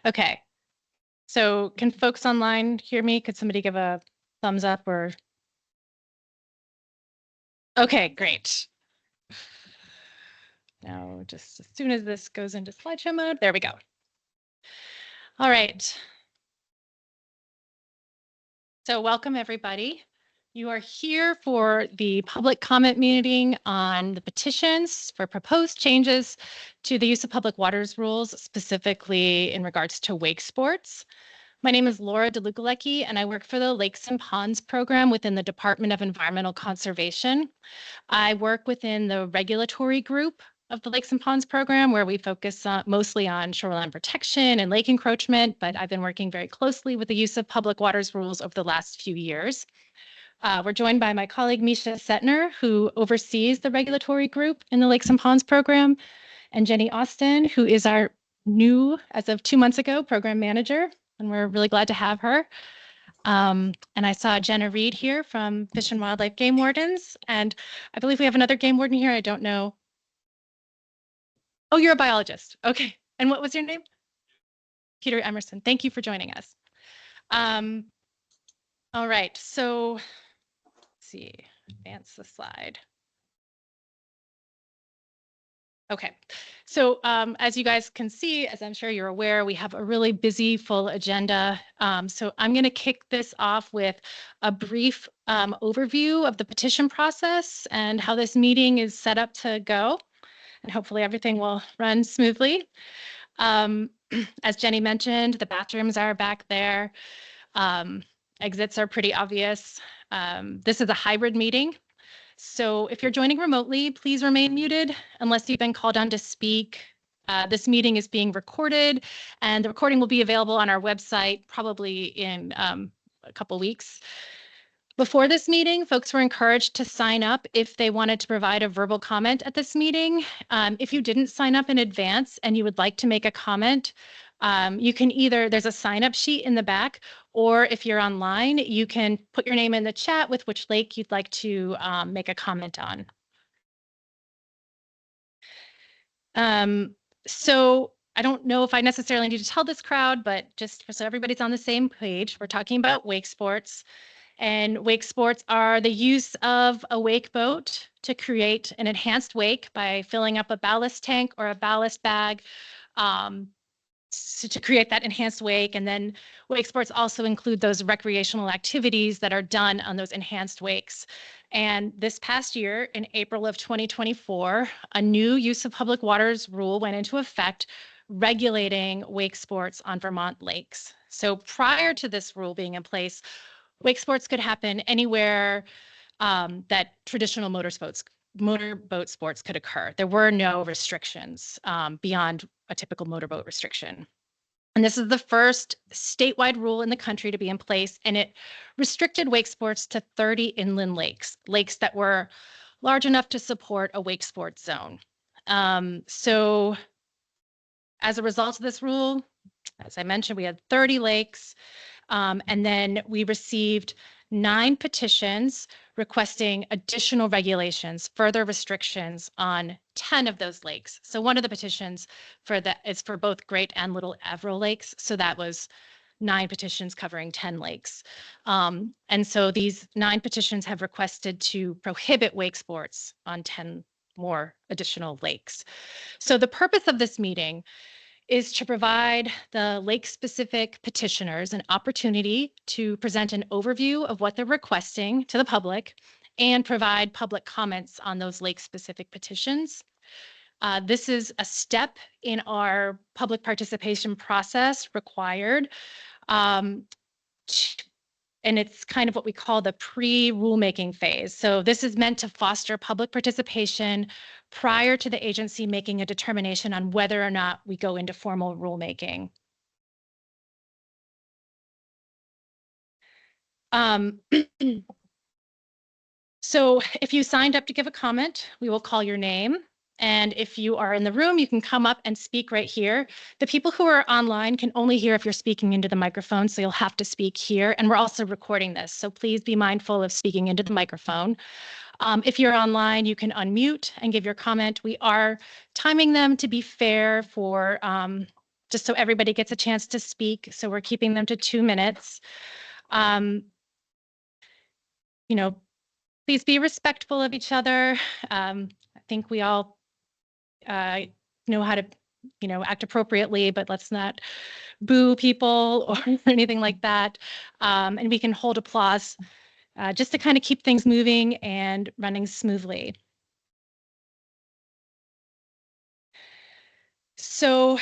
Okay. So can folks online hear me? Could somebody give a thumbs up or? Okay, great. Now, just as soon as this goes into slideshow mode, there we go. All right. So welcome, everybody. You are here for the public comment meeting on the petitions for proposed changes to the use of public waters rules, specifically in regards to wake sports. My name is Laura DeLucalecki, and I work for the Lakes and Ponds program within the Department of Environmental Conservation. I work within the regulatory group of the Lakes and Ponds program, where we focus mostly on shoreline protection and lake encroachment, but I've been working very closely with the use of public waters rules over the last few years. We're joined by my colleague, Misha Setner, who oversees the regulatory group in the Lakes and Ponds program, and Jenny Austin, who is our new, as of 2 months ago, program manager, and we're really glad to have her. And I saw Jenna Reed here from Fish and Wildlife Game Wardens, and I believe we have another game warden here. I don't know. Oh, you're a biologist. Okay. And what was your name? Peter Emerson. Thank you for joining us. All right. So let's see, advance the slide. Okay, so as you guys can see, as I'm sure you're aware, we have a really busy, full agenda. So I'm going to kick this off with a brief overview of the petition process and how this meeting is set up to go. And hopefully everything will run smoothly. As Jenny mentioned, the bathrooms are back there. Exits are pretty obvious. This is a hybrid meeting. So if you're joining remotely, please remain muted unless you've been called on to speak. This meeting is being recorded, and the recording will be available on our website probably in a couple weeks. Before this meeting, folks were encouraged to sign up if they wanted to provide a verbal comment at this meeting. If you didn't sign up in advance and you would like to make a comment, you can either, there's a sign-up sheet in the back, or if you're online, you can put your name in the chat with which lake you'd like to make a comment on. So I don't know if I necessarily need to tell this crowd, but just so everybody's on the same page, we're talking about wake sports. And wake sports are the use of a wake boat to create an enhanced wake by filling up a ballast tank or a ballast bag to create that enhanced wake. And then wake sports also include those recreational activities that are done on those enhanced wakes. And this past year, in April of 2024, a new use of public waters rule went into effect regulating wake sports on Vermont lakes. So prior to this rule being in place, wake sports could happen anywhere that traditional motorboat sports could occur. There were no restrictions beyond a typical motorboat restriction. And this is the first statewide rule in the country to be in place, and it restricted wake sports to 30 inland lakes, lakes that were large enough to support a wake sports zone. So as a result of this rule, as I mentioned, we had 30 lakes, and then we received 9 petitions requesting additional regulations, further restrictions on 10 of those lakes. So one of the petitions for that is for both Great and Little Averill lakes. So that was 9 petitions covering 10 lakes. And so these 9 petitions have requested to prohibit wake sports on 10 more additional lakes. So the purpose of this meeting is to provide the lake-specific petitioners an opportunity to present an overview of what they're requesting to the public and provide public comments on those lake-specific petitions. This is a step in our public participation process required, and it's kind of what we call the pre-rulemaking phase. So this is meant to foster public participation prior to the agency making a determination on whether or not we go into formal rulemaking. So if you signed up to give a comment, we will call your name. And if you are in the room, you can come up and speak right here. The people who are online can only hear if you're speaking into the microphone, so you'll have to speak here. And we're also recording this, so please be mindful of speaking into the microphone. If you're online, you can unmute and give your comment. We are timing them to be fair for just so everybody gets a chance to speak. So we're keeping them to 2 minutes. You know, please be respectful of each other. I think we all know how to, act appropriately, but let's not boo people or anything like that. And we can hold applause just to kind of keep things moving and running smoothly. So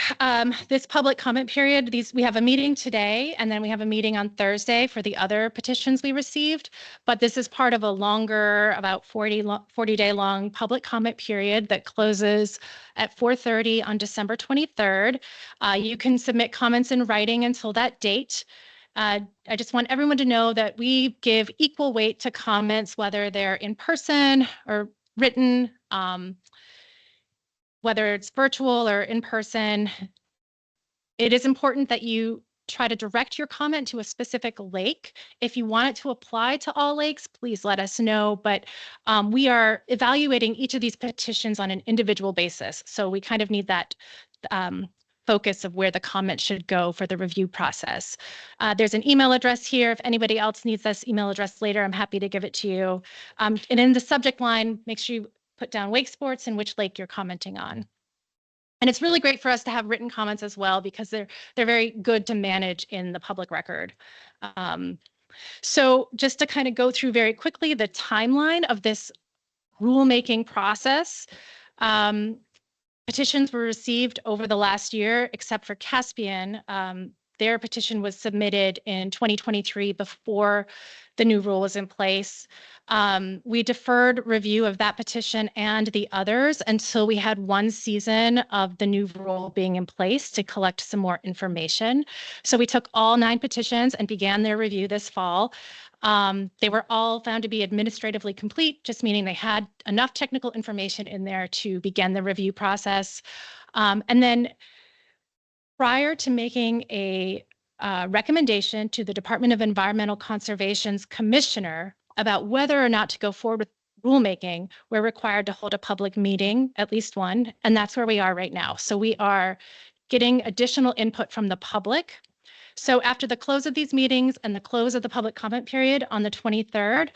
this public comment period, we have a meeting today, and then we have a meeting on Thursday for the other petitions we received. But this is part of a longer, about 40-day long public comment period that closes at 4:30 on December 23rd. You can submit comments in writing until that date. I just want everyone to know that we give equal weight to comments, whether they're in person or written, whether it's virtual or in person. It is important that you try to direct your comment to a specific lake. If you want it to apply to all lakes, please let us know. But we are evaluating each of these petitions on an individual basis. So we kind of need that focus of where the comment should go for the review process. There's an email address here. If anybody else needs this email address later, I'm happy to give it to you. And in the subject line, make sure you put down Wakesports and which lake you're commenting on. And it's really great for us to have written comments as well, because they're very good to manage in the public record. So just to kind of go through very quickly the timeline of this rulemaking process. Petitions were received over the last year, except for Caspian. Their petition was submitted in 2023 before the new rule was in place. We deferred review of that petition and the others until we had one season of the new rule being in place to collect some more information. So we took all 9 petitions and began their review this fall. They were all found to be administratively complete, just meaning they had enough technical information in there to begin the review process. And then prior to making a recommendation to the Department of Environmental Conservation's commissioner about whether or not to go forward with rulemaking, we're required to hold a public meeting, at least one, and that's where we are right now. So we are getting additional input from the public. So after the close of these meetings and the close of the public comment period on the 23rd,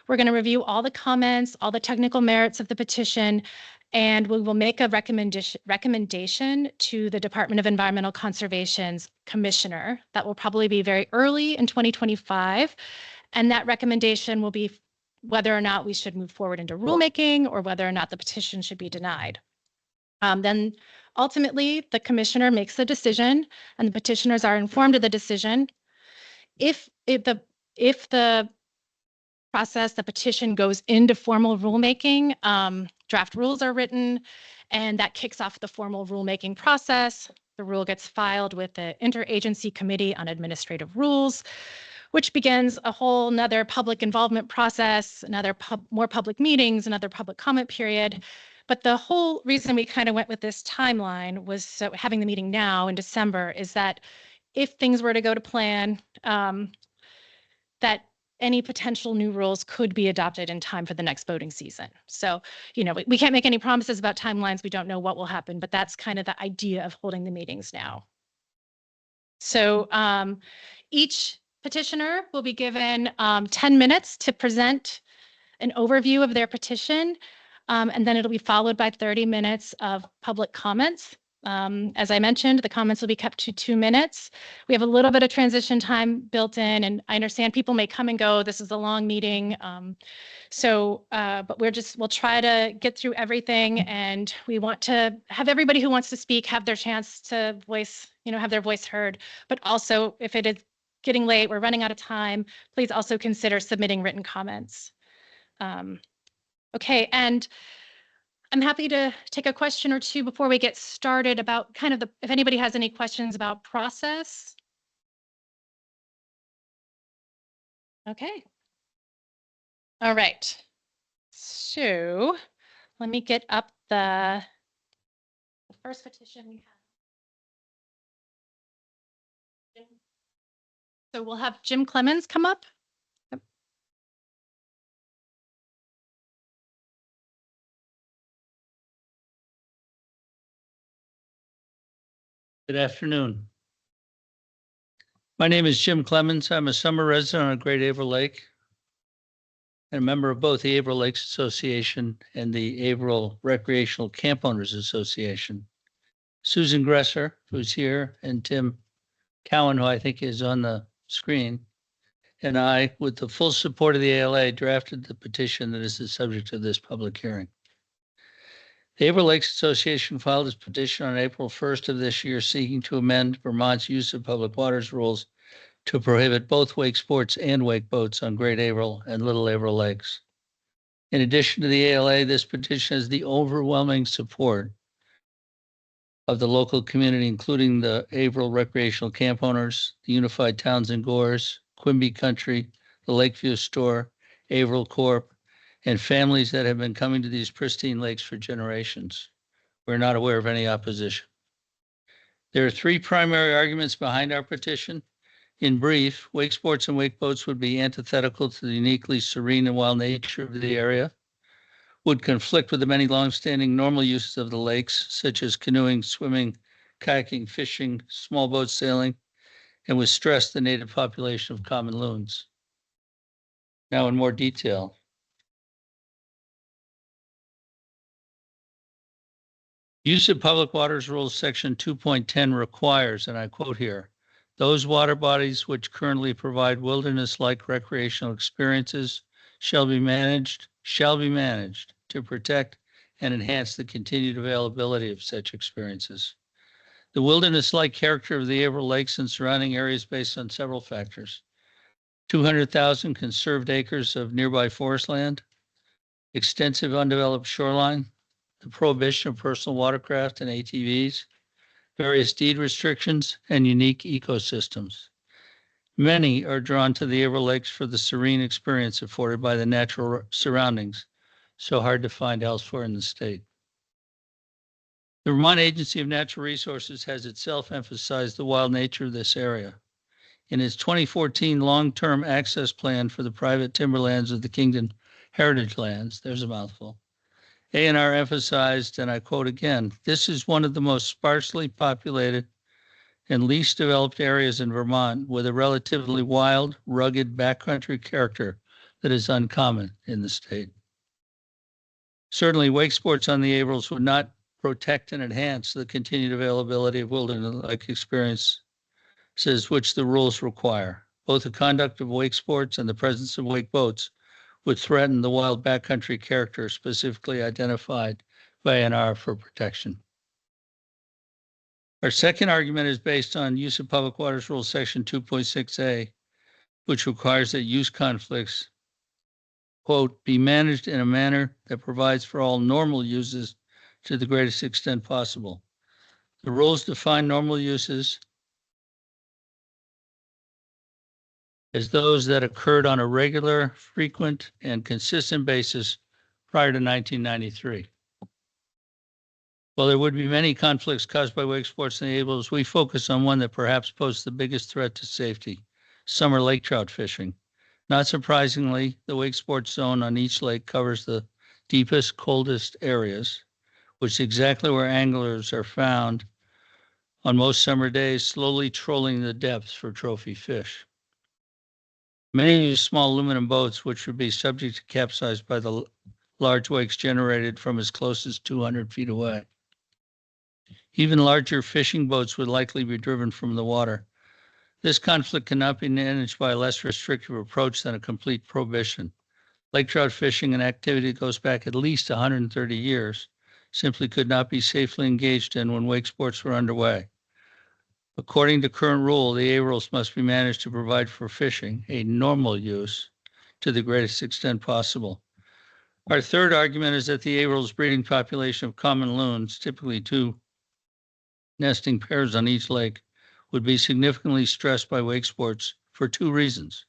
we're going to review all the comments, all the technical merits of the petition, and we will make a recommendation to the Department of Environmental Conservation's commissioner. That will probably be very early in 2025. And that recommendation will be whether or not we should move forward into rulemaking or whether or not the petition should be denied. Then ultimately, the commissioner makes the decision and the petitioners are informed of the decision. If the process, the petition goes into formal rulemaking, draft rules are written, and that kicks off the formal rulemaking process. The rule gets filed with the Interagency Committee on Administrative Rules, which begins a whole nother public involvement process, more public meetings, another public comment period. But the whole reason we kind of went with this timeline was so having the meeting now in December is that if things were to go to plan, that any potential new rules could be adopted in time for the next boating season. So, we can't make any promises about timelines. We don't know what will happen, but that's kind of the idea of holding the meetings now. So each petitioner will be given 10 minutes to present an overview of their petition, and then it'll be followed by 30 minutes of public comments. As I mentioned, the comments will be kept to 2 minutes. We have a little bit of transition time built in, and I understand people may come and go. This is a long meeting. But we'll try to get through everything, and we want to have everybody who wants to speak have their chance to have their voice heard. But also, if it is getting late, we're running out of time, please also consider submitting written comments. Okay, and I'm happy to take a question or two before we get started about kind of if anybody has any questions about process. Okay. All right. So let me get up the first petition we have. So we'll have Jim Clemens come up. Good afternoon. My name is Jim Clemens. I'm a summer resident on Great Averill Lake and a member of both the Averill Lakes Association and the Averill Recreational Camp Owners Association. Susan Gresser, who's here, and Tim Cowan, who I think is on the screen, and I, with the full support of the ALA, drafted the petition that is the subject of this public hearing. The Averill Lakes Association filed its petition on April 1st of this year, seeking to amend Vermont's use of public waters rules to prohibit both wake sports and wake boats on Great Averill and Little Averill Lakes. In addition to the ALA, this petition has the overwhelming support of the local community, including the Averill Recreational Camp Owners, the Unified Towns and Gores, Quimby Country, the Lakeview Store, Averill Corp., and families that have been coming to these pristine lakes for generations. We're not aware of any opposition. There are three primary arguments behind our petition. In brief, wake sports and wake boats would be antithetical to the uniquely serene and wild nature of the area, would conflict with the many longstanding normal uses of the lakes, such as canoeing, swimming, kayaking, fishing, small boat sailing, and would stress the native population of common loons. Now in more detail. Use of Public Waters Rules Section 2.10 requires, and I quote here, those water bodies which currently provide wilderness-like recreational experiences shall be managed to protect and enhance the continued availability of such experiences. The wilderness-like character of the Averill Lakes and surrounding areas based on several factors. 200,000 conserved acres of nearby forest land, extensive undeveloped shoreline, the prohibition of personal watercraft and ATVs, various deed restrictions, and unique ecosystems. Many are drawn to the Averill Lakes for the serene experience afforded by the natural surroundings, so hard to find elsewhere in the state. The Vermont Agency of Natural Resources has itself emphasized the wild nature of this area. In its 2014 long-term access plan for the private timberlands of the Kingdom Heritage Lands, there's a mouthful, A&R emphasized, and I quote again, this is one of the most sparsely populated and least developed areas in Vermont with a relatively wild, rugged backcountry character that is uncommon in the state. Certainly, wake sports on the Averills would not protect and enhance the continued availability of wilderness-like experiences which the rules require. Both the conduct of wake sports and the presence of wake boats would threaten the wild backcountry character specifically identified by A&R for protection. Our second argument is based on Use of Public Waters Rule Section 2.6a, which requires that use conflicts, quote, be managed in a manner that provides for all normal uses to the greatest extent possible. The rules define normal uses as those that occurred on a regular, frequent, and consistent basis prior to 1993. While there would be many conflicts caused by wake sports in the Averills, we focus on one that perhaps poses the biggest threat to safety, summer lake trout fishing. Not surprisingly, the wake sports zone on each lake covers the deepest, coldest areas, which is exactly where anglers are found on most summer days, slowly trolling the depths for trophy fish. Many use small aluminum boats, which would be subject to capsize by the large wakes generated from as close as 200 feet away. Even larger fishing boats would likely be driven from the water. This conflict cannot be managed by a less restrictive approach than a complete prohibition. Lake trout fishing, an activity that goes back at least 130 years, simply could not be safely engaged in when wake sports were underway. According to current rule, the Averills must be managed to provide for fishing, a normal use, to the greatest extent possible. Our third argument is that the Averills breeding population of common loons, typically 2 nesting pairs on each lake, would be significantly stressed by wake sports for 2 reasons.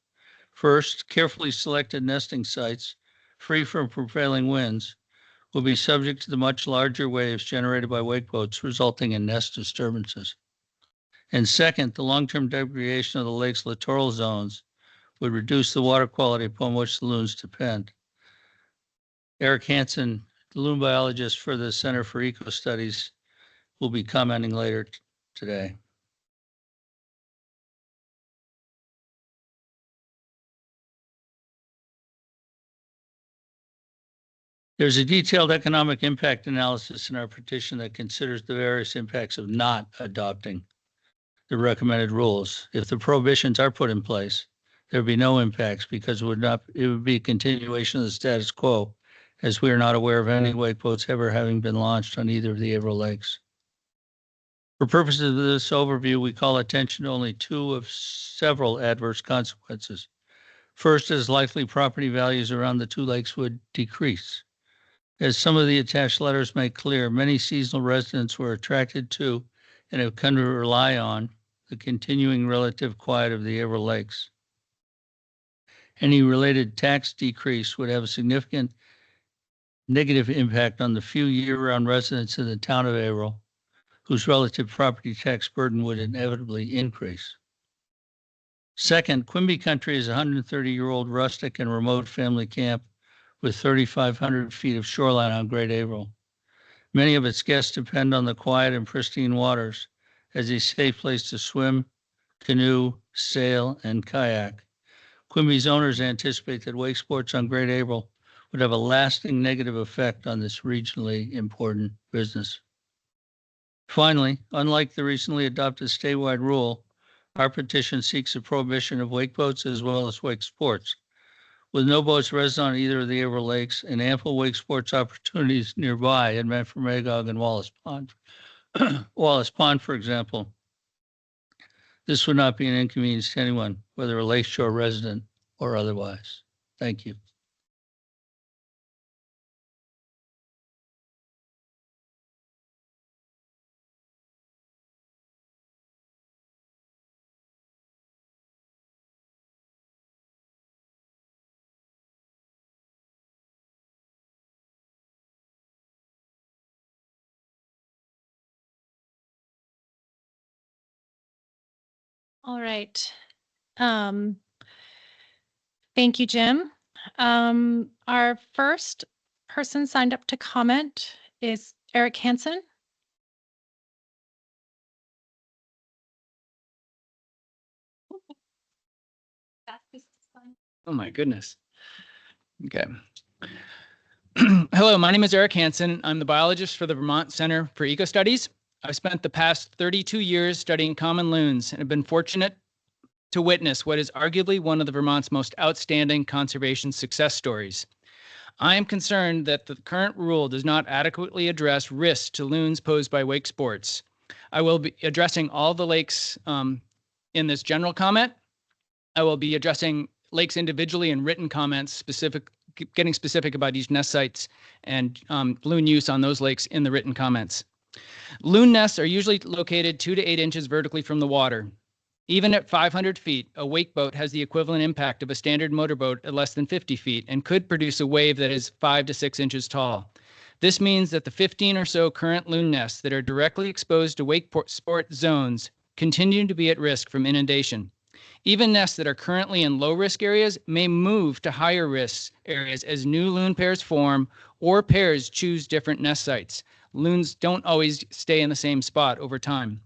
First, carefully selected nesting sites, free from prevailing winds, will be subject to the much larger waves generated by wake boats, resulting in nest disturbances. And second, the long-term degradation of the lake's littoral zones would reduce the water quality upon which the loons depend. Eric Hansen, the loon biologist for the Center for Eco Studies, will be commenting later today. There's a detailed economic impact analysis in our petition that considers the various impacts of not adopting the recommended rules. If the prohibitions are put in place, there would be no impacts because it would be a continuation of the status quo, as we are not aware of any wake boats ever having been launched on either of the Averill lakes. For purposes of this overview, we call attention to only two of several adverse consequences. First, as likely property values around the two lakes would decrease. As some of the attached letters make clear, many seasonal residents were attracted to and have come to rely on the continuing relative quiet of the Averill lakes. Any related tax decrease would have a significant negative impact on the few year-round residents in the town of Averill, whose relative property tax burden would inevitably increase. Second, Quimby Country is a 130-year-old rustic and remote family camp with 3,500 feet of shoreline on Great Averill. Many of its guests depend on the quiet and pristine waters as a safe place to swim, canoe, sail, and kayak. Quimby's owners anticipate that Wakesports on Great Averill would have a lasting negative effect on this regionally important business. Finally, unlike the recently adopted statewide rule, our petition seeks a prohibition of wake boats as well as wake sports. With no boats resident on either of the Averill lakes and ample wake sports opportunities nearby at Medford Magog and Wallace Pond, for example, this would not be an inconvenience to anyone, whether a lakeshore resident or otherwise. Thank you. All right. Thank you, Jim. Our first person signed up to comment is Eric Hansen. Oh my goodness. Okay. Hello, my name is Eric Hansen. I'm the biologist for the Vermont Center for Eco Studies. I've spent the past 32 years studying common loons and have been fortunate to witness what is arguably one of the Vermont's most outstanding conservation success stories. I am concerned that the current rule does not adequately address risks to loons posed by wake sports. I will be addressing all the lakes in this general comment. I will be addressing lakes individually in written comments, getting specific about each nest sites and loon use on those lakes in the written comments. Loon nests are usually located 2 to 8 inches vertically from the water. Even at 500 feet, a wake boat has the equivalent impact of a standard motorboat at less than 50 feet and could produce a wave that is 5 to 6 inches tall. This means that the 15 or so current loon nests that are directly exposed to wake sport zones continue to be at risk from inundation. Even nests that are currently in low-risk areas may move to higher risk areas as new loon pairs form or pairs choose different nest sites. Loons don't always stay in the same spot over time.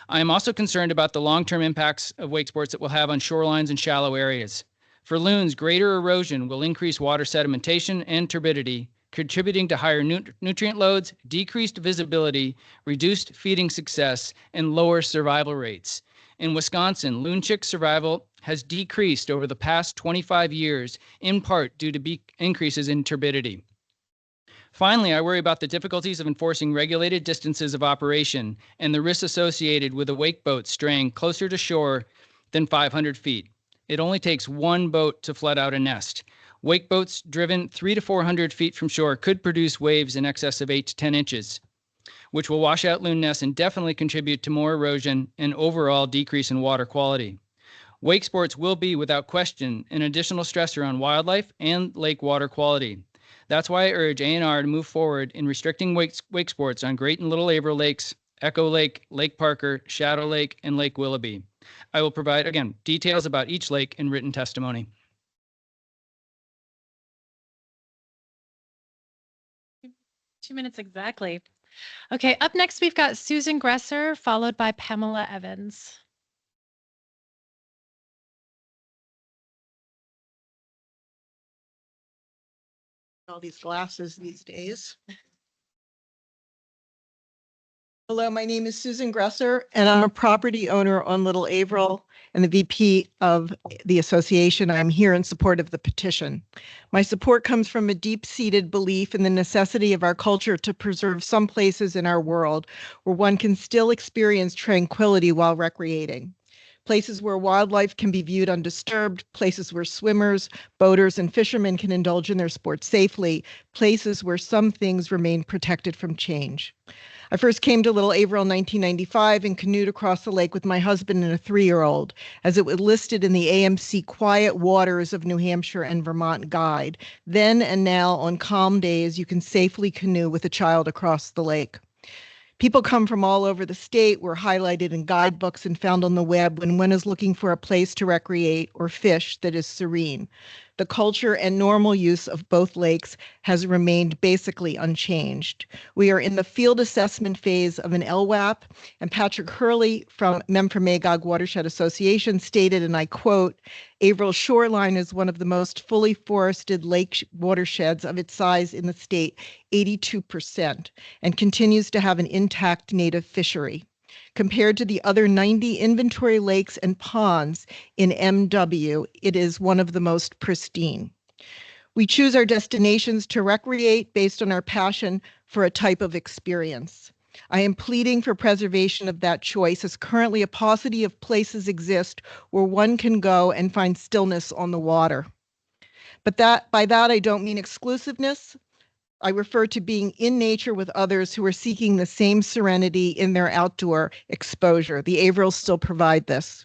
I am also concerned about the long-term impacts of wake sports it will have on shorelines and shallow areas. For loons, greater erosion will increase water sedimentation and turbidity, contributing to higher nutrient loads, decreased visibility, reduced feeding success, and lower survival rates. In Wisconsin, loon chick survival has decreased over the past 25 years, in part due to increases in turbidity. Finally, I worry about the difficulties of enforcing regulated distances of operation and the risks associated with a wake boat straying closer to shore than 500 feet. It only takes one boat to flood out a nest. Wake boats driven 300 to 400 feet from shore could produce waves in excess of 8 to 10 inches, which will wash out loon nests and definitely contribute to more erosion and overall decrease in water quality. Wake sports will be, without question, an additional stressor on wildlife and lake water quality. That's why I urge A&R to move forward in restricting wake sports on Great and Little Averill Lakes, Echo Lake, Lake Parker, Shadow Lake, and Lake Willoughby. I will provide, again, details about each lake in written testimony. 2 minutes exactly. Okay, up next, we've got Susan Gresser, followed by Pamela Evans. All these glasses these days. Hello, my name is Susan Gresser, and I'm a property owner on Little Averill and the VP of the association. I'm here in support of the petition. My support comes from a deep-seated belief in the necessity of our culture to preserve some places in our world where one can still experience tranquility while recreating. Places where wildlife can be viewed undisturbed, places where swimmers, boaters, and fishermen can indulge in their sports safely, places where some things remain protected from change. I first came to Little Averill in 1995 and canoed across the lake with my husband and a 3-year-old, as it was listed in the AMC Quiet Waters of New Hampshire and Vermont guide. Then and now, on calm days, you can safely canoe with a child across the lake. People come from all over the state. We're highlighted in guidebooks and found on the web when one is looking for a place to recreate or fish that is serene. The culture and normal use of both lakes has remained basically unchanged. We are in the field assessment phase of an LWAP, and Patrick Hurley from Memphremagog Watershed Association stated, and I quote, "Averill shoreline is one of the most fully forested lake watersheds of its size in the state, 82%, and continues to have an intact native fishery. Compared to the other 90 inventory lakes and ponds in MW, it is one of the most pristine. We choose our destinations to recreate based on our passion for a type of experience. I am pleading for preservation of that choice, as currently a paucity of places exist where one can go and find stillness on the water. But by that I don't mean exclusiveness. I refer to being in nature with others who are seeking the same serenity in their outdoor exposure. The Averills still provide this.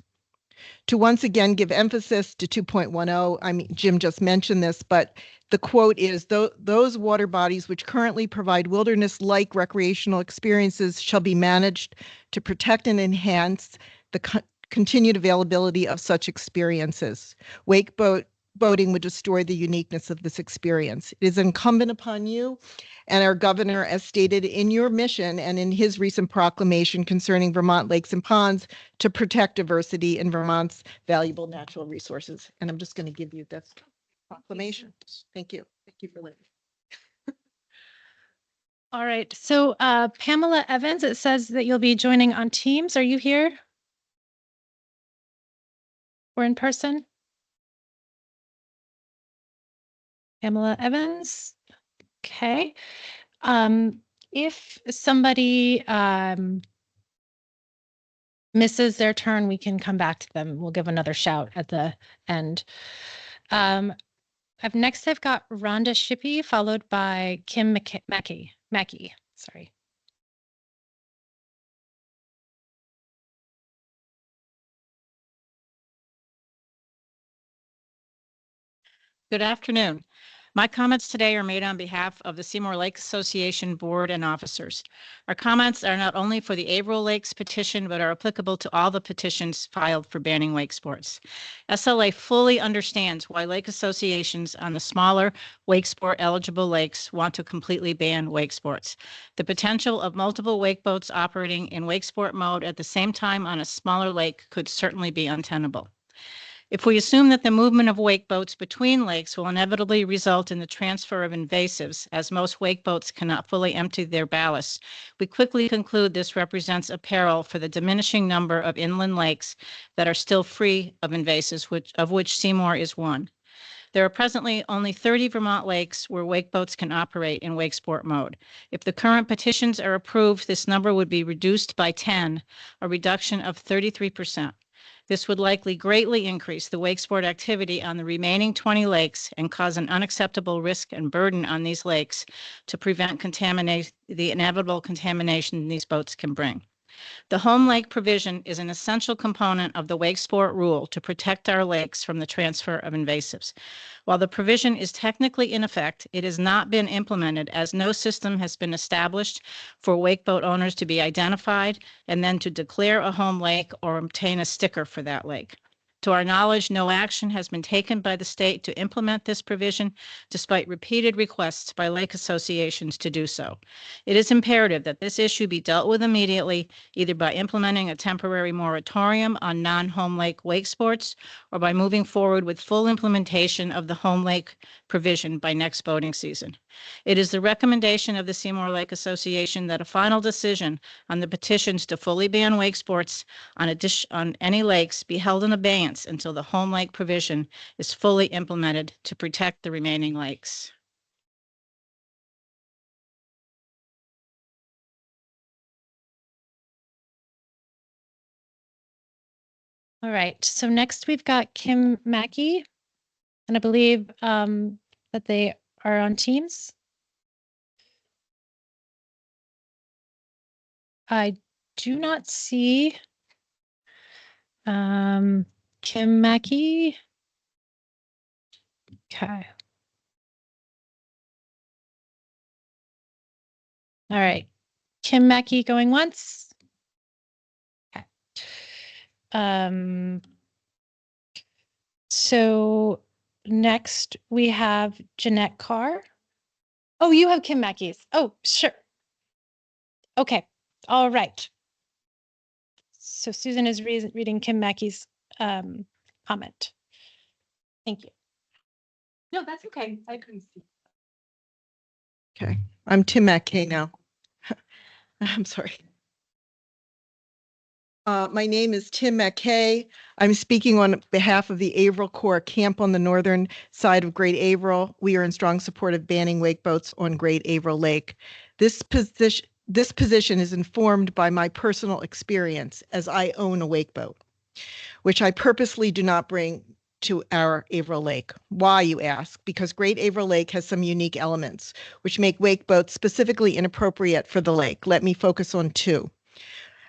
To once again give emphasis to 2.10, I mean, Jim just mentioned this, but the quote is, those water bodies which currently provide wilderness-like recreational experiences shall be managed to protect and enhance the continued availability of such experiences. Boating would destroy the uniqueness of this experience. It is incumbent upon you and our governor, as stated in your mission and in his recent proclamation concerning Vermont lakes and ponds, to protect diversity in Vermont's valuable natural resources." And I'm just going to give you this proclamation. Thank you. Thank you for listening. All right, so Pamela Evans, it says that you'll be joining on Teams. Are you here? Or in person? Pamela Evans. Okay. If somebody misses their turn, we can come back to them. We'll give another shout at the end. Next, I've got Rhonda Shippey, followed by Kim Mackey. Sorry. Good afternoon. My comments today are made on behalf of the Seymour Lake Association Board and officers. Our comments are not only for the Averill Lakes petition, but are applicable to all the petitions filed for banning wake sports. SLA fully understands why lake associations on the smaller wake sport eligible lakes want to completely ban wake sports. The potential of multiple wake boats operating in wake sport mode at the same time on a smaller lake could certainly be untenable. If we assume that the movement of wake boats between lakes will inevitably result in the transfer of invasives, as most wake boats cannot fully empty their ballast, we quickly conclude this represents a peril for the diminishing number of inland lakes that are still free of invasives, of which Seymour is one. There are presently only 30 Vermont lakes where wake boats can operate in wake sport mode. If the current petitions are approved, this number would be reduced by 10, a reduction of 33%. This would likely greatly increase the wake sport activity on the remaining 20 lakes and cause an unacceptable risk and burden on these lakes to prevent the inevitable contamination these boats can bring. The home lake provision is an essential component of the wake sport rule to protect our lakes from the transfer of invasives. While the provision is technically in effect, it has not been implemented, as no system has been established for wake boat owners to be identified and then to declare a home lake or obtain a sticker for that lake. To our knowledge, no action has been taken by the state to implement this provision, despite repeated requests by lake associations to do so. It is imperative that this issue be dealt with immediately, either by implementing a temporary moratorium on non-home lake wake sports or by moving forward with full implementation of the home lake provision by next boating season. It is the recommendation of the Seymour Lake Association that a final decision on the petitions to fully ban wake sports on any lakes be held in abeyance until the home lake provision is fully implemented to protect the remaining lakes. All right, so next we've got Kim Mackey, and I believe that they are on Teams. I do not see Kim Mackey. Okay. All right, Kim Mackey going once. Okay. So next we have Jeanette Carr. Oh, you have Kim Mackey's. Oh, sure. Okay. All right. So Susan is reading Kim Mackey's comment. Thank you. No, that's okay. I couldn't see. Okay, I'm Tim McKay now. I'm sorry. My name is Tim McKay. I'm speaking on behalf of the Averill Corps camp on the northern side of Great Averill. We are in strong support of banning wake boats on Great Averill Lake. This position is informed by my personal experience as I own a wake boat, which I purposely do not bring to our Averill Lake. Why, you ask? Because Great Averill Lake has some unique elements which make wake boats specifically inappropriate for the lake. Let me focus on two.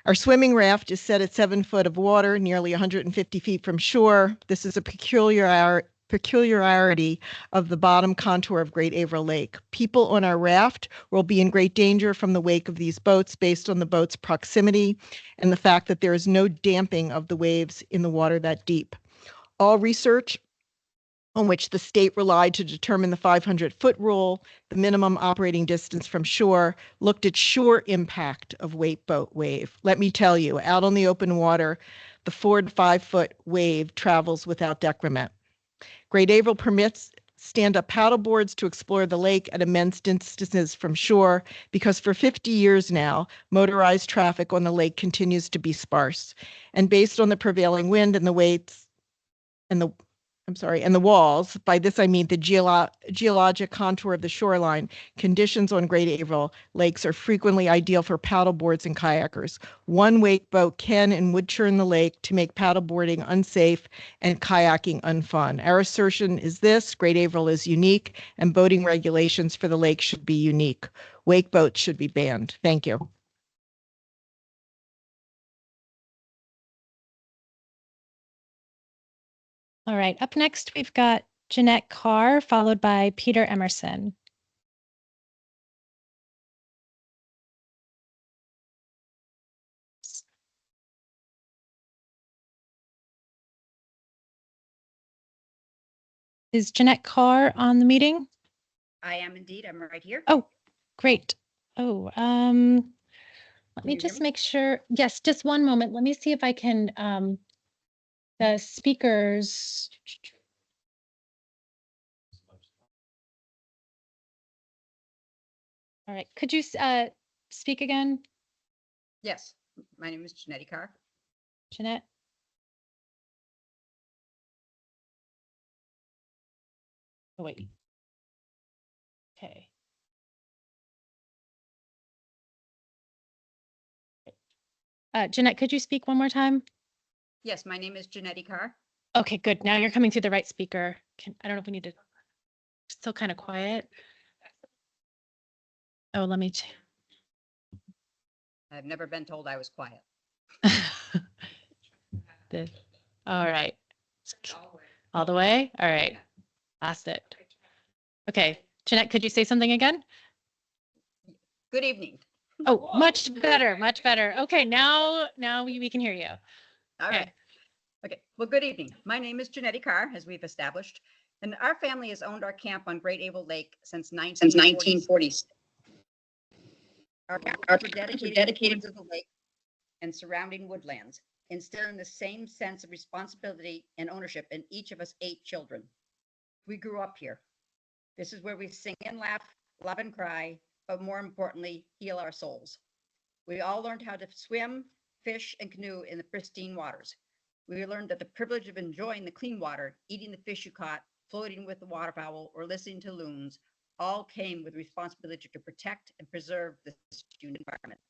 Our swimming raft is set at 7 foot of water, nearly 150 feet from shore. This is a peculiarity of the bottom contour of Great Averill Lake. People on our raft will be in great danger from the wake of these boats based on the boat's proximity and the fact that there is no damping of the waves in the water that deep. All research on which the state relied to determine the 500-foot rule, the minimum operating distance from shore, looked at shore impact of wake boat wave. Let me tell you, out on the open water, the 4 to 5 foot wave travels without decrement. Great Averill permits stand-up paddle boards to explore the lake at immense distances from shore because for 50 years now, motorized traffic on the lake continues to be sparse. And based on the prevailing wind and the weights and the walls, by this I mean the geologic contour of the shoreline, conditions on Great Averill lakes are frequently ideal for paddle boards and kayakers. One wake boat can and would churn the lake to make paddle boarding unsafe and kayaking unfun. Our assertion is this: Great Averill is unique and boating regulations for the lake should be unique. Wake boats should be banned. Thank you. All right, up next, we've got Jeanette Carr, followed by Peter Emerson. Is Jeanette Carr on the meeting? I am indeed. I'm right here. Oh, great. Oh, let me just make sure. Yes, just one moment. Let me see if I can, the speakers. All right, could you speak again? Yes, my name is Jeanette Carr. Jeanette? Oh, wait. Okay. Jeanette, could you speak one more time? Yes, my name is Jeanette Carr. Okay, good. Now you're coming through the right speaker. I don't know if we need to, still kind of quiet. Oh, let me. I've never been told I was quiet. All right. All the way? All right. Lost it. Okay. Jeanette, could you say something again? Good evening. Oh, much better, much better. Okay, now we can hear you. All right. Okay, well, good evening. My name is Janetti Carr, as we've established, and our family has owned our camp on Great Averill Lake since 1940. Our camp were dedicated to the lake and surrounding woodlands, instilling the same sense of responsibility and ownership in each of us 8 children. We grew up here. This is where we sing and laugh, love and cry, but more importantly, heal our souls. We all learned how to swim, fish, and canoe in the pristine waters. We learned that the privilege of enjoying the clean water, eating the fish you caught, floating with the waterfowl, or listening to loons, all came with responsibility to protect and preserve this unique environment.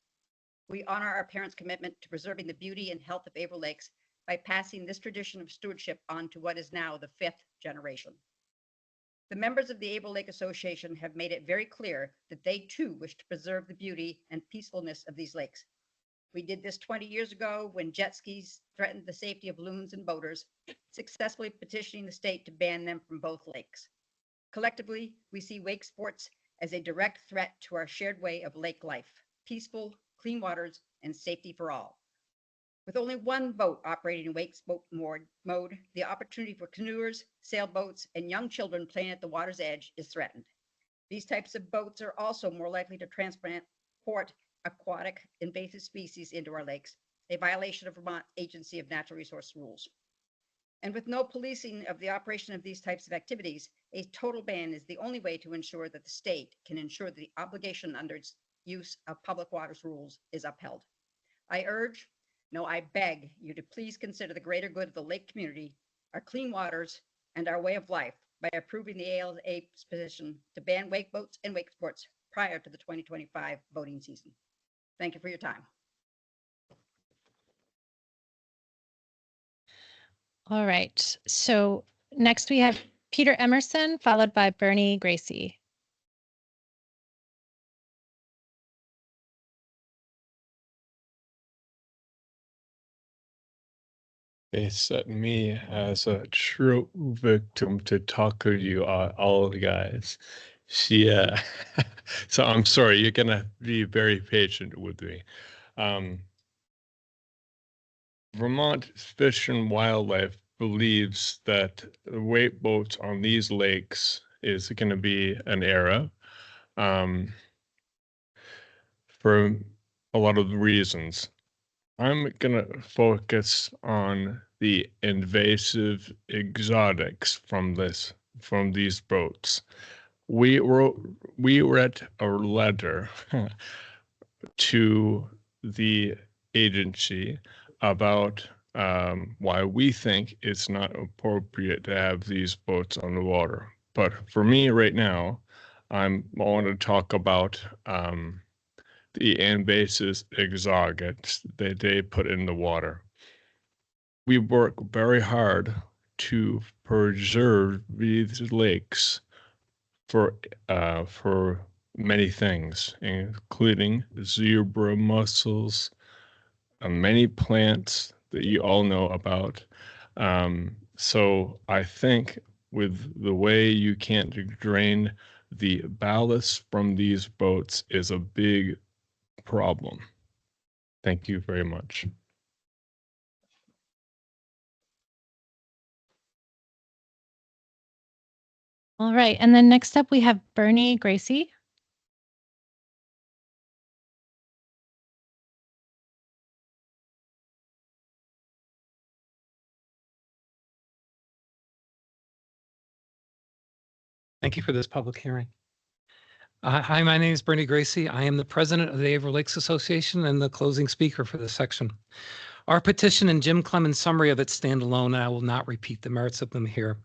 We honor our parents' commitment to preserving the beauty and health of Averill Lakes by passing this tradition of stewardship on to what is now the 5th generation. The members of the Averill Lake Association have made it very clear that they too wish to preserve the beauty and peacefulness of these lakes. We did this 20 years ago when jet skis threatened the safety of loons and boaters, successfully petitioning the state to ban them from both lakes. Collectively, we see Wakesports as a direct threat to our shared way of lake life, peaceful, clean waters, and safety for all. With only one boat operating in Wakeboat mode, the opportunity for canoers, sailboats, and young children playing at the water's edge is threatened. These types of boats are also more likely to transport aquatic invasive species into our lakes, a violation of Vermont Agency of Natural Resource rules. And with no policing of the operation of these types of activities, a total ban is the only way to ensure that the state can ensure that the obligation under its use of public waters rules is upheld. I urge, no, I beg you to please consider the greater good of the lake community, our clean waters, and our way of life by approving the ALA's petition to ban wakeboats and wakesports prior to the 2025 boating season. Thank you for your time. All right. So next we have Peter Emerson, followed by Bernie Gracie. They set me as a true victim to talk to you all guys. She, so I'm sorry, you're gonna be very patient with me. Vermont Fish and Wildlife believes that the weight boats on these lakes is going to be an era for a lot of reasons. I'm going to focus on the invasive exotics from these boats. We wrote a letter to the agency about why we think it's not appropriate to have these boats on the water. But for me right now, I want to talk about the invasive exotics that they put in the water. We work very hard to preserve these lakes for many things, including zebra mussels, many plants that you all know about. So I think with the way you can't drain the ballast from these boats is a big problem. Thank you very much. All right. And then next up we have Bernie Gracie. Thank you for this public hearing. Hi, my name is Bernie Gracie. I am the president of the Averill Lakes Association and the closing speaker for this section. Our petition and Jim Clemens' summary of it stand alone, and I will not repeat the merits of them here.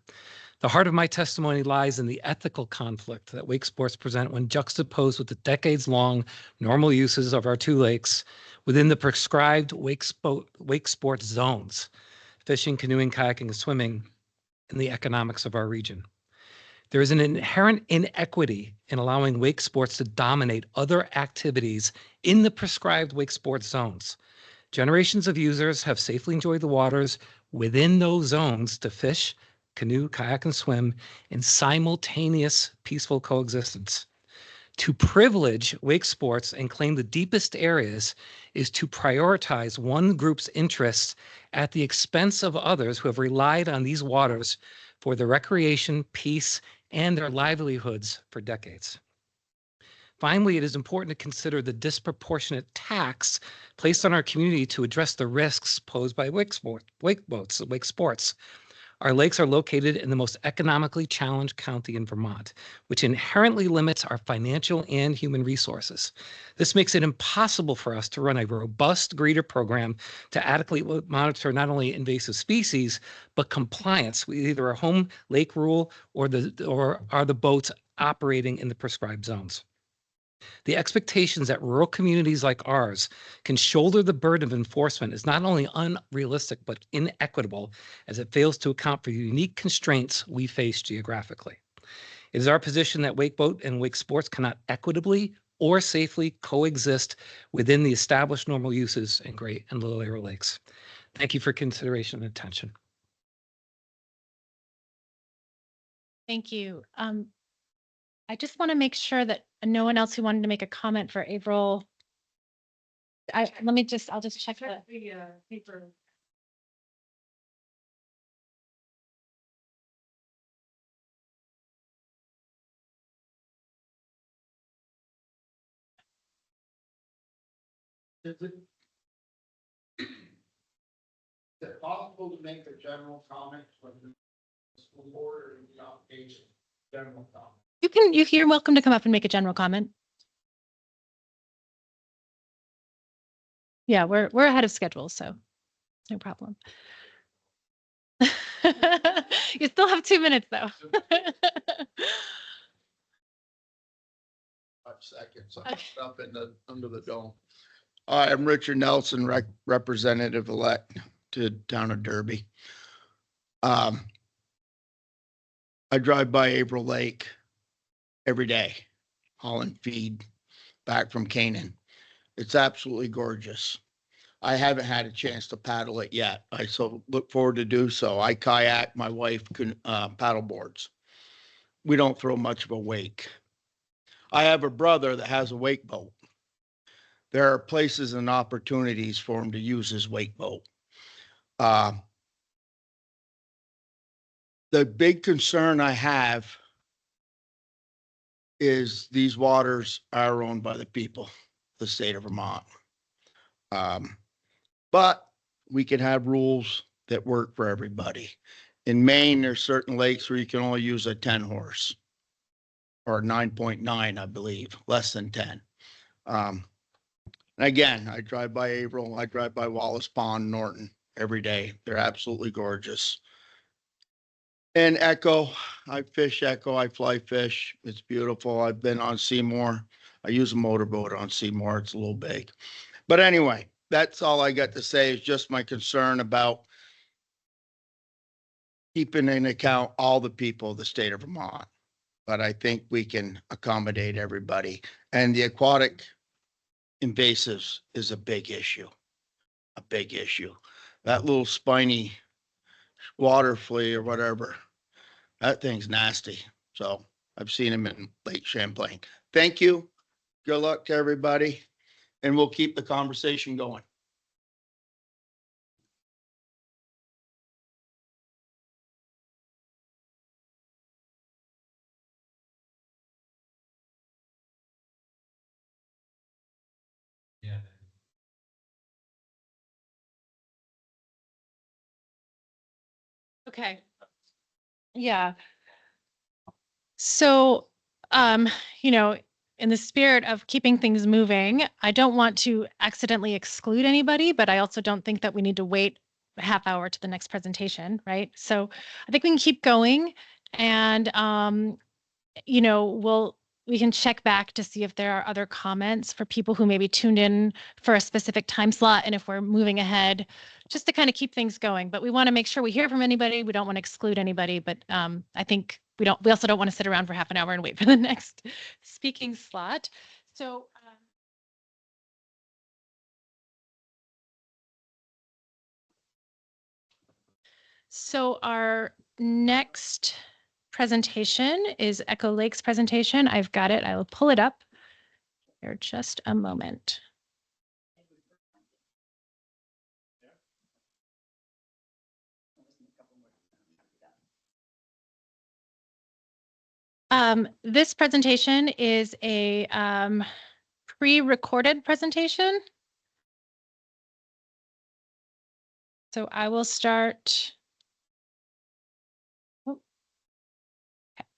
The heart of my testimony lies in the ethical conflict that Wakesports present when juxtaposed with the decades-long normal uses of our 2 lakes within the prescribed Wakesports zones, fishing, canoeing, kayaking, and swimming, and the economics of our region. There is an inherent inequity in allowing wake sports to dominate other activities in the prescribed wake sports zones. Generations of users have safely enjoyed the waters within those zones to fish, canoe, kayak, and swim in simultaneous peaceful coexistence. To privilege wake sports and claim the deepest areas is to prioritize one group's interests at the expense of others who have relied on these waters for their recreation, peace, and their livelihoods for decades. Finally, it is important to consider the disproportionate tax placed on our community to address the risks posed by wake sports. Our lakes are located in the most economically challenged county in Vermont, which inherently limits our financial and human resources. This makes it impossible for us to run a robust breeder program to adequately monitor not only invasive species, but compliance with either a home lake rule or are the boats operating in the prescribed zones. The expectations that rural communities like ours can shoulder the burden of enforcement is not only unrealistic, but inequitable, as it fails to account for the unique constraints we face geographically. It is our position that wakeboat and wake sports cannot equitably or safely coexist within the established normal uses in Great and Little Averill Lakes. Thank you for consideration and attention. Thank you. I just want to make sure that no one else who wanted to make a comment for Averill. I'll just check the paper. Is it possible to make a general comment from the school board or the application? General comment. You're welcome to come up and make a general comment. Yeah, we're ahead of schedule, so no problem. You still have 2 minutes though. 5 seconds. I'm up under the dome. I'm Richard Nelson, representative elect to town of Derby. I drive by Averill Lake every day, hauling feed back from Canaan. It's absolutely gorgeous. I haven't had a chance to paddle it yet. I so look forward to do so. I kayak, my wife can paddle boards. We don't throw much of a wake. I have a brother that has a wake boat. There are places and opportunities for him to use his wake boat. The big concern I have is these waters are owned by the people, the state of Vermont. But we can have rules that work for everybody. In Maine, there's certain lakes where you can only use a 10 horse or 9.9, I believe, less than 10. And again, I drive by Averill, I drive by Wallace Pond, Norton every day. They're absolutely gorgeous. And Echo, I fish Echo, I fly fish. It's beautiful. I've been on Seymour. I use a motorboat on Seymour. It's a little big. But anyway, that's all I got to say is just my concern about keeping in account all the people of the state of Vermont. But I think we can accommodate everybody. And the aquatic invasives is a big issue. A big issue. That little spiny water flea or whatever, that thing's nasty. So I've seen him in Lake Champlain. Thank you. Good luck to everybody. And we'll keep the conversation going. Yeah. Okay. Yeah. So, in the spirit of keeping things moving, I don't want to accidentally exclude anybody, but I also don't think that we need to wait a half hour to the next presentation, right? So I think we can keep going and, we can check back to see if there are other comments for people who maybe tuned in for a specific time slot and if we're moving ahead, just to kind of keep things going. But we want to make sure we hear from anybody. We don't want to exclude anybody, but I think we also don't want to sit around for half an hour and wait for the next speaking slot. So our next presentation is Echo Lake's presentation. I've got it. I will pull it up here just a moment. This presentation is a pre-recorded presentation. So I will start. Oh. Okay.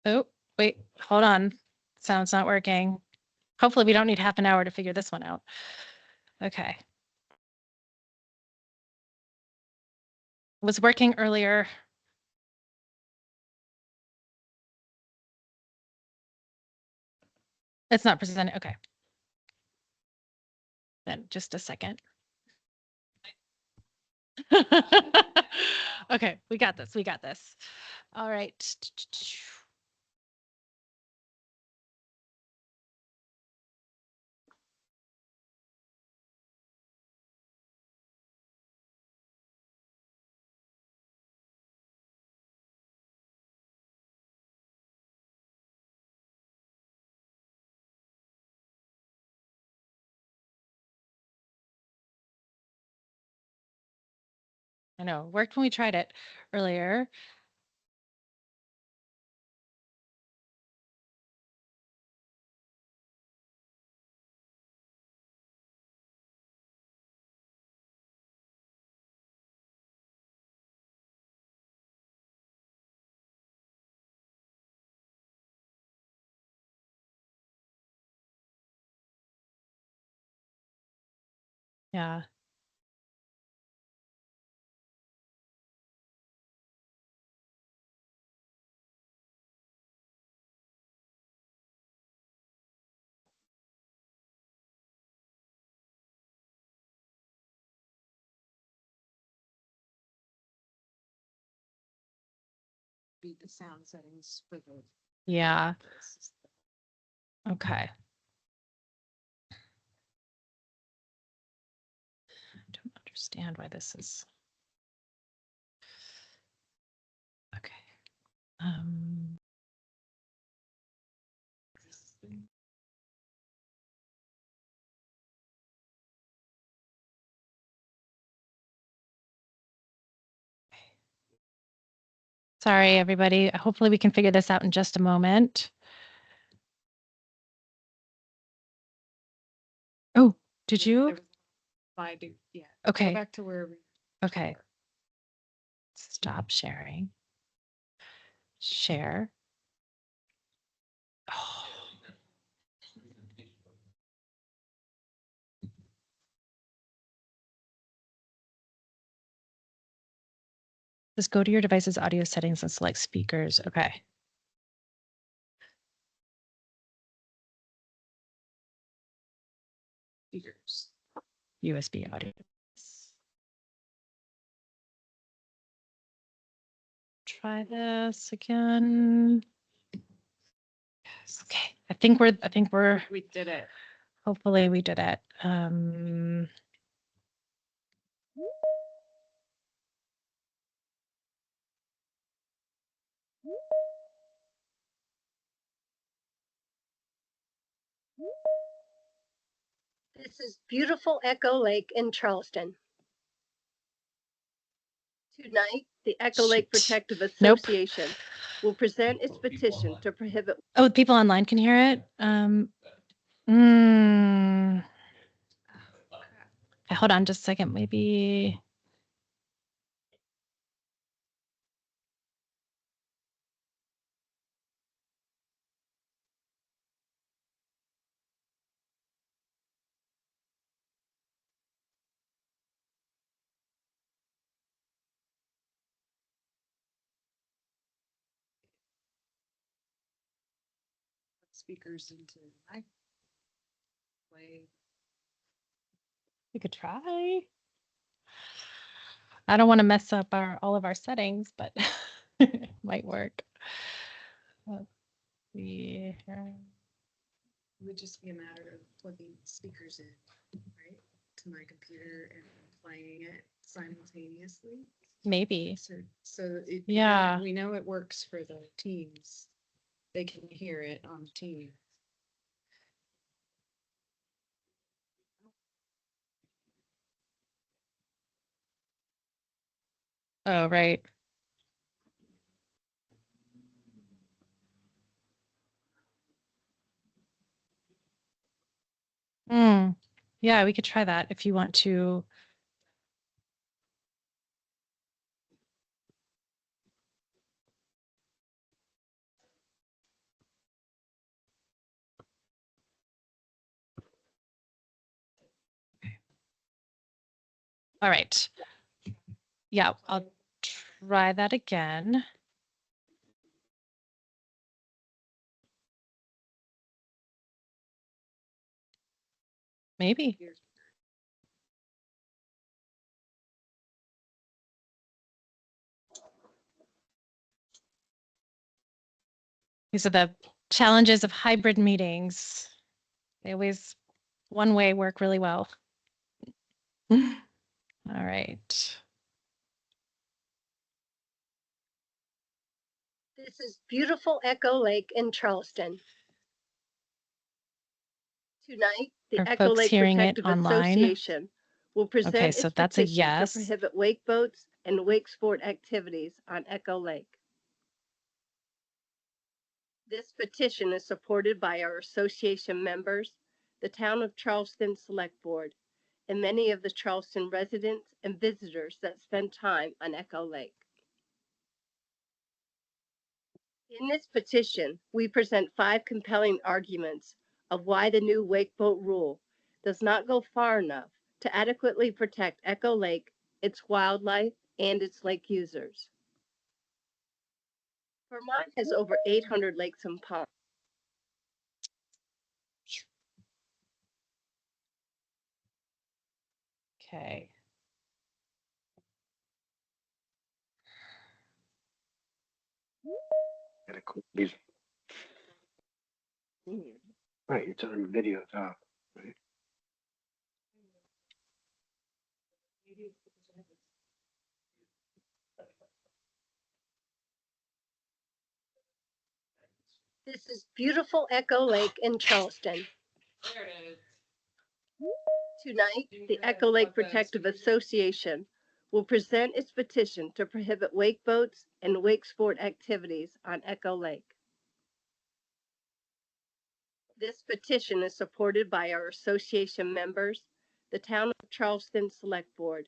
Oh, wait, hold on. Sound's not working. Hopefully we don't need half an hour to figure this one out. Okay. Was working earlier. It's not presented. Okay. Then just a second. Okay, we got this. We got this. All right. I know, worked when we tried it earlier. Yeah. Be the sound settings for the. Yeah. Okay. Don't understand why this is. Okay. Sorry, everybody. Hopefully we can figure this out in just a moment. Oh, did you? I do, yeah. Okay. Go back to where. Okay. Stop sharing. Share. Oh. Just go to your device's audio settings and select speakers. Okay. Speakers. USB audio. Try this again. Yes. Okay. I think we're We did it. hopefully we did it. This is beautiful Echo Lake in Charleston. Tonight, the Echo Lake Shoot. Protective Nope. Association will present its petition to prohibit. Oh, people online can hear it. Okay, hold on just a second. Maybe. Speakers into my way. We could try. I don't want to mess up all of our settings, but it might work. Let's see here. It would just be a matter of plugging speakers in, right, to my computer and playing it simultaneously. Maybe. So Yeah. we know it works for the teams. They can hear it on the team. Oh, right. Hmm. Yeah, we could try that if you want to. All right. Yeah, I'll try that again. Maybe. These are the challenges of hybrid meetings. They always one way work really well. All right. This is beautiful Echo Lake in Charleston. Tonight, the Are Echo folks Lake hearing it Protective online? Association will present Okay, its so that's a petition yes. to prohibit wakeboats and wakesport activities on Echo Lake. This petition is supported by our association members, the Town of Charleston Select Board, and many of the Charleston residents and visitors that spend time on Echo Lake. In this petition, we present 5 compelling arguments of why the new wakeboat rule does not go far enough to adequately protect Echo Lake, its wildlife, and its lake users. Vermont has over 800 lakes and ponds. Okay. Right, it's on video top, right? This is beautiful Echo Lake in Charleston. There it is. Tonight, the Echo Lake Protective Association will present its petition to prohibit wakeboats and wakesport activities on Echo Lake. This petition is supported by our association members, the Town of Charleston Select Board,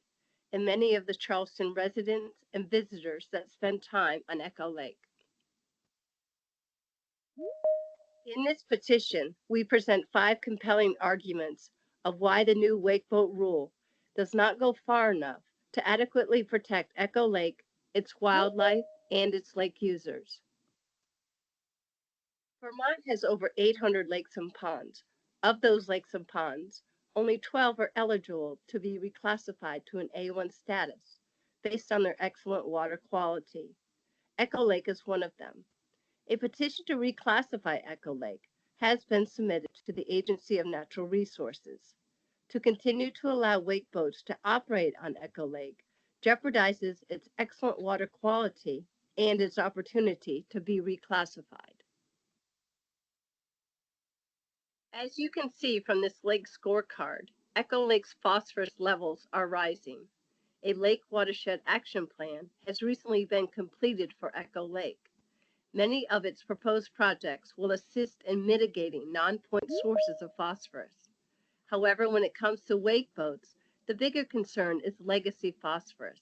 and many of the Charleston residents and visitors that spend time on Echo Lake. In this petition, we present 5 compelling arguments of why the new wakeboat rule does not go far enough to adequately protect Echo Lake, its wildlife, and its lake users. Vermont has over 800 lakes and ponds. Of those lakes and ponds, only 12 are eligible to be reclassified to an A1 status based on their excellent water quality. Echo Lake is one of them. A petition to reclassify Echo Lake has been submitted to the Agency of Natural Resources. To continue to allow wakeboats to operate on Echo Lake jeopardizes its excellent water quality and its opportunity to be reclassified. As you can see from this lake scorecard, Echo Lake's phosphorus levels are rising. A lake watershed action plan has recently been completed for Echo Lake. Many of its proposed projects will assist in mitigating non-point sources of phosphorus. However, when it comes to wakeboats, the bigger concern is legacy phosphorus.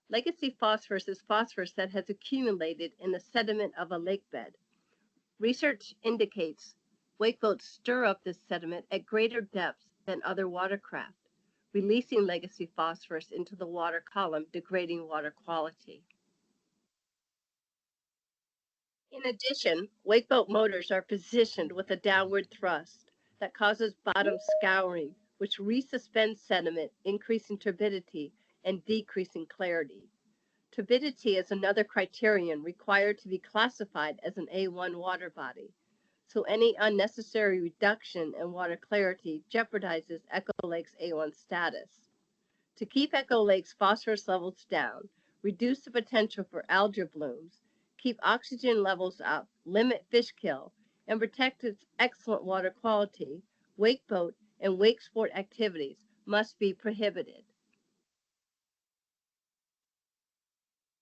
Legacy phosphorus is phosphorus that has accumulated in the sediment of a lake bed. Research indicates wakeboats stir up this sediment at greater depths than other watercraft, releasing legacy phosphorus into the water column, degrading water quality. In addition, wakeboat motors are positioned with a downward thrust that causes bottom scouring, which resuspends sediment, increasing turbidity and decreasing clarity. Turbidity is another criterion required to be classified as an A1 water body, so any unnecessary reduction in water clarity jeopardizes Echo Lake's A1 status. To keep Echo Lake's phosphorus levels down, reduce the potential for algae blooms, keep oxygen levels up, limit fish kill, and protect its excellent water quality, wakeboat and wakesport activities must be prohibited.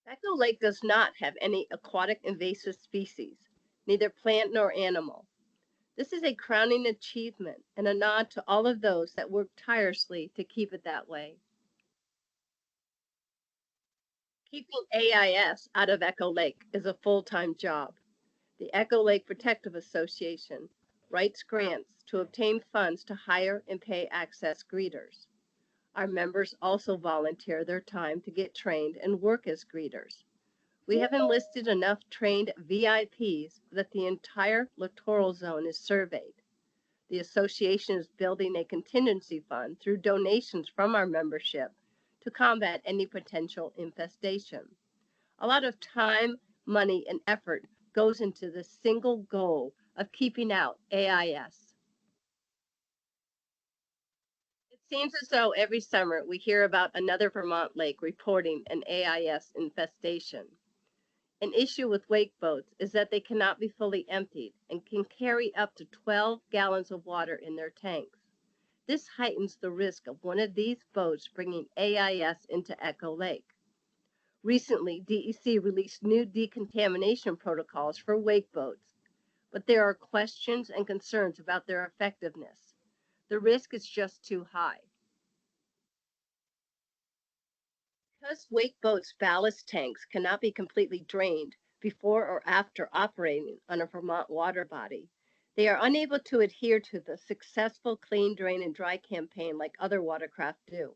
Echo Lake does not have any aquatic invasive species, neither plant nor animal. This is a crowning achievement and a nod to all of those that work tirelessly to keep it that way. Keeping AIS out of Echo Lake is a full-time job. The Echo Lake Protective Association writes grants to obtain funds to hire and pay access greeters. Our members also volunteer their time to get trained and work as greeters. We have enlisted enough trained VIPs that the entire littoral zone is surveyed. The association is building a contingency fund through donations from our membership to combat any potential infestation. A lot of time, money, and effort goes into the single goal of keeping out AIS. It seems as though every summer we hear about another Vermont lake reporting an AIS infestation. An issue with wakeboats is that they cannot be fully emptied and can carry up to 12 gallons of water in their tanks. This heightens the risk of one of these boats bringing AIS into Echo Lake. Recently, DEC released new decontamination protocols for wakeboats, but there are questions and concerns about their effectiveness. The risk is just too high. Because wakeboats' ballast tanks cannot be completely drained before or after operating on a Vermont water body, they are unable to adhere to the successful clean, drain, and dry campaign like other watercraft do.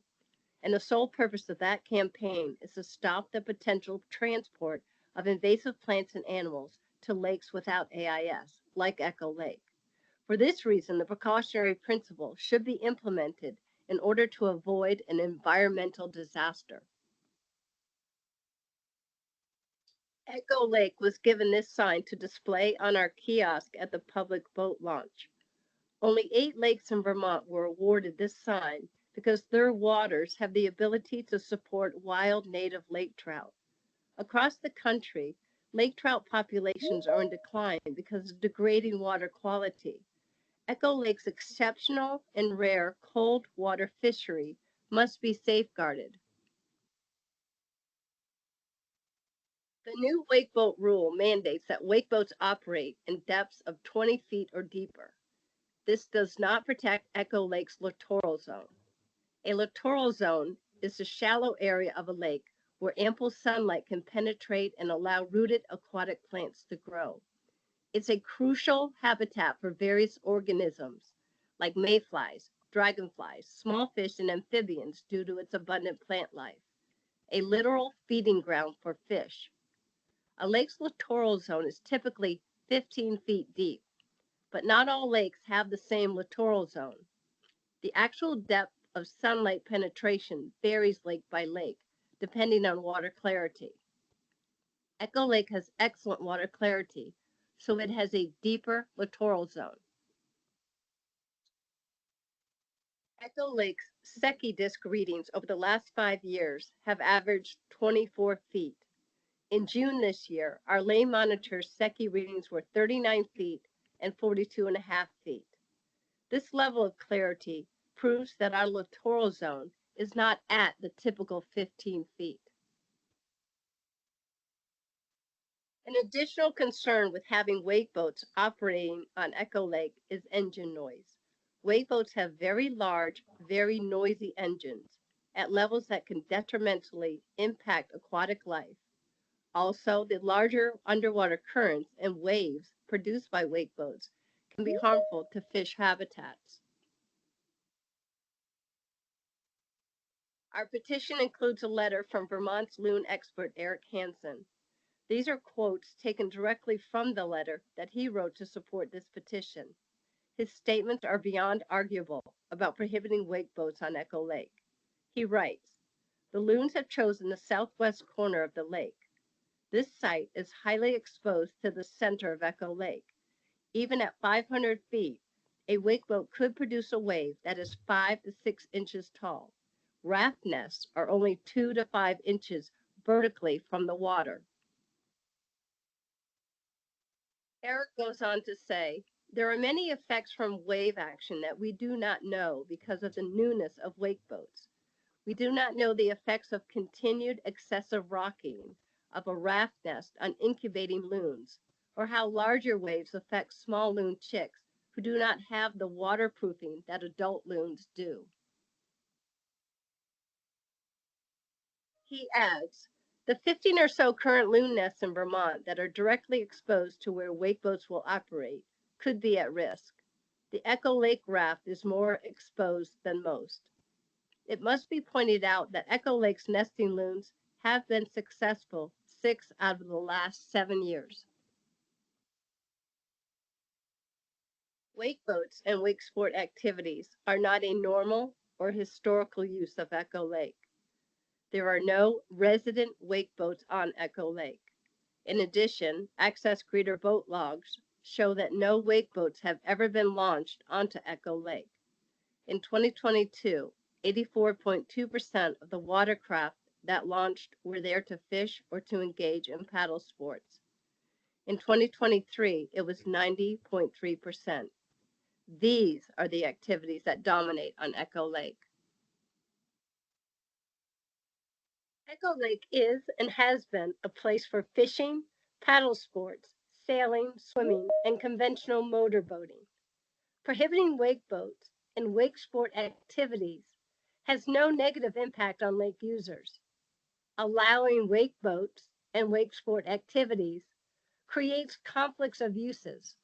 And the sole purpose of that campaign is to stop the potential transport of invasive plants and animals to lakes without AIS, like Echo Lake. For this reason, the precautionary principle should be implemented in order to avoid an environmental disaster. Echo Lake was given this sign to display on our kiosk at the public boat launch. Only 8 lakes in Vermont were awarded this sign because their waters have the ability to support wild native lake trout. Across the country, lake trout populations are in decline because of degrading water quality. Echo Lake's exceptional and rare cold water fishery must be safeguarded. The new wakeboat rule mandates that wakeboats operate in depths of 20 feet or deeper. This does not protect Echo Lake's littoral zone. A littoral zone is the shallow area of a lake where ample sunlight can penetrate and allow rooted aquatic plants to grow. It's a crucial habitat for various organisms like mayflies, dragonflies, small fish, and amphibians due to its abundant plant life. A literal feeding ground for fish. A lake's littoral zone is typically 15 feet deep, but not all lakes have the same littoral zone. The actual depth of sunlight penetration varies lake by lake, depending on water clarity. Echo Lake has excellent water clarity, so it has a deeper littoral zone. Echo Lake's Secchi disk readings over the last 5 years have averaged 24 feet. In June this year, our lay monitor's Secchi readings were 39 feet and 42.5 feet. This level of clarity proves that our littoral zone is not at the typical 15 feet. An additional concern with having wakeboats operating on Echo Lake is engine noise. Wakeboats have very large, very noisy engines at levels that can detrimentally impact aquatic life. Also, the larger underwater currents and waves produced by wakeboats can be harmful to fish habitats. Our petition includes a letter from Vermont's loon expert, Eric Hansen. These are quotes taken directly from the letter that he wrote to support this petition. His statements are beyond arguable about prohibiting wakeboats on Echo Lake. He writes, "The loons have chosen the southwest corner of the lake. This site is highly exposed to the center of Echo Lake. Even at 500 feet, a wakeboat could produce a wave that is 5 to 6 inches tall. Raft nests are only 2 to 5 inches vertically from the water. Eric goes on to say, there are many effects from wave action that we do not know because of the newness of wakeboats. We do not know the effects of continued excessive rocking of a raft nest on incubating loons, or how larger waves affect small loon chicks who do not have the waterproofing that adult loons do. He adds, the 15 or so current loon nests in Vermont that are directly exposed to where wakeboats will operate could be at risk. The Echo Lake raft is more exposed than most. It must be pointed out that Echo Lake's nesting loons have been successful 6 out of the last 7 years. Wakeboats and wake sport activities are not a normal or historical use of Echo Lake. There are no resident wakeboats on Echo Lake. In addition, access greeter boat logs show that no wakeboats have ever been launched onto Echo Lake. In 2022, 84.2% of the watercraft that launched were there to fish or to engage in paddle sports. In 2023, it was 90.3%. These are the activities that dominate on Echo Lake. Echo Lake is and has been a place for fishing, paddle sports, sailing, swimming, and conventional motorboating. Prohibiting wakeboats and wake sport activities has no negative impact on lake users. Allowing wakeboats and wake sport activities creates conflicts of uses.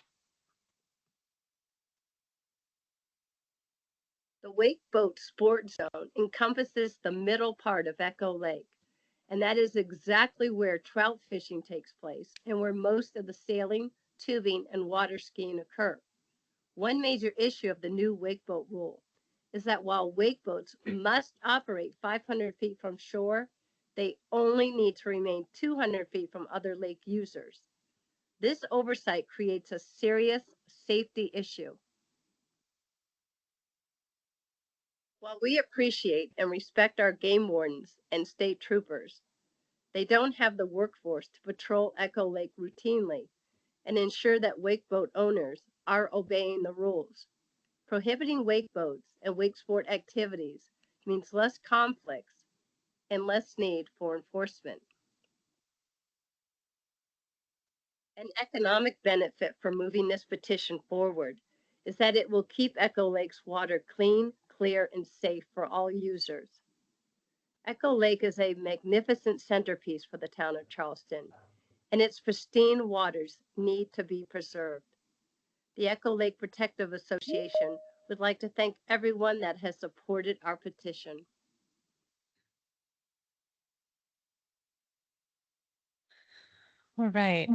The wakeboat sport zone encompasses the middle part of Echo Lake, and that is exactly where trout fishing takes place and where most of the sailing, tubing, and water skiing occur. One major issue of the new wakeboat rule is that while wakeboats must operate 500 feet from shore, they only need to remain 200 feet from other lake users. This oversight creates a serious safety issue. While we appreciate and respect our game wardens and state troopers, they don't have the workforce to patrol Echo Lake routinely and ensure that wakeboat owners are obeying the rules. Prohibiting wakeboats and wake sport activities means less conflicts and less need for enforcement. An economic benefit for moving this petition forward is that it will keep Echo Lake's water clean, clear, and safe for all users. Echo Lake is a magnificent centerpiece for the town of Charleston, and its pristine waters need to be preserved. The Echo Lake Protective Association would like to thank everyone that has supported our petition. All right.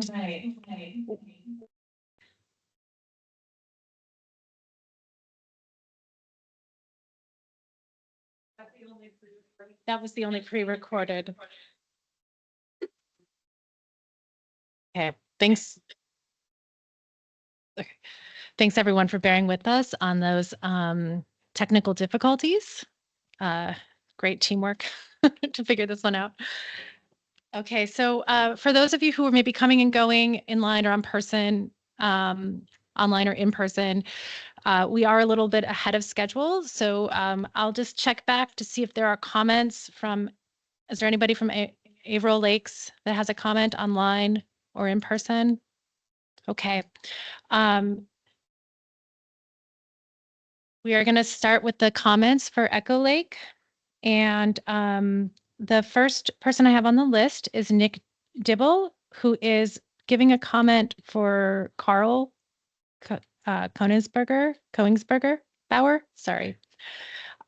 That was the only pre-recorded. Okay, thanks. Okay. Thanks everyone for bearing with us on those technical difficulties. Great teamwork to figure this one out. Okay, so for those of you who are maybe coming and going in line or on person, online or in person, we are a little bit ahead of schedule. So I'll just check back to see if there are comments from, is there anybody from Averill Lakes that has a comment online or in person? Okay. We are going to start with the comments for Echo Lake. And the first person I have on the list is Nick Dibble, who is giving a comment for Carl Koenigsberger Bauer, sorry.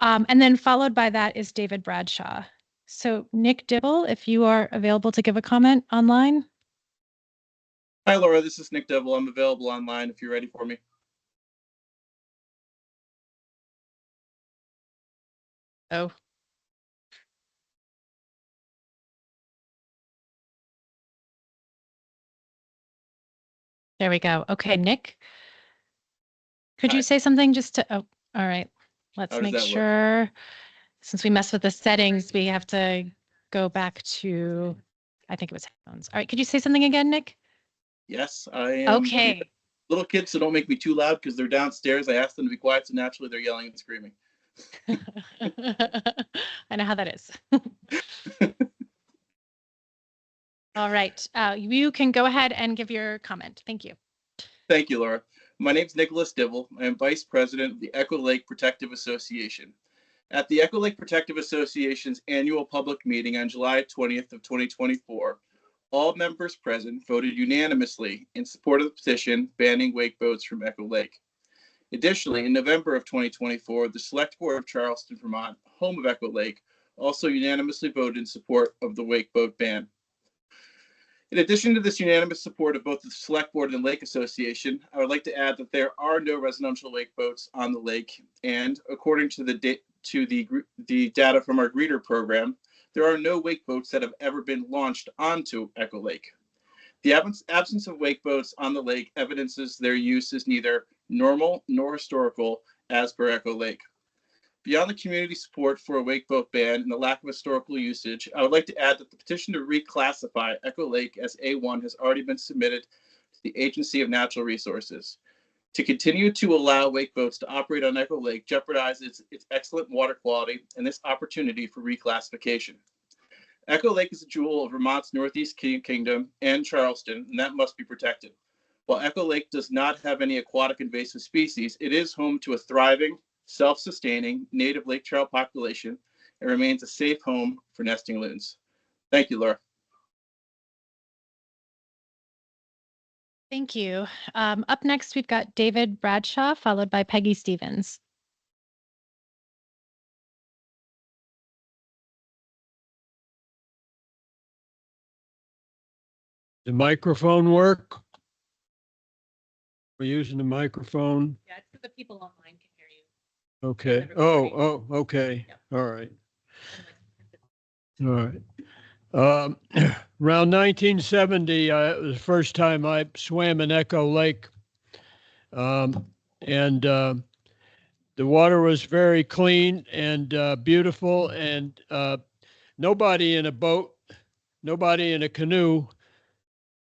And then followed by that is David Bradshaw. So Nick Dibble, if you are available to give a comment online. Hi, Laura, this is Nick Dibble. I'm available online if you're ready for me. Oh. There we go. Okay, Nick. Could you say something just to, oh, all right. Let's make sure. since we messed with the settings, we have to go back to, I think it was headphones. All right, could you say something again, Nick? Yes, I am. Okay. Little kids, so don't make me too loud because they're downstairs. I asked them to be quiet, so naturally they're yelling and screaming. I know how that is. All right, you can go ahead and give your comment. Thank you. Thank you, Laura. My name is Nicholas Dibble. I am Vice President of the Echo Lake Protective Association. At the Echo Lake Protective Association's annual public meeting on July 20th of 2024, all members present voted unanimously in support of the petition banning wake boats from Echo Lake. Additionally, in November of 2024, the Select Board of Charleston, Vermont, home of Echo Lake, also unanimously voted in support of the wake boat ban. In addition to this unanimous support of both the Select Board and Lake Association, I would like to add that there are no residential wake boats on the lake, and according to the data from our greeter program, there are no wake boats that have ever been launched onto Echo Lake. The absence of wake boats on the lake evidences their use is neither normal nor historical as per Echo Lake. Beyond the community support for a wake boat ban and the lack of historical usage, I would like to add that the petition to reclassify Echo Lake as A1 has already been submitted to the Agency of Natural Resources. To continue to allow wake boats to operate on Echo Lake jeopardizes its excellent water quality and this opportunity for reclassification. Echo Lake is a jewel of Vermont's Northeast Kingdom and Charleston, and that must be protected. While Echo Lake does not have any aquatic invasive species, it is home to a thriving, self-sustaining native lake trout population and remains a safe home for nesting loons. Thank you, Laura. Thank you. Up next, we've got David Bradshaw, followed by Peggy Stevens. The microphone work? We're using the microphone. Yeah, so the people online can hear you. Okay. Oh, okay. Yep. All right. All right. Around 1970, it was the first time I swam in Echo Lake. And the water was very clean and beautiful, and nobody in a boat, nobody in a canoe,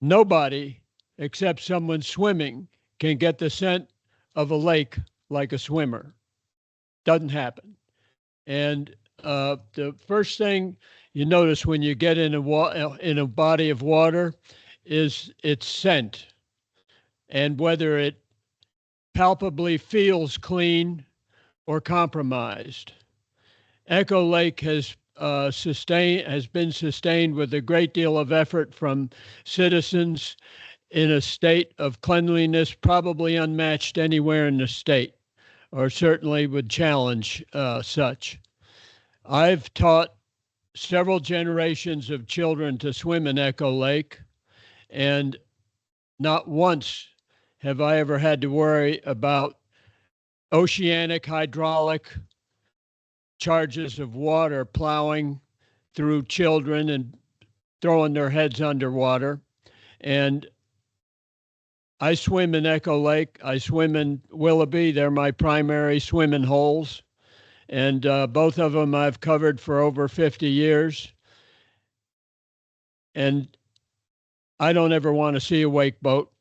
nobody except someone swimming can get the scent of a lake like a swimmer. Doesn't happen. And the first thing you notice when you get in a body of water is its scent, and whether it palpably feels clean or compromised. Echo Lake has been sustained with a great deal of effort from citizens in a state of cleanliness probably unmatched anywhere in the state, or certainly would challenge such. I've taught several generations of children to swim in Echo Lake, and not once have I ever had to worry about oceanic hydraulic charges of water plowing through children and throwing their heads underwater. And I swim in Echo Lake. I swim in Willoughby. They're my primary swimming holes. And both of them I've covered for over 50 years. And I don't ever want to see a wake boat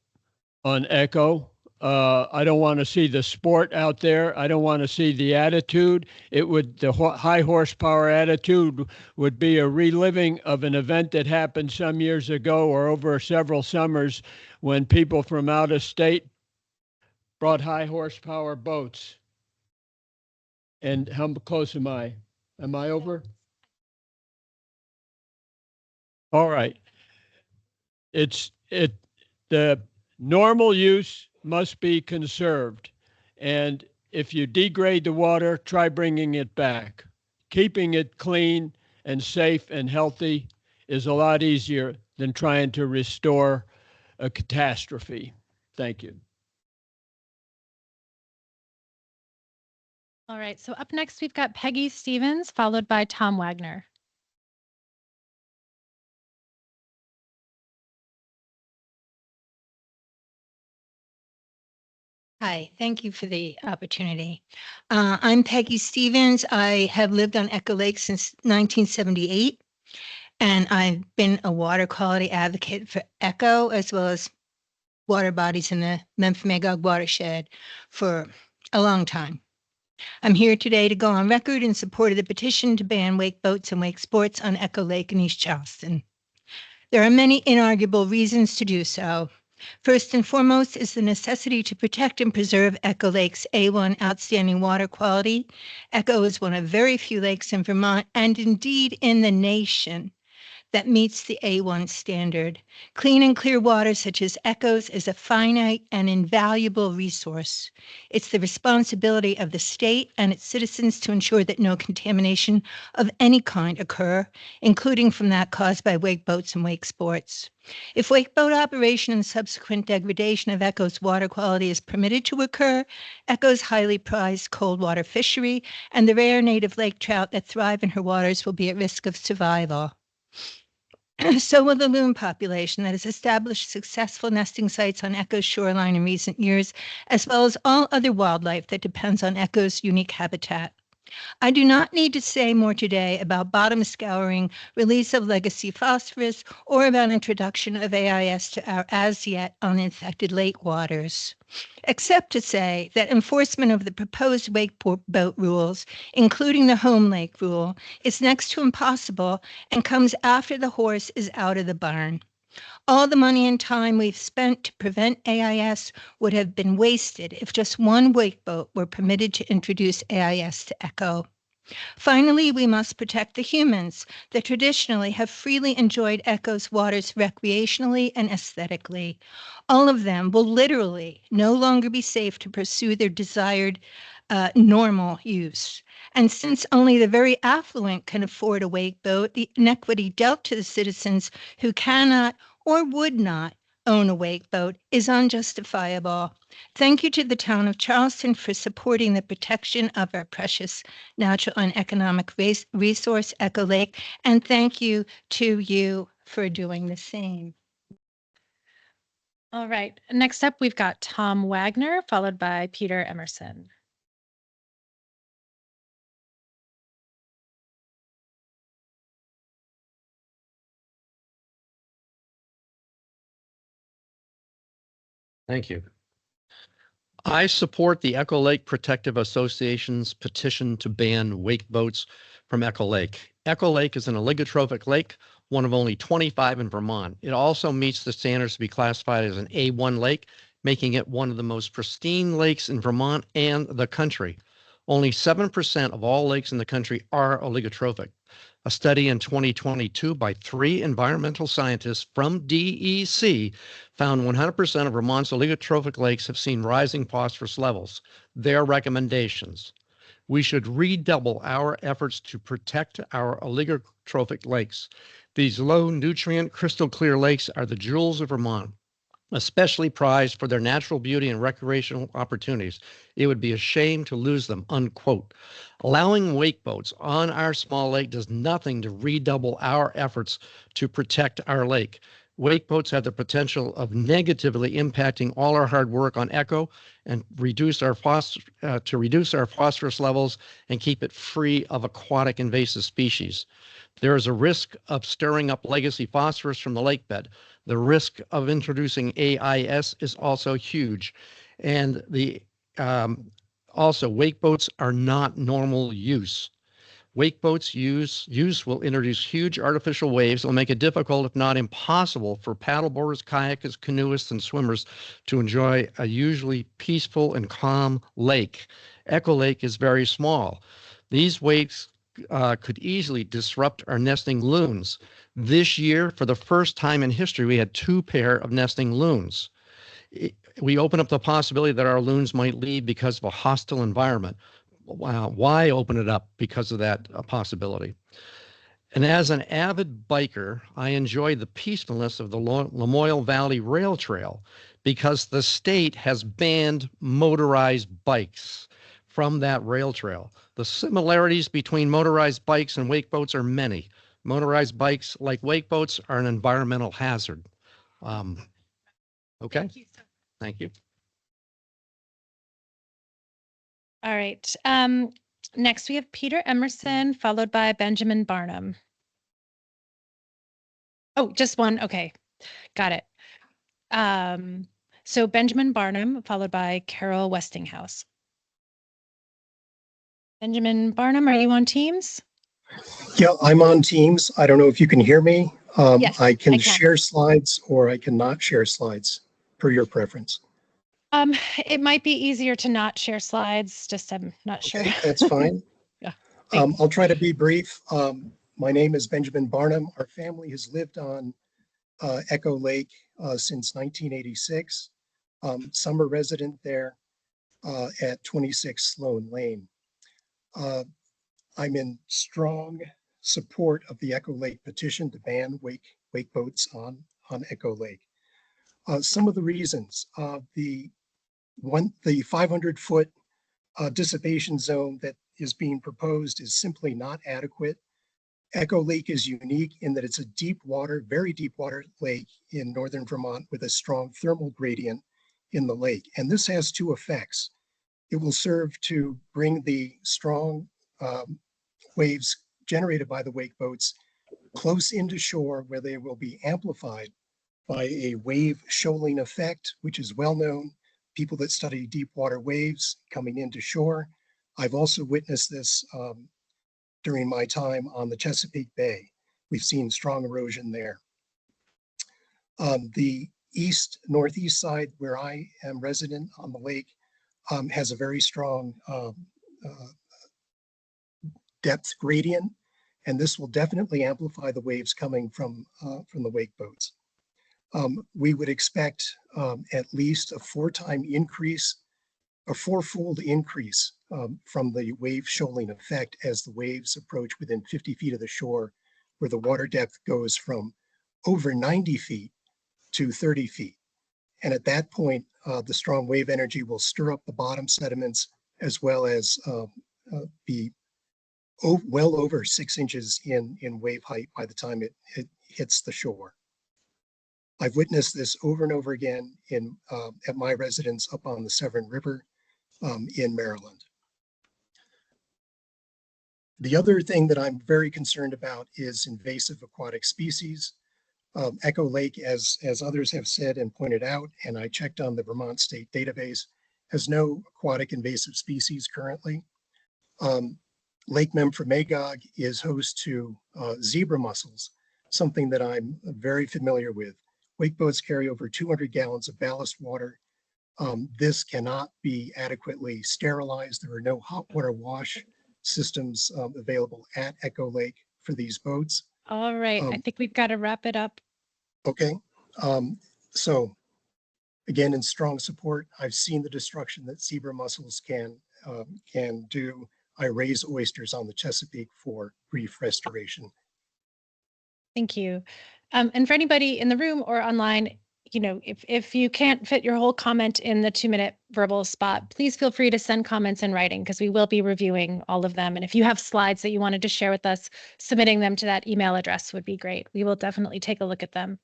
on Echo. I don't want to see the sport out there. I don't want to see the attitude. The high horsepower attitude would be a reliving of an event that happened some years ago or over several summers when people from out of state brought high horsepower boats. And how close am I? Am I over? All right. The normal use must be conserved. And if you degrade the water, try bringing it back. Keeping it clean and safe and healthy is a lot easier than trying to restore a catastrophe. Thank you. All right, so up next, we've got Peggy Stevens, followed by Tom Wagner. Hi, thank you for the opportunity. I'm Peggy Stevens. I have lived on Echo Lake since 1978, and I've been a water quality advocate for Echo as well as water bodies in the Memphremagog watershed for a long time. I'm here today to go on record in support of the petition to ban wake boats and wake sports on Echo Lake in East Charleston. There are many inarguable reasons to do so. First and foremost is the necessity to protect and preserve Echo Lake's A1 outstanding water quality. Echo is one of very few lakes in Vermont and indeed in the nation that meets the A1 standard. Clean and clear water such as Echo's is a finite and invaluable resource. It's the responsibility of the state and its citizens to ensure that no contamination of any kind occur, including from that caused by wake boats and wake sports. If wake boat operation and subsequent degradation of Echo's water quality is permitted to occur, Echo's highly prized cold water fishery and the rare native lake trout that thrive in her waters will be at risk of survival. So will the loon population that has established successful nesting sites on Echo's shoreline in recent years, as well as all other wildlife that depends on Echo's unique habitat. I do not need to say more today about bottom scouring, release of legacy phosphorus, or about introduction of AIS to our as yet uninfected lake waters, except to say that enforcement of the proposed wakeboat rules, including the home lake rule, is next to impossible and comes after the horse is out of the barn. All the money and time we've spent to prevent AIS would have been wasted if just one wakeboat were permitted to introduce AIS to Echo. Finally, we must protect the humans that traditionally have freely enjoyed Echo's waters recreationally and aesthetically. All of them will literally no longer be safe to pursue their desired normal use. And since only the very affluent can afford a wakeboat, the inequity dealt to the citizens who cannot or would not own a wakeboat is unjustifiable. Thank you to the town of Charleston for supporting the protection of our precious natural and economic resource, Echo Lake, and thank you to you for doing the same. All right, next up, we've got Tom Wagner, followed by Peter Emerson. Thank you. I support the Echo Lake Protective Association's petition to ban wake boats from Echo Lake. Echo Lake is an oligotrophic lake, one of only 25 in Vermont. It also meets the standards to be classified as an A1 lake, making it one of the most pristine lakes in Vermont and the country. Only 7% of all lakes in the country are oligotrophic. A study in 2022 by 3 environmental scientists from DEC found 100% of Vermont's oligotrophic lakes have seen rising phosphorus levels. Their recommendations: we should redouble our efforts to protect our oligotrophic lakes. These low nutrient, crystal clear lakes are the jewels of Vermont, especially prized for their natural beauty and recreational opportunities. It would be a shame to lose them, unquote. Allowing wake boats on our small lake does nothing to redouble our efforts to protect our lake. Wake boats have the potential of negatively impacting all our hard work on Echo and reduce our phosphorus levels and keep it free of aquatic invasive species. There is a risk of stirring up legacy phosphorus from the lake bed. The risk of introducing AIS is also huge. And also, wake boats are not normal use. Wake boats use will introduce huge artificial waves that will make it difficult, if not impossible, for paddleboarders, kayakers, canoeists, and swimmers to enjoy a usually peaceful and calm lake. Echo Lake is very small. These waves could easily disrupt our nesting loons. This year, for the first time in history, we had 2 pair of nesting loons. We open up the possibility that our loons might leave because of a hostile environment. Wow, why open it up because of that possibility? And as an avid biker, I enjoy the peacefulness of the Lamoille Valley Rail Trail because the state has banned motorized bikes from that rail trail. The similarities between motorized bikes and wake boats are many. Motorized bikes, like wake boats, are an environmental hazard. Okay. Thank you. All right. Next we have Peter Emerson, followed by Benjamin Barnum. Oh, just one. Okay, got it. So Benjamin Barnum, followed by Carol Westinghouse. Benjamin Barnum, are you on Teams? Yeah, I'm on Teams. I don't know if you can hear me. Yes, I can I can. share slides or I cannot share slides per your preference. It might be easier to not share slides, just I'm not sure. Okay, that's fine. Yeah, thanks. I'll try to be brief. My name is Benjamin Barnum. Our family has lived on Echo Lake since 1986. Summer resident there at 26 Sloan Lane. I'm in strong support of the Echo Lake petition to ban wake boats on Echo Lake. Some of the reasons, the 500-foot dissipation zone that is being proposed is simply not adequate. Echo Lake is unique in that it's a deep water, very deep water lake in northern Vermont with a strong thermal gradient in the lake. And this has two effects. It will serve to bring the strong waves generated by the wake boats close into shore, where they will be amplified by a wave shoaling effect, which is well known. People that study deep water waves coming into shore. I've also witnessed this during my time on the Chesapeake Bay. We've seen strong erosion there. The northeast side, where I am resident on the lake, has a very strong depth gradient, and this will definitely amplify the waves coming from the wake boats. We would expect at least a fourfold increase from the wave shoaling effect as the waves approach within 50 feet of the shore, where the water depth goes from over 90 feet to 30 feet. And at that point, the strong wave energy will stir up the bottom sediments, as well as be well over 6 inches in wave height by the time it hits the shore. I've witnessed this over and over again at my residence up on the Severn River in Maryland. The other thing that I'm very concerned about is invasive aquatic species. Echo Lake, as others have said and pointed out, and I checked on the Vermont State Database, has no aquatic invasive species currently. Lake Memphremagog is host to zebra mussels, something that I'm very familiar with. Wake boats carry over 200 gallons of ballast water. This cannot be adequately sterilized. There are no hot water wash systems available at Echo Lake for these boats. All right, I think we've got to wrap it up. Okay, so again, in strong support, I've seen the destruction that zebra mussels can do. I raise oysters on the Chesapeake for reef restoration. Thank you. And for anybody in the room or online, if you can't fit your whole comment in the 2-minute verbal spot, please feel free to send comments in writing, because we will be reviewing all of them. And if you have slides that you wanted to share with us, submitting them to that email address would be great. We will definitely take a look at them.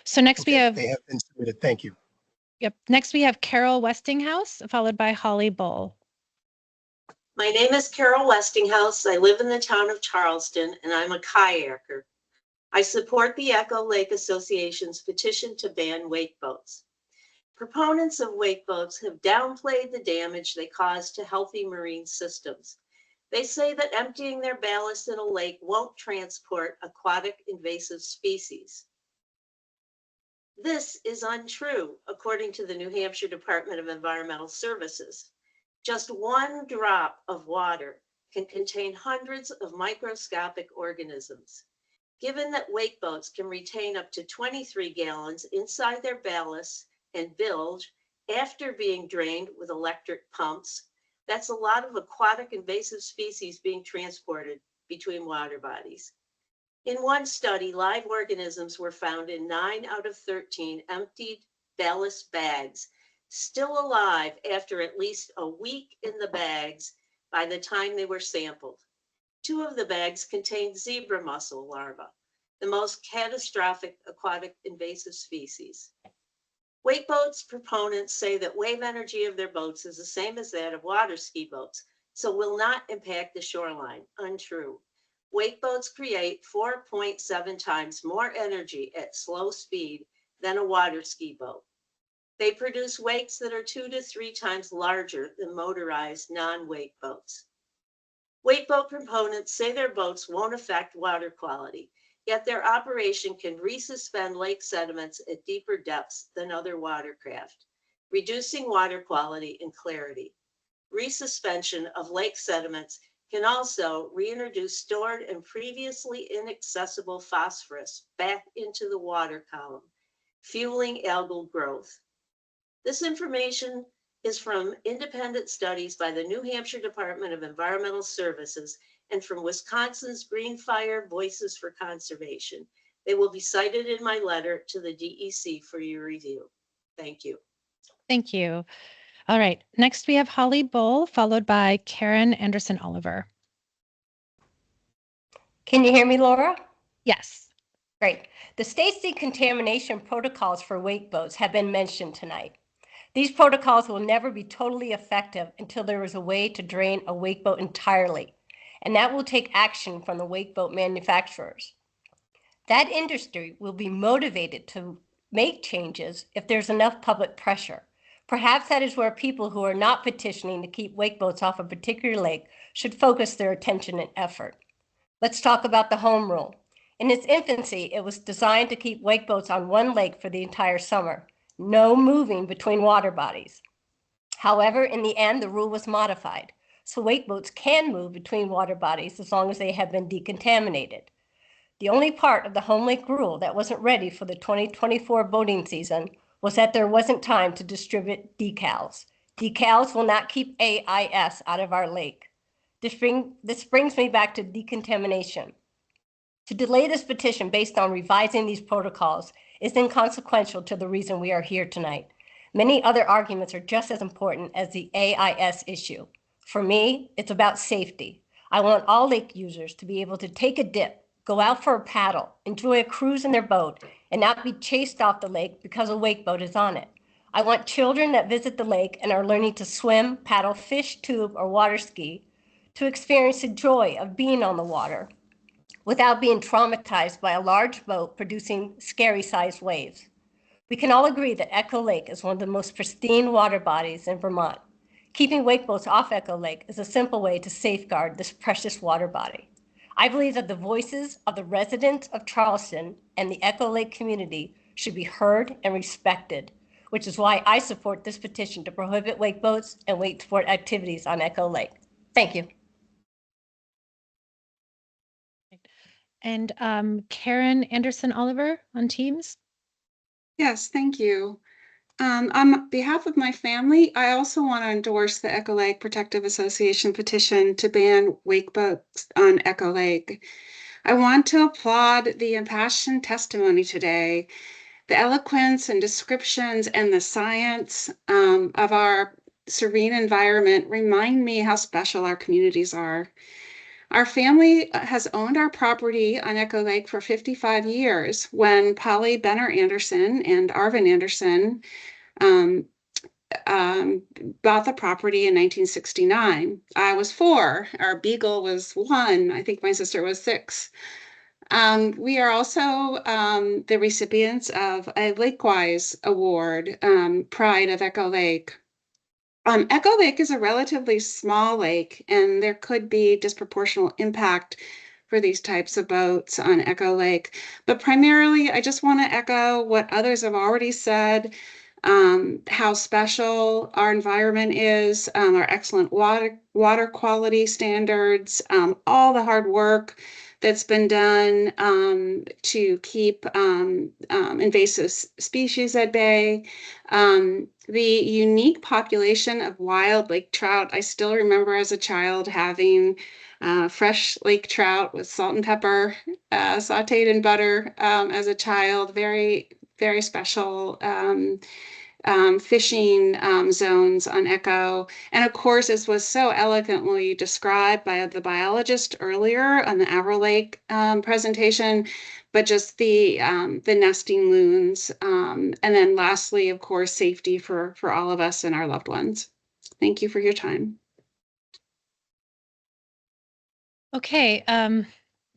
So next we have... They have been submitted. Thank you. Yep. Next we have Carol Westinghouse, followed by Holly Bull. My name is Carol Westinghouse. I live in the town of Charleston, and I'm a kayaker. I support the Echo Lake Association's petition to ban wake boats. Proponents of wake boats have downplayed the damage they cause to healthy marine systems. They say that emptying their ballast in a lake won't transport aquatic invasive species. This is untrue, according to the New Hampshire Department of Environmental Services. Just one drop of water can contain hundreds of microscopic organisms. Given that wake boats can retain up to 23 gallons inside their ballast and bilge after being drained with electric pumps, that's a lot of aquatic invasive species being transported between water bodies. In one study, live organisms were found in 9 out of 13 emptied ballast bags, still alive after at least a week in the bags by the time they were sampled. 2 of the bags contained zebra mussel larvae, the most catastrophic aquatic invasive species. Wakeboats proponents say that wave energy of their boats is the same as that of water ski boats, so will not impact the shoreline. Untrue. Wakeboats create 4.7 times more energy at slow speed than a water ski boat. They produce wakes that are 2 to 3 times larger than motorized non-wake boats. Wakeboat proponents say their boats won't affect water quality, yet their operation can resuspend lake sediments at deeper depths than other watercraft, reducing water quality and clarity. Resuspension of lake sediments can also reintroduce stored and previously inaccessible phosphorus back into the water column, fueling algal growth. This information is from independent studies by the New Hampshire Department of Environmental Services and from Wisconsin's Green Fire Voices for Conservation. They will be cited in my letter to the DEC for your review. Thank you. Thank you. All right. Next, we have Holly Bull, followed by Karen Anderson Oliver. Can you hear me, Laura? Yes. Great. The state's decontamination protocols for wake boats have been mentioned tonight. These protocols will never be totally effective until there is a way to drain a wake boat entirely, and that will take action from the wake boat manufacturers. That industry will be motivated to make changes if there's enough public pressure. Perhaps that is where people who are not petitioning to keep wake boats off a particular lake should focus their attention and effort. Let's talk about the home rule. In its infancy, it was designed to keep wake boats on one lake for the entire summer. No moving between water bodies. However, in the end, the rule was modified. So wake boats can move between water bodies as long as they have been decontaminated. The only part of the home lake rule that wasn't ready for the 2024 boating season was that there wasn't time to distribute decals. Decals will not keep AIS out of our lake. This brings me back to decontamination. To delay this petition based on revising these protocols is inconsequential to the reason we are here tonight. Many other arguments are just as important as the AIS issue. For me, it's about safety. I want all lake users to be able to take a dip, go out for a paddle, enjoy a cruise in their boat, and not be chased off the lake because a wake boat is on it. I want children that visit the lake and are learning to swim, paddle, fish, tube, or water ski to experience the joy of being on the water without being traumatized by a large boat producing scary-sized waves. We can all agree that Echo Lake is one of the most pristine water bodies in Vermont. Keeping wake boats off Echo Lake is a simple way to safeguard this precious water body. I believe that the voices of the residents of Charleston and the Echo Lake community should be heard and respected, which is why I support this petition to prohibit wake boats and wake sport activities on Echo Lake. Thank you. And Karen Anderson Oliver on Teams. Yes, thank you. On behalf of my family, I also want to endorse the Echo Lake Protective Association petition to ban wake boats on Echo Lake. I want to applaud the impassioned testimony today. The eloquence and descriptions and the science of our serene environment remind me how special our communities are. Our family has owned our property on Echo Lake for 55 years when Polly Benner Anderson and Arvin Anderson bought the property in 1969. I was 4. Our beagle was 1. I think my sister was 6. We are also the recipients of a Lakewise Award, Pride of Echo Lake. Echo Lake is a relatively small lake, and there could be disproportional impact for these types of boats on Echo Lake. But primarily, I just want to echo what others have already said, how special our environment is, our excellent water quality standards, all the hard work that's been done to keep invasive species at bay. The unique population of wild lake trout. I still remember as a child having fresh lake trout with salt and pepper, sauteed in butter as a child. Very, very special fishing zones on Echo. And of course, this was so eloquently described by the biologist earlier on the Averill Lake presentation, but just the nesting loons. And then lastly, of course, safety for all of us and our loved ones. Thank you for your time. Okay,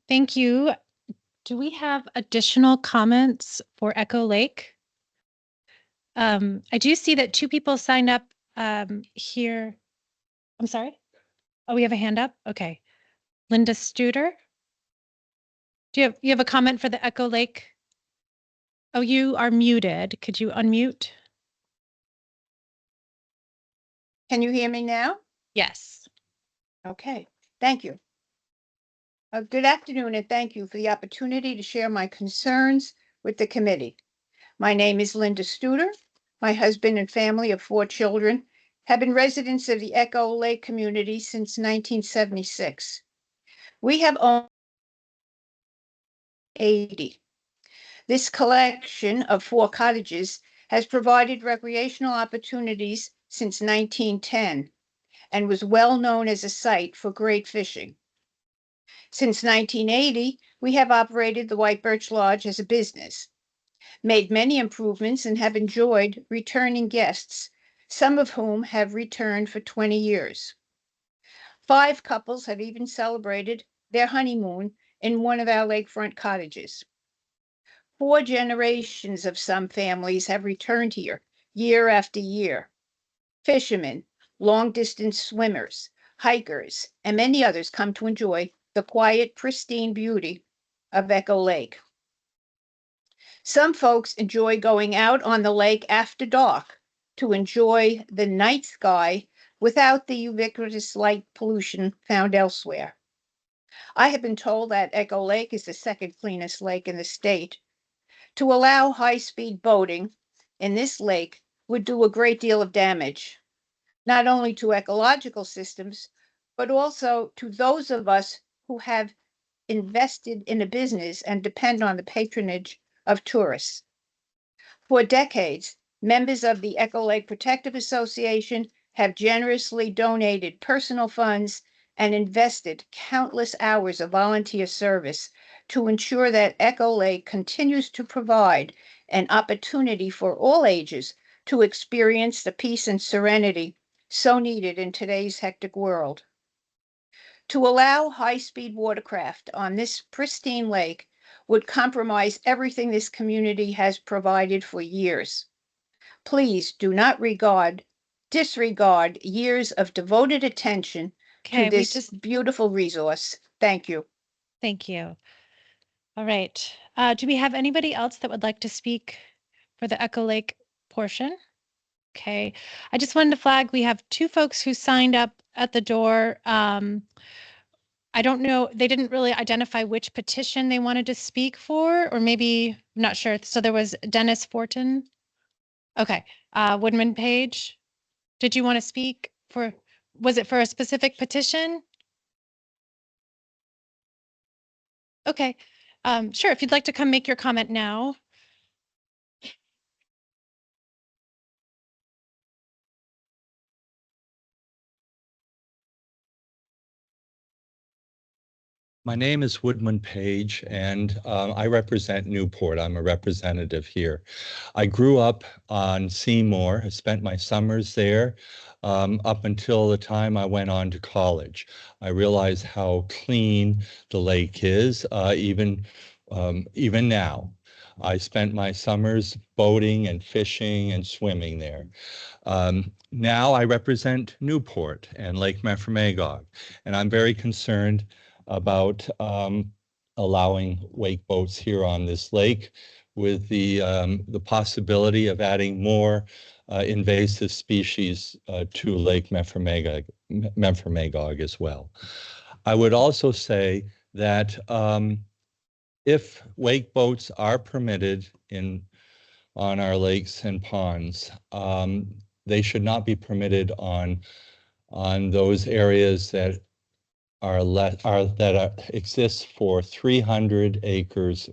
thank you. Do we have additional comments for Echo Lake? I do see that 2 people signed up here. I'm sorry. Oh, we have a hand up. Okay. Linda Studer. Do you have a comment for the Echo Lake? Oh, you are muted. Could you unmute? Can you hear me now? Yes. Okay, thank you. Good afternoon, and thank you for the opportunity to share my concerns with the committee. My name is Linda Studer. My husband and family of 4 children have been residents of the Echo Lake community since 1976. We have owned 80. This collection of 4 cottages has provided recreational opportunities since 1910 and was well known as a site for great fishing. Since 1980, we have operated the White Birch Lodge as a business, made many improvements, and have enjoyed returning guests, some of whom have returned for 20 years. 5 couples have even celebrated their honeymoon in one of our lakefront cottages. 4 generations of some families have returned here year after year. Fishermen, long-distance swimmers, hikers, and many others come to enjoy the quiet, pristine beauty of Echo Lake. Some folks enjoy going out on the lake after dark to enjoy the night sky without the ubiquitous light pollution found elsewhere. I have been told that Echo Lake is the 2nd cleanest lake in the state. To allow high-speed boating in this lake would do a great deal of damage, not only to ecological systems, but also to those of us who have invested in a business and depend on the patronage of tourists. For decades, members of the Echo Lake Protective Association have generously donated personal funds and invested countless hours of volunteer service to ensure that Echo Lake continues to provide an opportunity for all ages to experience the peace and serenity so needed in today's hectic world. To allow high-speed watercraft on this pristine lake would compromise everything this community has provided for years. Please do not disregard years of devoted attention to this beautiful resource. Thank you. Thank you. All right. Do we have anybody else that would like to speak for the Echo Lake portion? Okay. I just wanted to flag, we have 2 folks who signed up at the door. I don't know, they didn't really identify which petition they wanted to speak for, or maybe, I'm not sure. So there was Dennis Fortin. Okay. Woodman Page, did you want to speak for, was it for a specific petition? Okay. Sure, if you'd like to come make your comment now. My name is Woodman Page, and I represent Newport. I'm a representative here. I grew up on Seymour. I spent my summers there up until the time I went on to college. I realized how clean the lake is, even now. I spent my summers boating and fishing and swimming there. Now I represent Newport and Lake Memphremagog, and I'm very concerned about allowing wake boats here on this lake, with the possibility of adding more invasive species to Lake Memphremagog as well. I would also say that if wake boats are permitted on our lakes and ponds, they should not be permitted on those areas that exist for 300 acres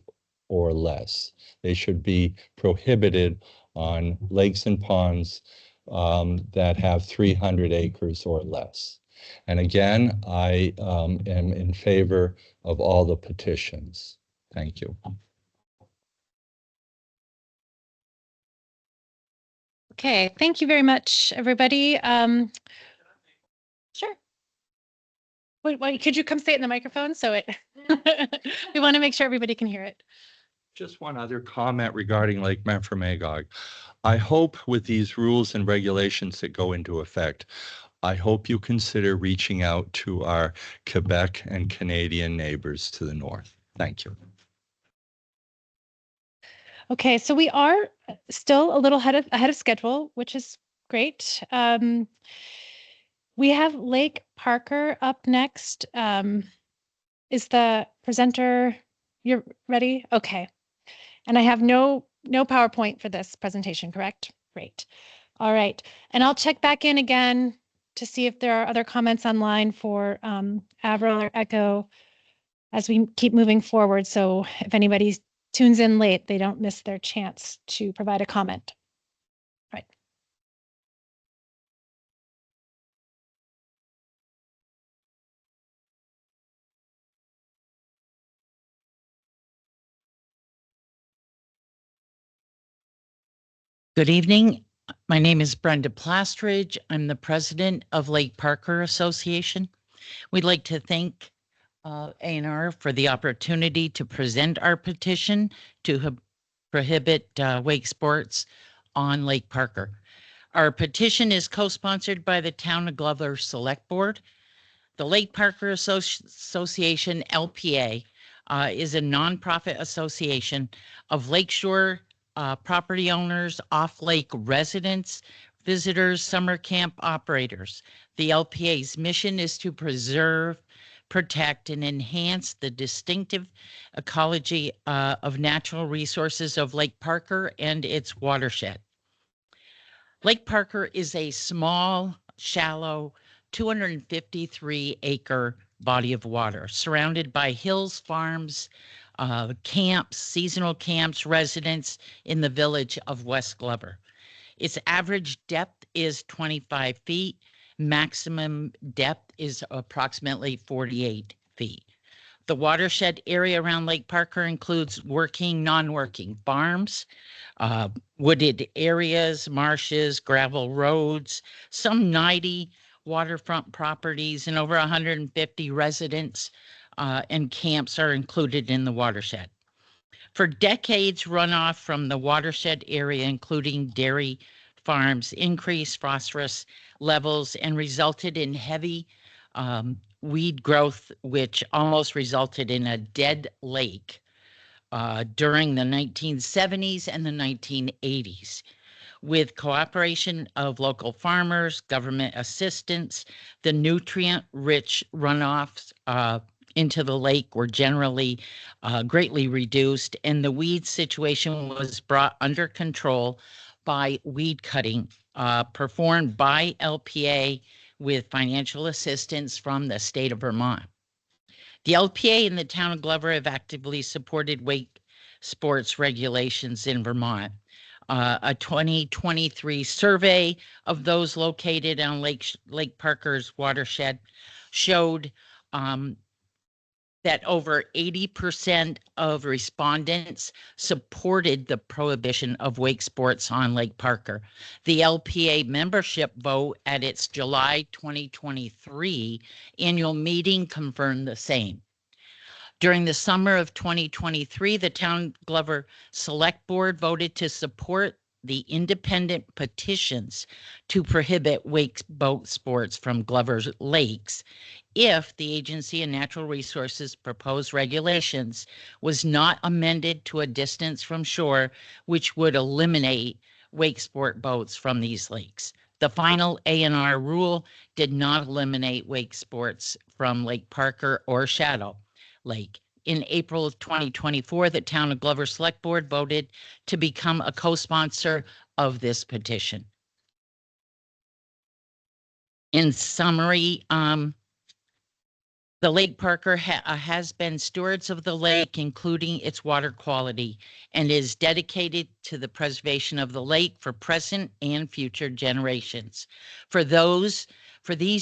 or less. They should be prohibited on lakes and ponds that have 300 acres or less. And again, I am in favor of all the petitions. Thank you. Okay, thank you very much, everybody. Sure. Wait, could you come say it in the microphone so it, we want to make sure everybody can hear it. Just one other comment regarding Lake Memphremagog. I hope with these rules and regulations that go into effect, I hope you consider reaching out to our Quebec and Canadian neighbors to the north. Thank you. Okay, so we are still a little ahead of schedule, which is great. We have Lake Parker up next. Is the presenter, you're ready? Okay. And I have no PowerPoint for this presentation, correct? Great. All right. And I'll check back in again to see if there are other comments online for Averill or Echo as we keep moving forward. So if anybody tunes in late, they don't miss their chance to provide a comment. Right. Good evening. My name is Brenda Plastridge. I'm the president of Lake Parker Association. We'd like to thank A&R for the opportunity to present our petition to prohibit wake sports on Lake Parker. Our petition is co-sponsored by the Town of Glover Select Board. The Lake Parker Association, LPA, is a nonprofit association of lakeshore property owners, off-lake residents, visitors, summer camp operators. The LPA's mission is to preserve, protect, and enhance the distinctive ecology of natural resources of Lake Parker and its watershed. Lake Parker is a small, shallow, 253-acre body of water surrounded by hills, farms, camps, seasonal camps, residents in the village of West Glover. Its average depth is 25 feet. Maximum depth is approximately 48 feet. The watershed area around Lake Parker includes working, non-working farms, wooded areas, marshes, gravel roads, some 90 waterfront properties, and over 150 residents and camps are included in the watershed. For decades, runoff from the watershed area, including dairy farms, increased phosphorus levels and resulted in heavy weed growth, which almost resulted in a dead lake during the 1970s and the 1980s. With cooperation of local farmers, government assistance, the nutrient-rich runoffs into the lake were generally greatly reduced, and the weed situation was brought under control by weed cutting performed by LPA with financial assistance from the state of Vermont. The LPA and the town of Glover have actively supported wake sports regulations in Vermont. A 2023 survey of those located on Lake Parker's watershed showed that over 80% of respondents supported the prohibition of wake sports on Lake Parker. The LPA membership vote at its July 2023 annual meeting confirmed the same. During the summer of 2023, the Town Glover Select Board voted to support the independent petitions to prohibit wake boat sports from Glover's lakes if the Agency of Natural Resources proposed regulations was not amended to a distance from shore, which would eliminate wake sport boats from these lakes. The final A&R rule did not eliminate wake sports from Lake Parker or Shadow Lake. In April of 2024, the Town of Glover Select Board voted to become a co-sponsor of this petition. In summary, The Lake Parker has been stewards of the lake, including its water quality, and is dedicated to the preservation of the lake for present and future generations. For these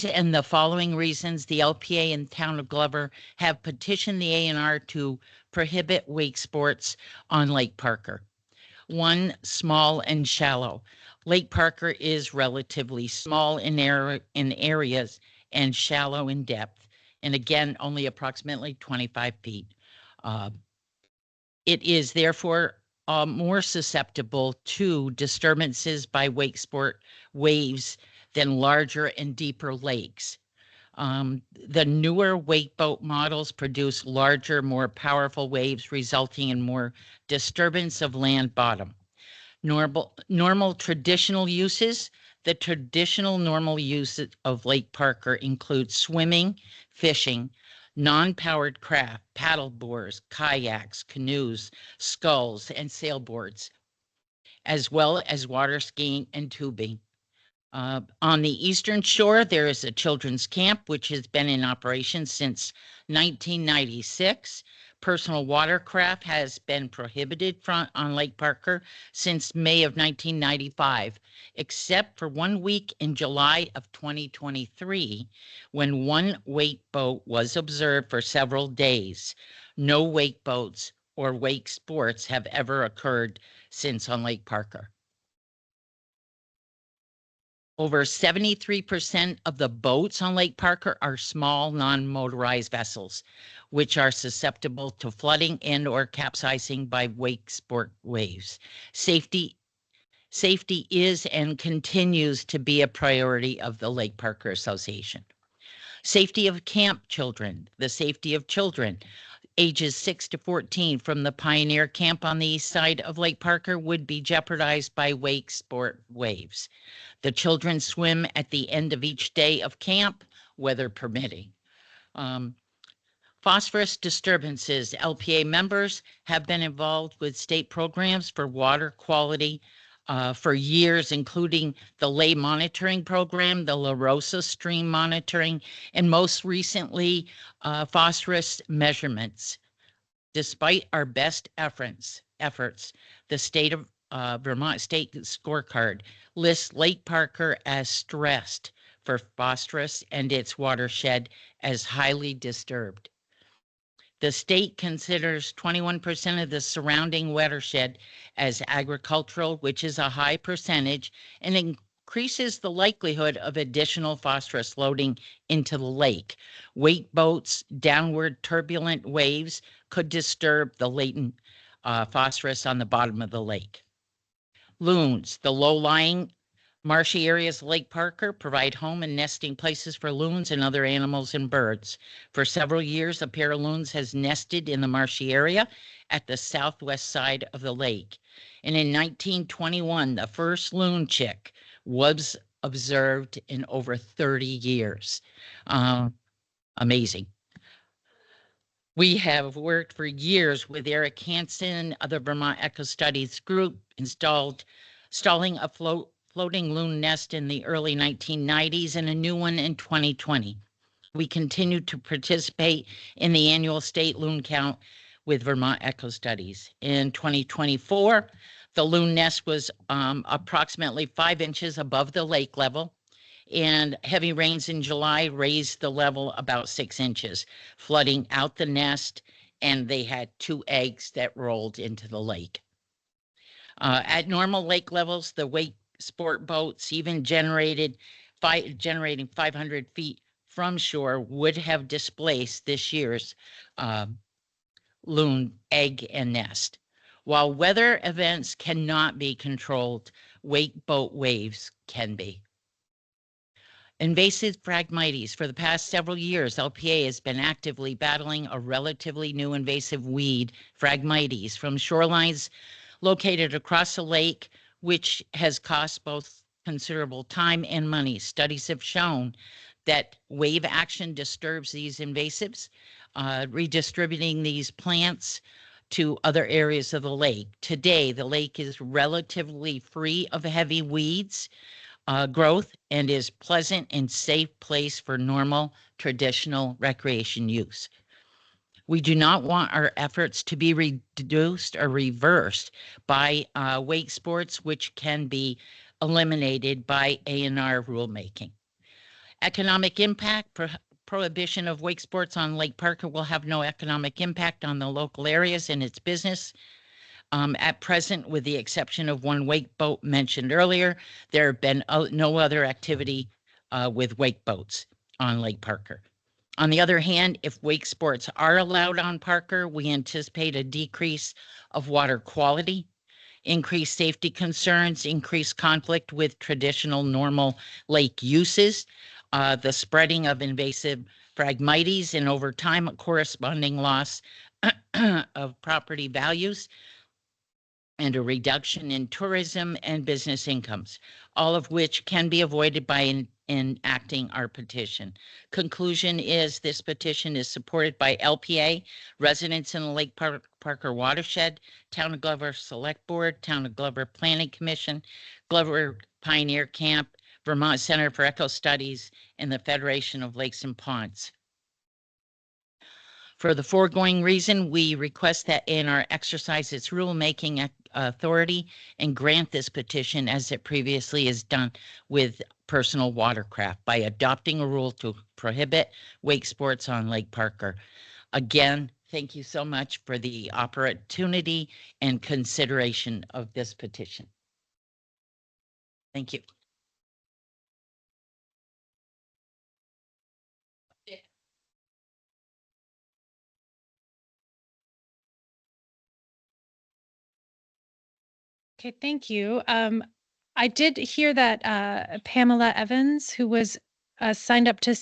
and the following reasons, the LPA and Town of Glover have petitioned the A&R to prohibit wake sports on Lake Parker. 1, small and shallow. Lake Parker is relatively small in areas and shallow in depth, and again, only approximately 25 feet. It is therefore more susceptible to disturbances by wake sport waves than larger and deeper lakes. The newer wake boat models produce larger, more powerful waves, resulting in more disturbance of land bottom. Normal traditional uses. The traditional normal use of Lake Parker includes swimming, fishing, non-powered craft, paddle boards, kayaks, canoes, sculls, and sailboards, as well as water skiing and tubing. On the eastern shore, there is a children's camp, which has been in operation since 1996. Personal watercraft has been prohibited on Lake Parker since May of 1995, except for 1 week in July of 2023, when one wake boat was observed for several days. No wake boats or wake sports have ever occurred since on Lake Parker. Over 73% of the boats on Lake Parker are small, non-motorized vessels, which are susceptible to flooding and or capsizing by wake sport waves. Safety is and continues to be a priority of the Lake Parker Association. Safety of camp children. The safety of children ages 6 to 14 from the Pioneer Camp on the east side of Lake Parker would be jeopardized by wake sport waves. The children swim at the end of each day of camp, weather permitting. Phosphorus disturbances. LPA members have been involved with state programs for water quality for years, including the Lay Monitoring Program, the La Rosa Stream Monitoring, and most recently, phosphorus measurements. Despite our best efforts, the state of Vermont State Scorecard lists Lake Parker as stressed for phosphorus and its watershed as highly disturbed. The state considers 21% of the surrounding watershed as agricultural, which is a high percentage, and increases the likelihood of additional phosphorus loading into the lake. Wake boats, downward turbulent waves could disturb the latent phosphorus on the bottom of the lake. Loons, the low-lying marshy areas of Lake Parker provide home and nesting places for loons and other animals and birds. For several years, a pair of loons has nested in the marshy area at the southwest side of the lake. And in 1921, the first loon chick was observed in over 30 years. Amazing. We have worked for years with Eric Hansen of the Vermont Eco Studies Group, installing a floating loon nest in the early 1990s and a new one in 2020. We continue to participate in the annual state loon count with Vermont Eco Studies. In 2024, the loon nest was approximately 5 inches above the lake level, and heavy rains in July raised the level about 6 inches, flooding out the nest, and they had 2 eggs that rolled into the lake. At normal lake levels, the wake sport boats, even generating 500 feet from shore, would have displaced this year's loon egg and nest. While weather events cannot be controlled, wake boat waves can be. Invasive Phragmites. For the past several years, LPA has been actively battling a relatively new invasive weed, Phragmites, from shorelines located across the lake, which has cost both considerable time and money. Studies have shown that wave action disturbs these invasives, redistributing these plants to other areas of the lake. Today, the lake is relatively free of heavy weeds, growth and is pleasant and safe place for normal traditional recreation use. We do not want our efforts to be reduced or reversed by wake sports, which can be eliminated by A&R rulemaking. Economic impact, prohibition of wake sports on Lake Parker will have no economic impact on the local areas and its business. At present, with the exception of one wake boat mentioned earlier, there have been no other activity with wake boats on Lake Parker. On the other hand, if wake sports are allowed on Parker, we anticipate a decrease of water quality, increased safety concerns, increased conflict with traditional normal lake uses, the spreading of invasive Phragmites, and over time, a corresponding loss of property values, and a reduction in tourism and business incomes, all of which can be avoided by enacting our petition. Conclusion is this petition is supported by LPA, residents in the Lake Parker watershed, Town of Glover Select Board, Town of Glover Planning Commission, Glover Pioneer Camp, Vermont Center for Eco Studies, and the Federation of Lakes and Ponds. For the foregoing reason, we request that A&R exercise its rulemaking authority and grant this petition as it previously has done with personal watercraft by adopting a rule to prohibit wake sports on Lake Parker. Again, thank you so much for the opportunity and consideration of this petition. Thank you. Okay, thank you. I did hear that Pamela Evans, who was signed up to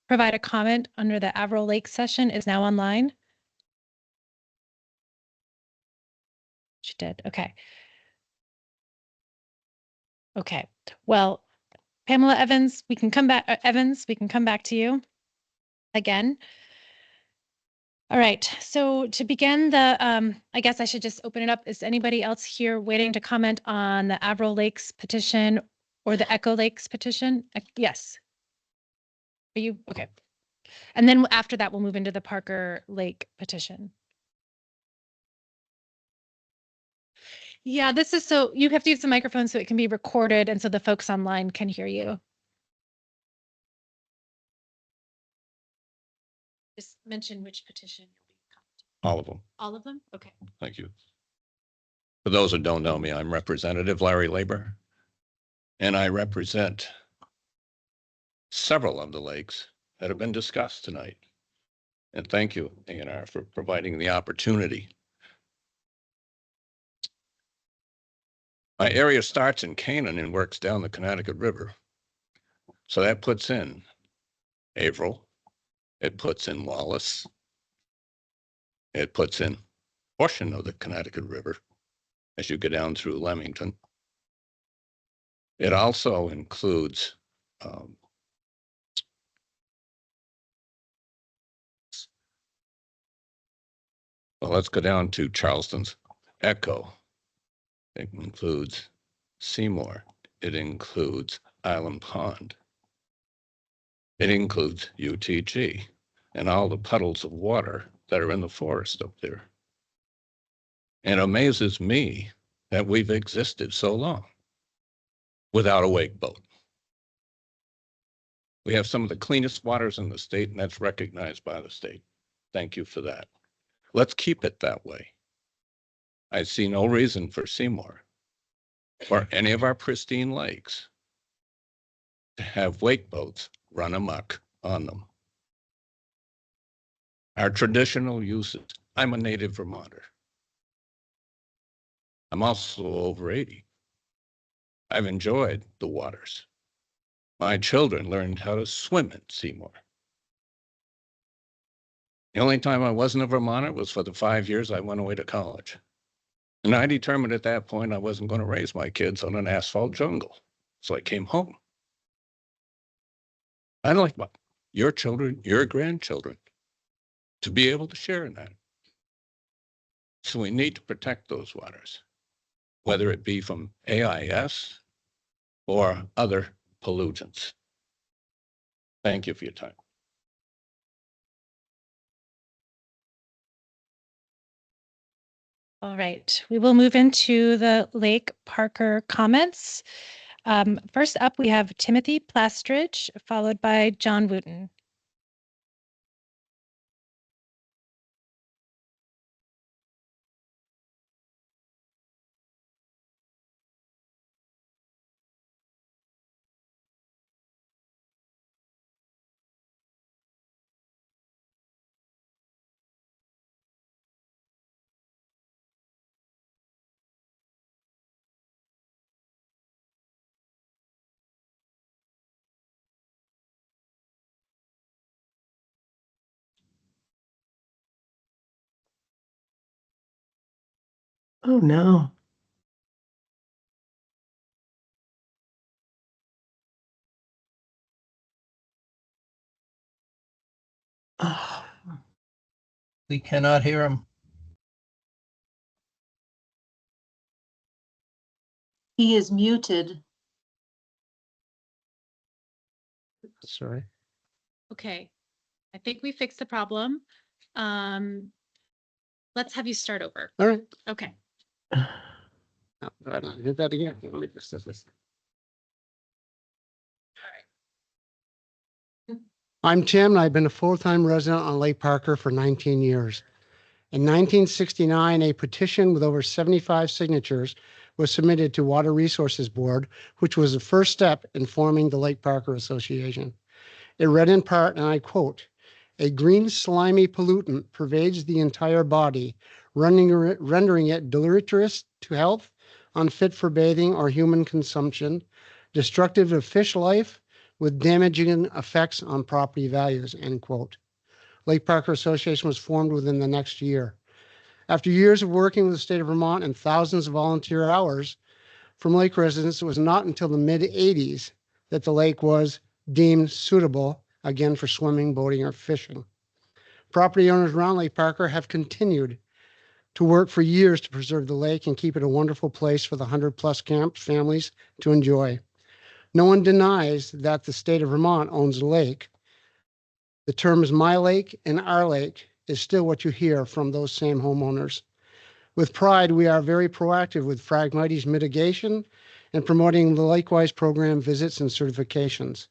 provide a comment under the Averill Lake session, is now online. She did. Okay. Okay. Well, Pamela Evans, we can come back. We can come back to you again. All right, so to begin I guess I should just open it up. Is anybody else here waiting to comment on the Averill Lakes petition or the Echo Lakes petition? Yes. Are you, okay. And then after that, we'll move into the Parker Lake petition. Yeah, this is so, you have to use the microphone so it can be recorded and so the folks online can hear you. Just mention which petition you'll be commenting. All of them. All of them? Okay. Thank you. For those who don't know me, I'm Representative Larry Labor, and I represent several of the lakes that have been discussed tonight. And thank you, A&R, for providing the opportunity. My area starts in Canaan and works down the Connecticut River. So that puts in Averill. It puts in Wallace. It puts in a portion of the Connecticut River as you go down through Leamington. It also includes well, let's go down to Charleston's Echo. It includes Seymour. It includes Island Pond. It includes UTG and all the puddles of water that are in the forest up there. And it amazes me that we've existed so long without a wake boat. We have some of the cleanest waters in the state, and that's recognized by the state. Thank you for that. Let's keep it that way. I see no reason for Seymour or any of our pristine lakes to have wake boats run amok on them. Our traditional uses. I'm a native Vermonter. I'm also over 80. I've enjoyed the waters. My children learned how to swim at Seymour. The only time I wasn't a Vermonter was for the 5 years I went away to college. And I determined at that point I wasn't going to raise my kids on an asphalt jungle. So I came home. I'd like your children, your grandchildren, to be able to share in that. So we need to protect those waters, whether it be from AIS or other pollutants. Thank you for your time. All right, we will move into the Lake Parker comments. First up, we have Timothy Plastridge, followed by John Wooten. Oh, no. We cannot hear him. He is muted. Sorry. Okay, I think we fixed the problem. Let's have you start over. All right. Okay. Oh, I don't hit that again. Let me just this. I'm Tim, and I've been a full-time resident on Lake Parker for 19 years. In 1969, a petition with over 75 signatures was submitted to Water Resources Board, which was the first step in forming the Lake Parker Association. It read in part, and I quote, "A green slimy pollutant pervades the entire body, rendering it deleterious to health, unfit for bathing or human consumption, destructive of fish life, with damaging effects on property values," end quote. Lake Parker Association was formed within the next year. After years of working with the state of Vermont and thousands of volunteer hours from lake residents, it was not until the mid-'80s that the lake was deemed suitable again for swimming, boating, or fishing. Property owners around Lake Parker have continued to work for years to preserve the lake and keep it a wonderful place for the 100+ camp families to enjoy. No one denies that the state of Vermont owns the lake. The terms "my lake" and "our lake" is still what you hear from those same homeowners. With pride, we are very proactive with Phragmites mitigation and promoting the Lakewise program visits and certifications.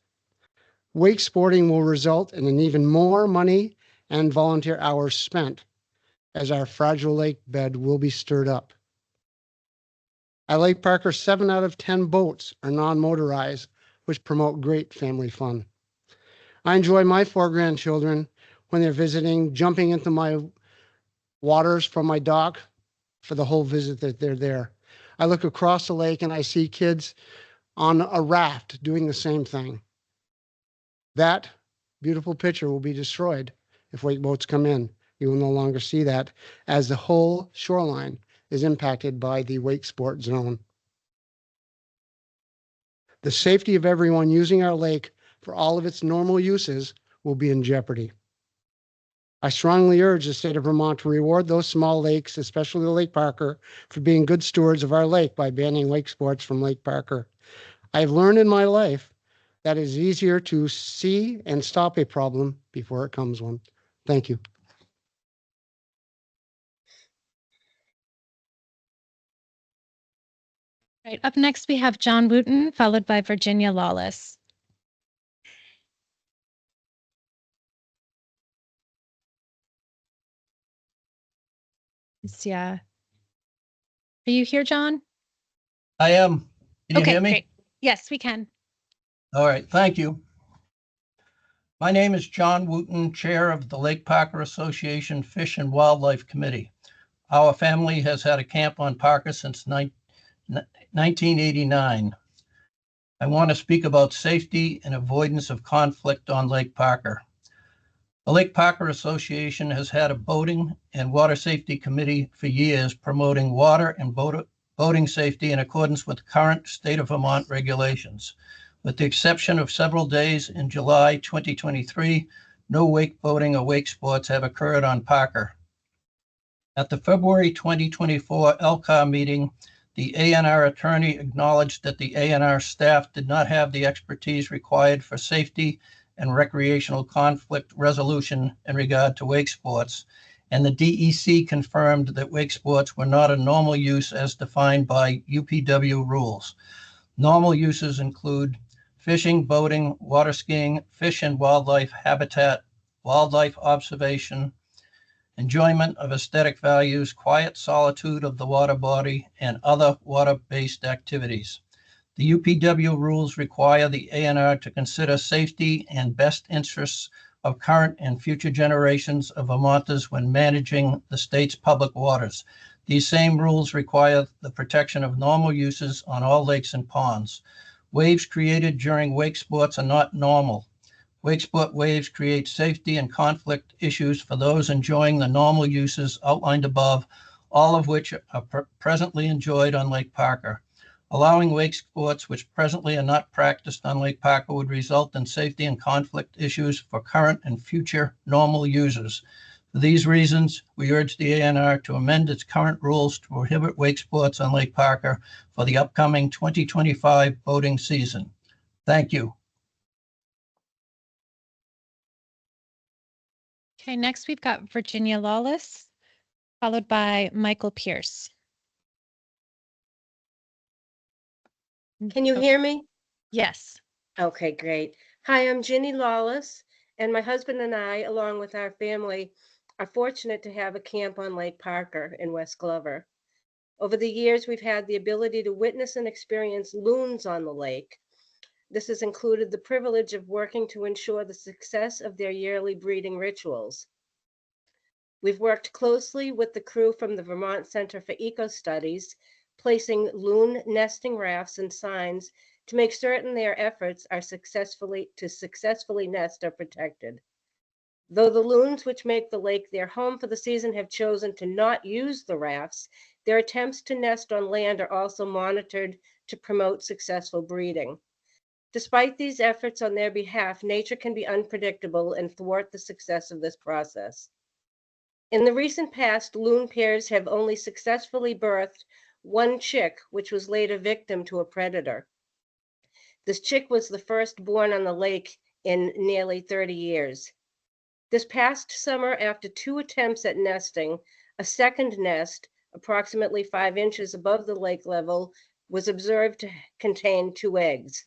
Wake sporting will result in an even more money and volunteer hours spent, as our fragile lake bed will be stirred up. At Lake Parker, 7 out of 10 boats are non-motorized, which promote great family fun. I enjoy my 4 grandchildren when they're visiting, jumping into my waters from my dock for the whole visit that they're there. I look across the lake and I see kids on a raft doing the same thing. That beautiful picture will be destroyed if wake boats come in. You will no longer see that, as the whole shoreline is impacted by the wake sport zone. The safety of everyone using our lake for all of its normal uses will be in jeopardy. I strongly urge the state of Vermont to reward those small lakes, especially Lake Parker, for being good stewards of our lake by banning wake sports from Lake Parker. I've learned in my life that it is easier to see and stop a problem before it comes one. Thank you. Right, up next, we have John Wooten, followed by Virginia Lawless. Yeah. Are you here, John? I am. Can you Okay, hear me? great. Yes, we can. All right, thank you. My name is John Wooten, Chair of the Lake Parker Association Fish and Wildlife Committee. Our family has had a camp on Parker since 1989. I want to speak about safety and avoidance of conflict on Lake Parker. The Lake Parker Association has had a boating and water safety committee for years, promoting water and boating safety in accordance with current state of Vermont regulations. With the exception of several days in July 2023, no wake boating or wake sports have occurred on Parker. At the February 2024 LCAR meeting, The ANR attorney acknowledged that the ANR staff did not have the expertise required for safety and recreational conflict resolution in regard to wake sports, and the DEC confirmed that wake sports were not a normal use as defined by UPW rules. Normal uses include fishing, boating, water skiing, fish and wildlife habitat, wildlife observation, enjoyment of aesthetic values, quiet solitude of the water body, and other water-based activities. The UPW rules require the ANR to consider safety and best interests of current and future generations of Vermonters when managing the state's public waters. These same rules require the protection of normal uses on all lakes and ponds. Waves created during wake sports are not normal. Wake sport waves create safety and conflict issues for those enjoying the normal uses outlined above, all of which are presently enjoyed on Lake Parker. Allowing wake sports which presently are not practiced on Lake Parker would result in safety and conflict issues for current and future normal users. For these reasons, we urge the ANR to amend its current rules to prohibit wake sports on Lake Parker for the upcoming 2025 boating season. Thank you. Okay, next we've got Virginia Lawless, followed by Michael Pierce. Can you hear me? Yes. Okay, great. Hi, I'm Ginny Lawless, and my husband and I, along with our family, are fortunate to have a camp on Lake Parker in West Glover. Over the years, we've had the ability to witness and experience loons on the lake. This has included the privilege of working to ensure the success of their yearly breeding rituals. We've worked closely with the crew from the Vermont Center for Eco Studies, placing loon nesting rafts and signs to make certain their efforts are successfully nest are protected. Though the loons which make the lake their home for the season have chosen to not use the rafts, their attempts to nest on land are also monitored to promote successful breeding. Despite these efforts on their behalf, nature can be unpredictable and thwart the success of this process. In the recent past, loon pairs have only successfully birthed one chick, which was laid a victim to a predator. This chick was the first born on the lake in nearly 30 years. This past summer, after 2 attempts at nesting, a second nest, approximately 5 inches above the lake level, was observed to contain 2 eggs.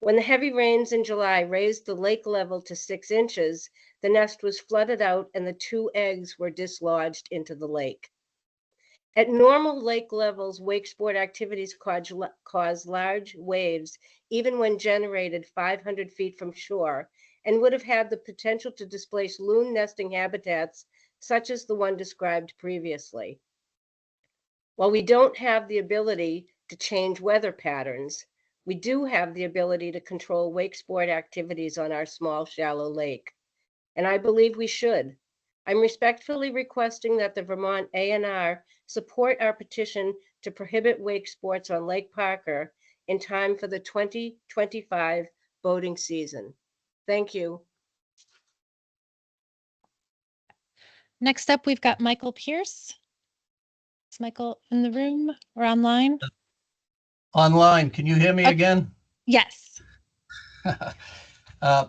When the heavy rains in July raised the lake level to 6 inches, the nest was flooded out and the 2 eggs were dislodged into the lake. At normal lake levels, wake sport activities cause large waves, even when generated 500 feet from shore, and would have had the potential to displace loon nesting habitats, such as the one described previously. While we don't have the ability to change weather patterns, we do have the ability to control wake sport activities on our small, shallow lake, and I believe we should. I'm respectfully requesting that the Vermont ANR support our petition to prohibit wake sports on Lake Parker in time for the 2025 boating season. Thank you. Next up, we've got Michael Pierce. Is Michael in the room or online? Online, can you hear me again? Yes.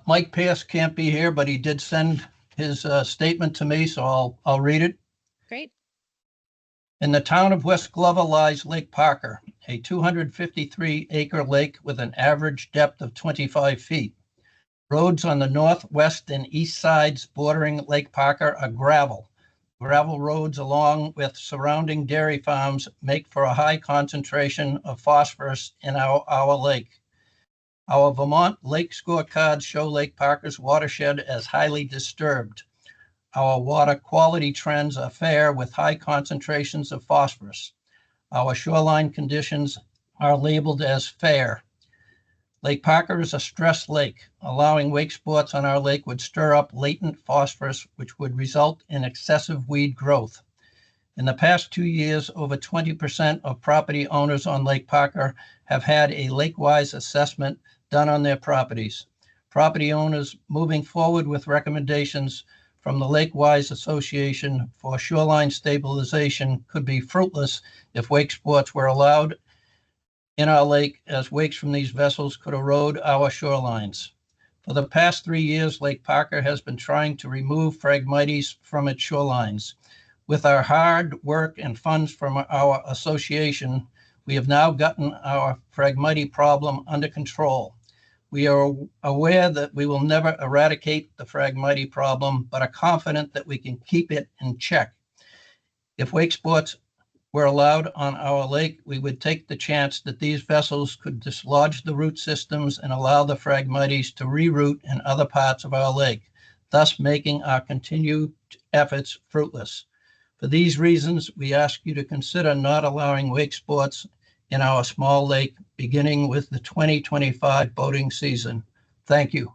Mike Pierce can't be here, but he did send his statement to me, so I'll read it. Great. In the town of West Glover lies Lake Parker, a 253-acre lake with an average depth of 25 feet. Roads on the north, west, and east sides bordering Lake Parker are gravel. Gravel roads along with surrounding dairy farms make for a high concentration of phosphorus in our lake. Our Vermont lake scorecards show Lake Parker's watershed as highly disturbed. Our water quality trends are fair with high concentrations of phosphorus. Our shoreline conditions are labeled as fair. Lake Parker is a stressed lake. Allowing wake sports on our lake would stir up latent phosphorus, which would result in excessive weed growth. In the past 2 years, over 20% of property owners on Lake Parker have had a lake-wise assessment done on their properties. Property owners moving forward with recommendations from the Lake-Wise Association for shoreline stabilization could be fruitless if wake sports were allowed in our lake, as wakes from these vessels could erode our shorelines. For the past 3 years, Lake Parker has been trying to remove Phragmites from its shorelines. With our hard work and funds from our association, we have now gotten our Phragmite problem under control. We are aware that we will never eradicate the Phragmite problem, but are confident that we can keep it in check. If wake sports were allowed on our lake, we would take the chance that these vessels could dislodge the root systems and allow the Phragmites to reroute in other parts of our lake, thus making our continued efforts fruitless. For these reasons, we ask you to consider not allowing wake sports in our small lake, beginning with the 2025 boating season. Thank you.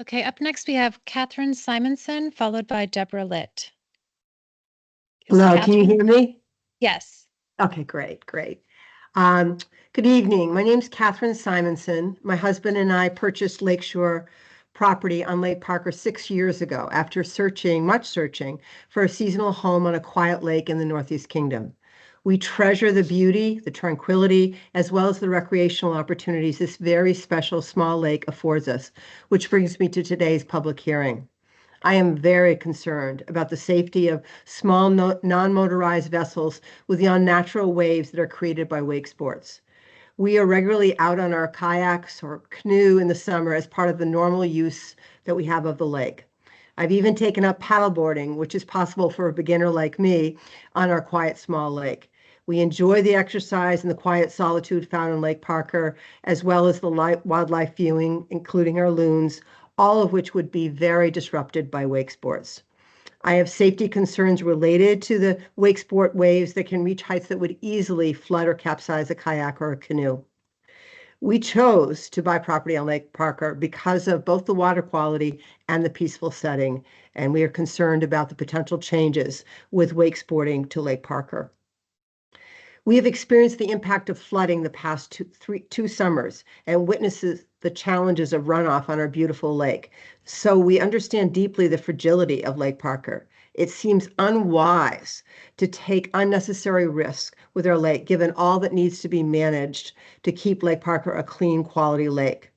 Okay, up next we have Catherine Simonson, followed by Deborah Litt. Hello, can you hear me? Yes. Okay, great. Good evening. My name's Catherine Simonson. My husband and I purchased lakeshore property on Lake Parker 6 years ago after much searching for a seasonal home on a quiet lake in the Northeast Kingdom. We treasure the beauty, the tranquility, as well as the recreational opportunities this very special small lake affords us, which brings me to today's public hearing. I am very concerned about the safety of small non-motorized vessels with the unnatural waves that are created by wake sports. We are regularly out on our kayaks or canoe in the summer as part of the normal use that we have of the lake. I've even taken up paddleboarding, which is possible for a beginner like me, on our quiet small lake. We enjoy the exercise and the quiet solitude found in Lake Parker, as well as the wildlife viewing, including our loons, all of which would be very disrupted by wake sports. I have safety concerns related to the wake sport waves that can reach heights that would easily flood or capsize a kayak or a canoe. We chose to buy property on Lake Parker because of both the water quality and the peaceful setting, and we are concerned about the potential changes with wake sporting to Lake Parker. We have experienced the impact of flooding the past two summers and witnesses the challenges of runoff on our beautiful lake. So we understand deeply the fragility of Lake Parker. It seems unwise to take unnecessary risks with our lake, given all that needs to be managed to keep Lake Parker a clean, quality lake.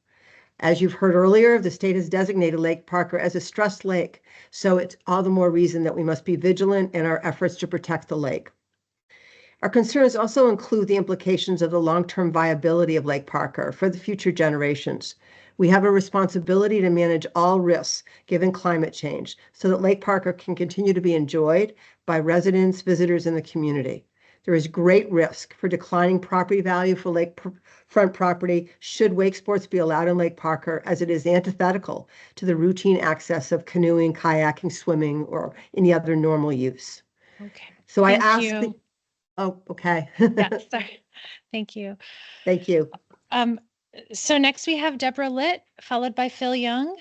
As you've heard earlier, the state has designated Lake Parker as a stressed lake, so it's all the more reason that we must be vigilant in our efforts to protect the lake. Our concerns also include the implications of the long-term viability of Lake Parker for the future generations. We have a responsibility to manage all risks given climate change so that Lake Parker can continue to be enjoyed by residents, visitors, and the community. There is great risk for declining property value for lakefront property should wake sports be allowed in Lake Parker, as it is antithetical to the routine access of canoeing, kayaking, swimming, or any other normal use. Okay. So Thank I ask you. Oh, okay. Yeah, sorry. Thank you. Thank you. So next we have Deborah Litt, followed by Phil Young.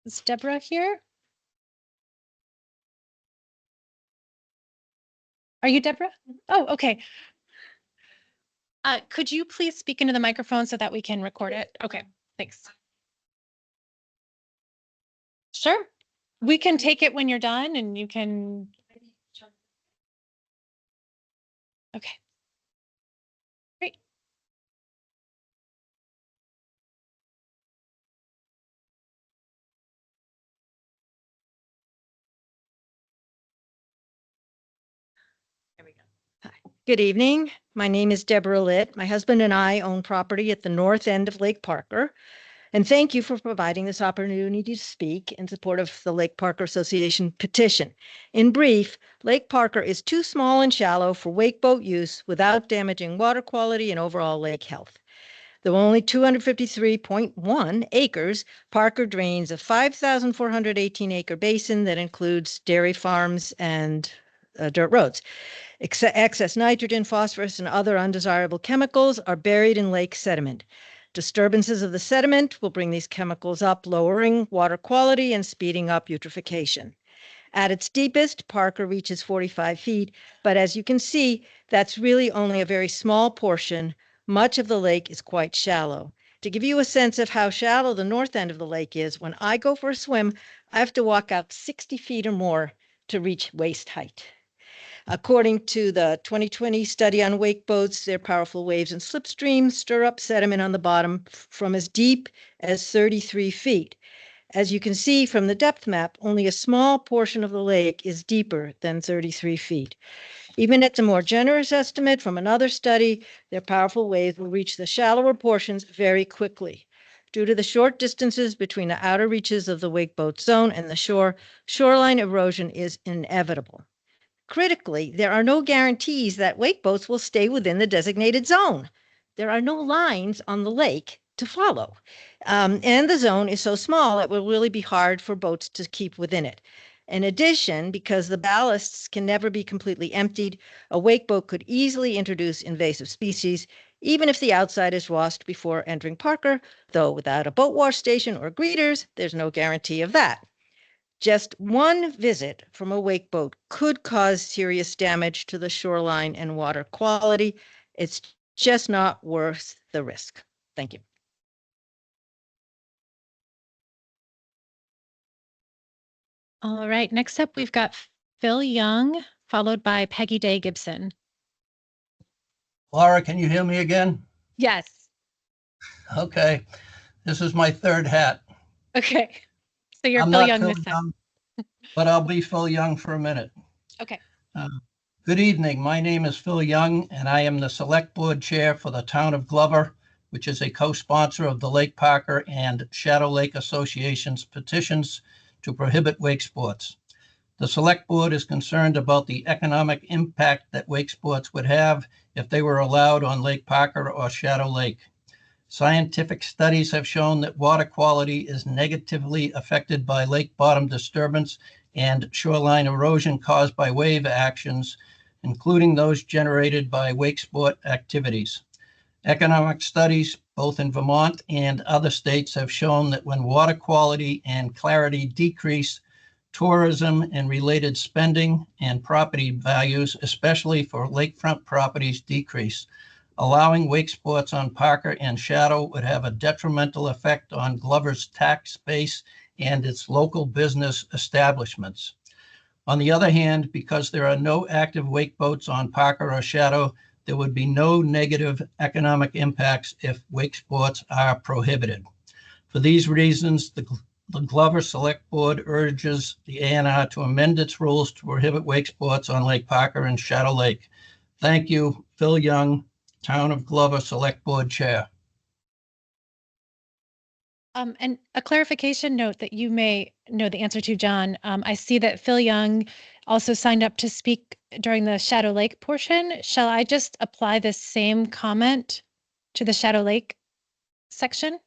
Is Deborah here? Are you Deborah? Oh, okay. Could you please speak into the microphone so that we can record it? Okay, thanks. Sure. We can take it when you're done and you can. Okay. Great. There we go. Hi. Good evening. My name is Deborah Litt. My husband and I own property at the north end of Lake Parker. And thank you for providing this opportunity to speak in support of the Lake Parker Association petition. In brief, Lake Parker is too small and shallow for wakeboat use without damaging water quality and overall lake health. Though only 253.1 acres, Parker drains a 5,418-acre basin that includes dairy farms and dirt roads. Excess nitrogen, phosphorus, and other undesirable chemicals are buried in lake sediment. Disturbances of the sediment will bring these chemicals up, lowering water quality and speeding up eutrophication. At its deepest, Parker reaches 45 feet, but as you can see, that's really only a very small portion. Much of the lake is quite shallow. To give you a sense of how shallow the north end of the lake is, when I go for a swim, I have to walk out 60 feet or more to reach waist height. According to the 2020 study on wakeboats, their powerful waves and slipstreams stir up sediment on the bottom from as deep as 33 feet. As you can see from the depth map, only a small portion of the lake is deeper than 33 feet. Even at a more generous estimate from another study, their powerful waves will reach the shallower portions very quickly. Due to the short distances between the outer reaches of the wakeboat zone and the shore, shoreline erosion is inevitable. Critically, there are no guarantees that wakeboats will stay within the designated zone. There are no lines on the lake to follow. And the zone is so small, it will really be hard for boats to keep within it. In addition, because the ballasts can never be completely emptied, a wakeboat could easily introduce invasive species, even if the outside is washed before entering Parker, though without a boat wash station or greeters, there's no guarantee of that. Just one visit from a wakeboat could cause serious damage to the shoreline and water quality. It's just not worth the risk. Thank you. All right, next up, we've got Phil Young, followed by Peggy Day Gibson. Laura, can you hear me again? Yes. Okay. This is my third hat. Okay. So you're I'm Phil not Young Phil this time. Young, but I'll be Phil Young for a minute. Okay. Good evening. My name is Phil Young, and I am the Select Board Chair for the Town of Glover, which is a co-sponsor of the Lake Parker and Shadow Lake Association's petitions to prohibit wake sports. The Select Board is concerned about the economic impact that wake sports would have if they were allowed on Lake Parker or Shadow Lake. Scientific studies have shown that water quality is negatively affected by lake bottom disturbance and shoreline erosion caused by wave actions, including those generated by wake sport activities. Economic studies, both in Vermont and other states, have shown that when water quality and clarity decrease, tourism and related spending and property values, especially for lakefront properties, decrease. Allowing wake sports on Parker and Shadow would have a detrimental effect on Glover's tax base and its local business establishments. On the other hand, because there are no active wake boats on Parker or Shadow, there would be no negative economic impacts if wake sports are prohibited. For these reasons, the Glover Select Board urges the ANR to amend its rules to prohibit wake sports on Lake Parker and Shadow Lake. Thank you, Phil Young, Town of Glover Select Board Chair. And a clarification note that you may know the answer to, John. I see that Phil Young also signed up to speak during the Shadow Lake portion. Shall I just apply this same comment to the Shadow Lake section?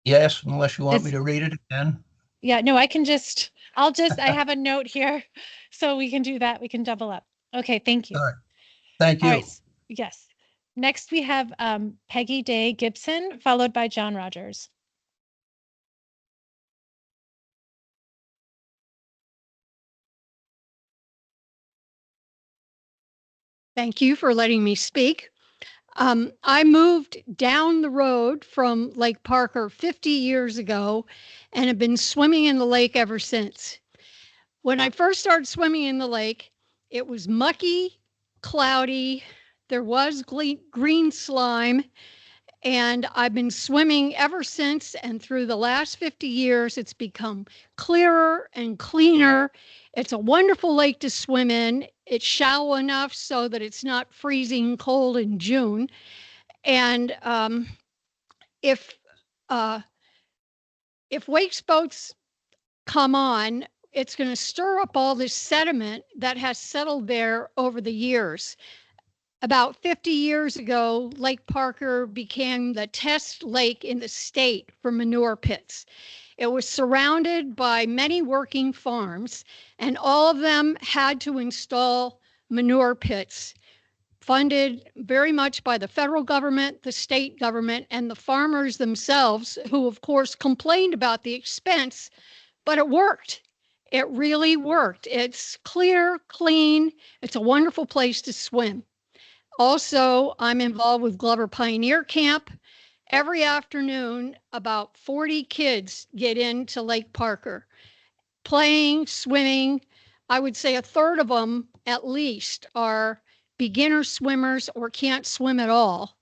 Yes, unless you want me to read it again. Yeah, no, I have a note here, so we can do that. We can double up. Okay, thank you. All right. Thank you. All right, yes. Next, we have Peggy Day Gibson, followed by John Rogers. Thank you for letting me speak. I moved down the road from Lake Parker 50 years ago and have been swimming in the lake ever since. When I first started swimming in the lake, it was mucky, cloudy, there was green slime, and I've been swimming ever since, and through the last 50 years, it's become clearer and cleaner. It's a wonderful lake to swim in. It's shallow enough so that it's not freezing cold in June. And if wake boats come on, it's going to stir up all this sediment that has settled there over the years. About 50 years ago, Lake Parker became the test lake in the state for manure pits. It was surrounded by many working farms, and all of them had to install manure pits, funded very much by the federal government, the state government, and the farmers themselves, who of course complained about the expense, but it worked. It really worked. It's clear, clean. It's a wonderful place to swim. Also, I'm involved with Glover Pioneer Camp, every afternoon, about 40 kids get into Lake Parker, playing, swimming. I would say a third of them at least are beginner swimmers or can't swim at all.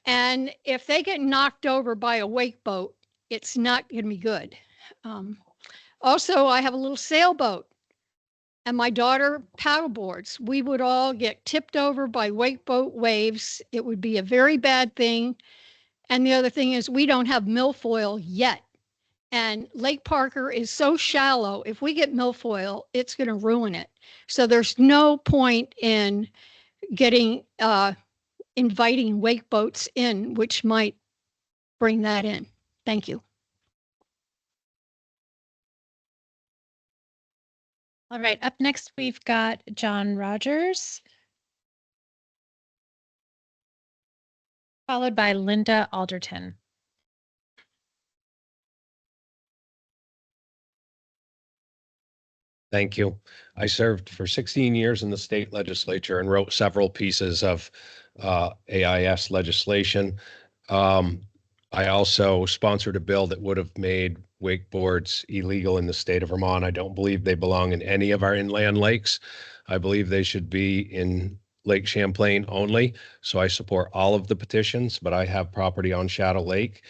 And if they get knocked over by a wake boat, it's not going to be good. Also, I have a little sailboat and my daughter paddleboards. We would all get tipped over by wake boat waves. It would be a very bad thing. And the other thing is we don't have milfoil yet. And Lake Parker is so shallow. If we get milfoil, it's going to ruin it. So there's no point in getting inviting wake boats in, which might bring that in. Thank you. All right, up next, we've got John Rogers, followed by Linda Alderton. Thank you. I served for 16 years in the state legislature and wrote several pieces of AIS legislation. I also sponsored a bill that would have made wakeboards illegal in the state of Vermont. I don't believe they belong in any of our inland lakes. I believe they should be in Lake Champlain only. So I support all of the petitions, but I have property on Shadow Lake.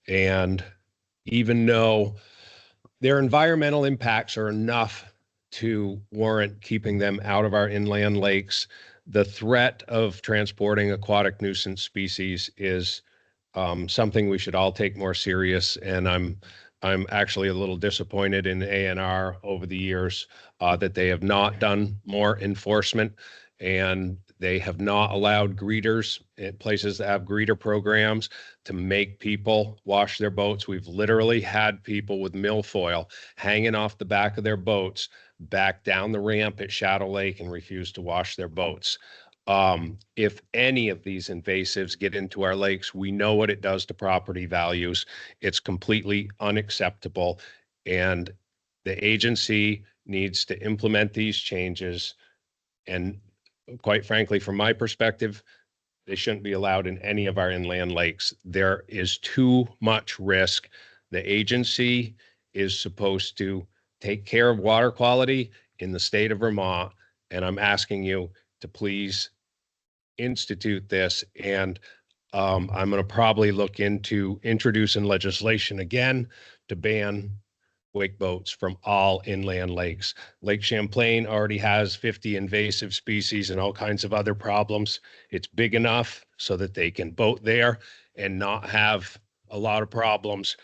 And even though their environmental impacts are enough to warrant keeping them out of our inland lakes, the threat of transporting aquatic nuisance species is something we should all take more serious. And I'm actually a little disappointed in ANR over the years that they have not done more enforcement, and they have not allowed greeters at places that have greeter programs to make people wash their boats. We've literally had people with milfoil hanging off the back of their boats back down the ramp at Shadow Lake and refuse to wash their boats. If any of these invasives get into our lakes, we know what it does to property values. It's completely unacceptable. And the agency needs to implement these changes. And quite frankly, from my perspective, they shouldn't be allowed in any of our inland lakes. There is too much risk. The agency is supposed to take care of water quality in the state of Vermont. And I'm asking you to please institute this. And I'm going to probably look into introducing legislation again to ban wake boats from all inland lakes. Lake Champlain already has 50 invasive species and all kinds of other problems. It's big enough so that they can boat there and not have a lot of problems.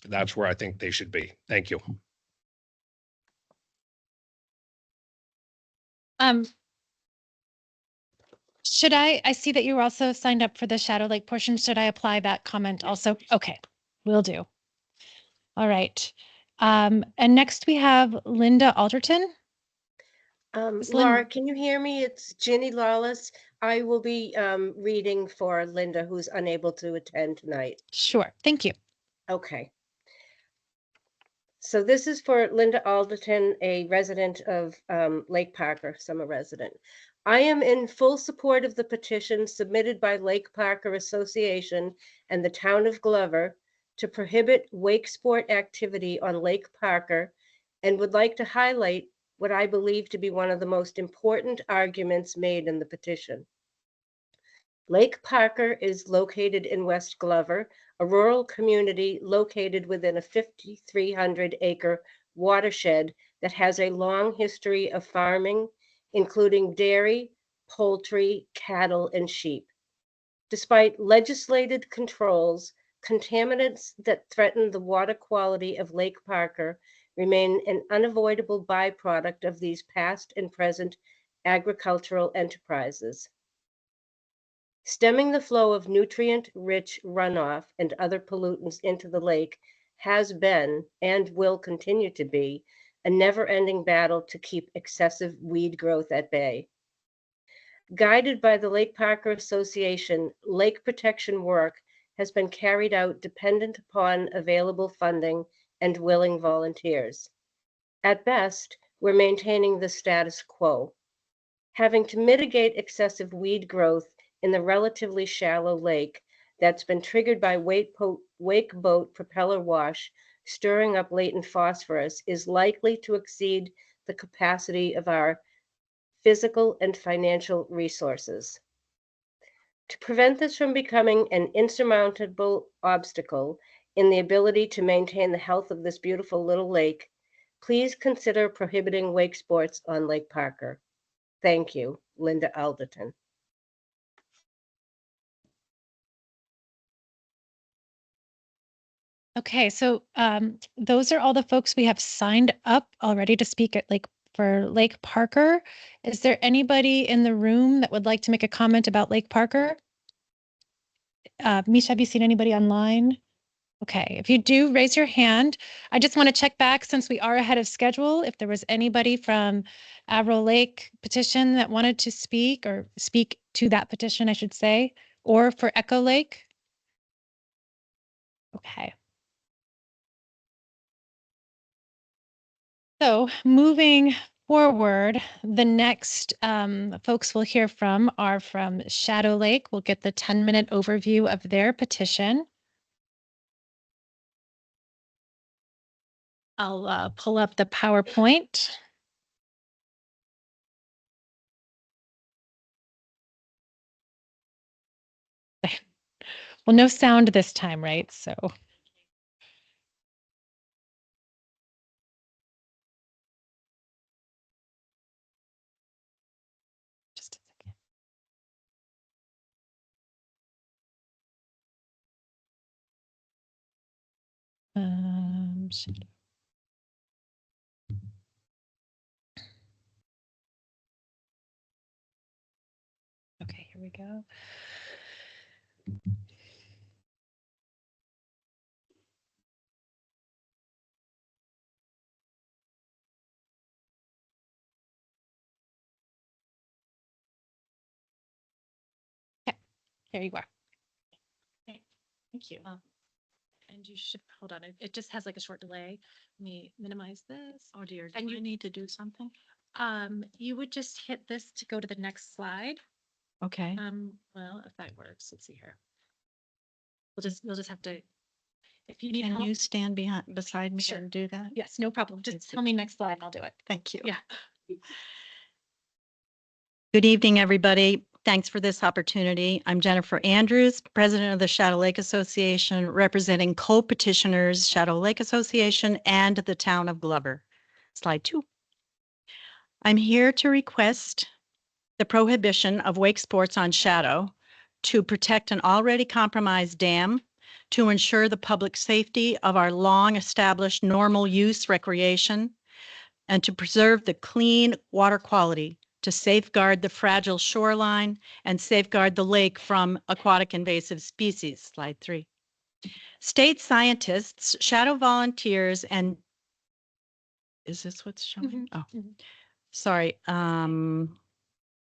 That's where I think they should be. Thank you. Should I see that you were also signed up for the Shadow Lake portion. Should I apply that comment also? Okay, will do. All right. And next we have Linda Alderton. Laura, can you hear me? It's Ginny Lawless. I will be reading for Linda, who's unable to attend tonight. Sure, thank you. Okay. So this is for Linda Alderton, a resident of Lake Parker, summer resident. I am in full support of the petition submitted by Lake Parker Association and the town of Glover to prohibit wake sport activity on Lake Parker, and would like to highlight what I believe to be one of the most important arguments made in the petition. Lake Parker is located in West Glover, a rural community located within a 5,300-acre watershed that has a long history of farming, including dairy, poultry, cattle, and sheep. Despite legislated controls, contaminants that threaten the water quality of Lake Parker remain an unavoidable byproduct of these past and present agricultural enterprises. Stemming the flow of nutrient-rich runoff and other pollutants into the lake has been and will continue to be a never-ending battle to keep excessive weed growth at bay. Guided by the Lake Parker Association, lake protection work has been carried out dependent upon available funding and willing volunteers. At best, we're maintaining the status quo. Having to mitigate excessive weed growth in the relatively shallow lake, that's been triggered by wakeboat propeller wash stirring up latent phosphorus is likely to exceed the capacity of our physical and financial resources. To prevent this from becoming an insurmountable obstacle in the ability to maintain the health of this beautiful little lake, please consider prohibiting wake sports on Lake Parker. Thank you, Linda Alderton. Okay, so those are all the folks we have signed up already to speak at for Lake Parker. Is there anybody in the room that would like to make a comment about Lake Parker? Misha, have you seen anybody online? Okay, if you do, raise your hand. I just want to check back since we are ahead of schedule. If there was anybody from Averill Lake petition that wanted to speak or speak to that petition, I should say, or for Echo Lake. Okay. So moving forward, the next folks we'll hear from are from Shadow Lake. We'll get the 10-minute overview of their petition. I'll pull up the PowerPoint. Well, no sound this time, right? So. Just a second. Okay, here we go. Okay, here you are. Okay, thank you. And you should, hold on, it just has like a short delay. Let me minimize this. Oh dear, and do you I need to do something? You would just hit this to go to the next slide. Okay. Well, if that works, let's see here. You'll just have to, if you need Can help. you stand beside me Sure. and do that? Yes, no problem. Just tell me next slide and I'll do it. Thank you. Yeah. Good evening, everybody. Thanks for this opportunity. I'm Jennifer Andrews, president of the Shadow Lake Association, representing co-petitioners, Shadow Lake Association and the town of Glover. Slide 2. I'm here to request the prohibition of wake sports on Shadow to protect an already compromised dam, to ensure the public safety of our long-established normal use recreation, and to preserve the clean water quality, to safeguard the fragile shoreline and safeguard the lake from aquatic invasive species. Slide 3. State scientists, shadow volunteers, and is this what's showing? Oh, sorry.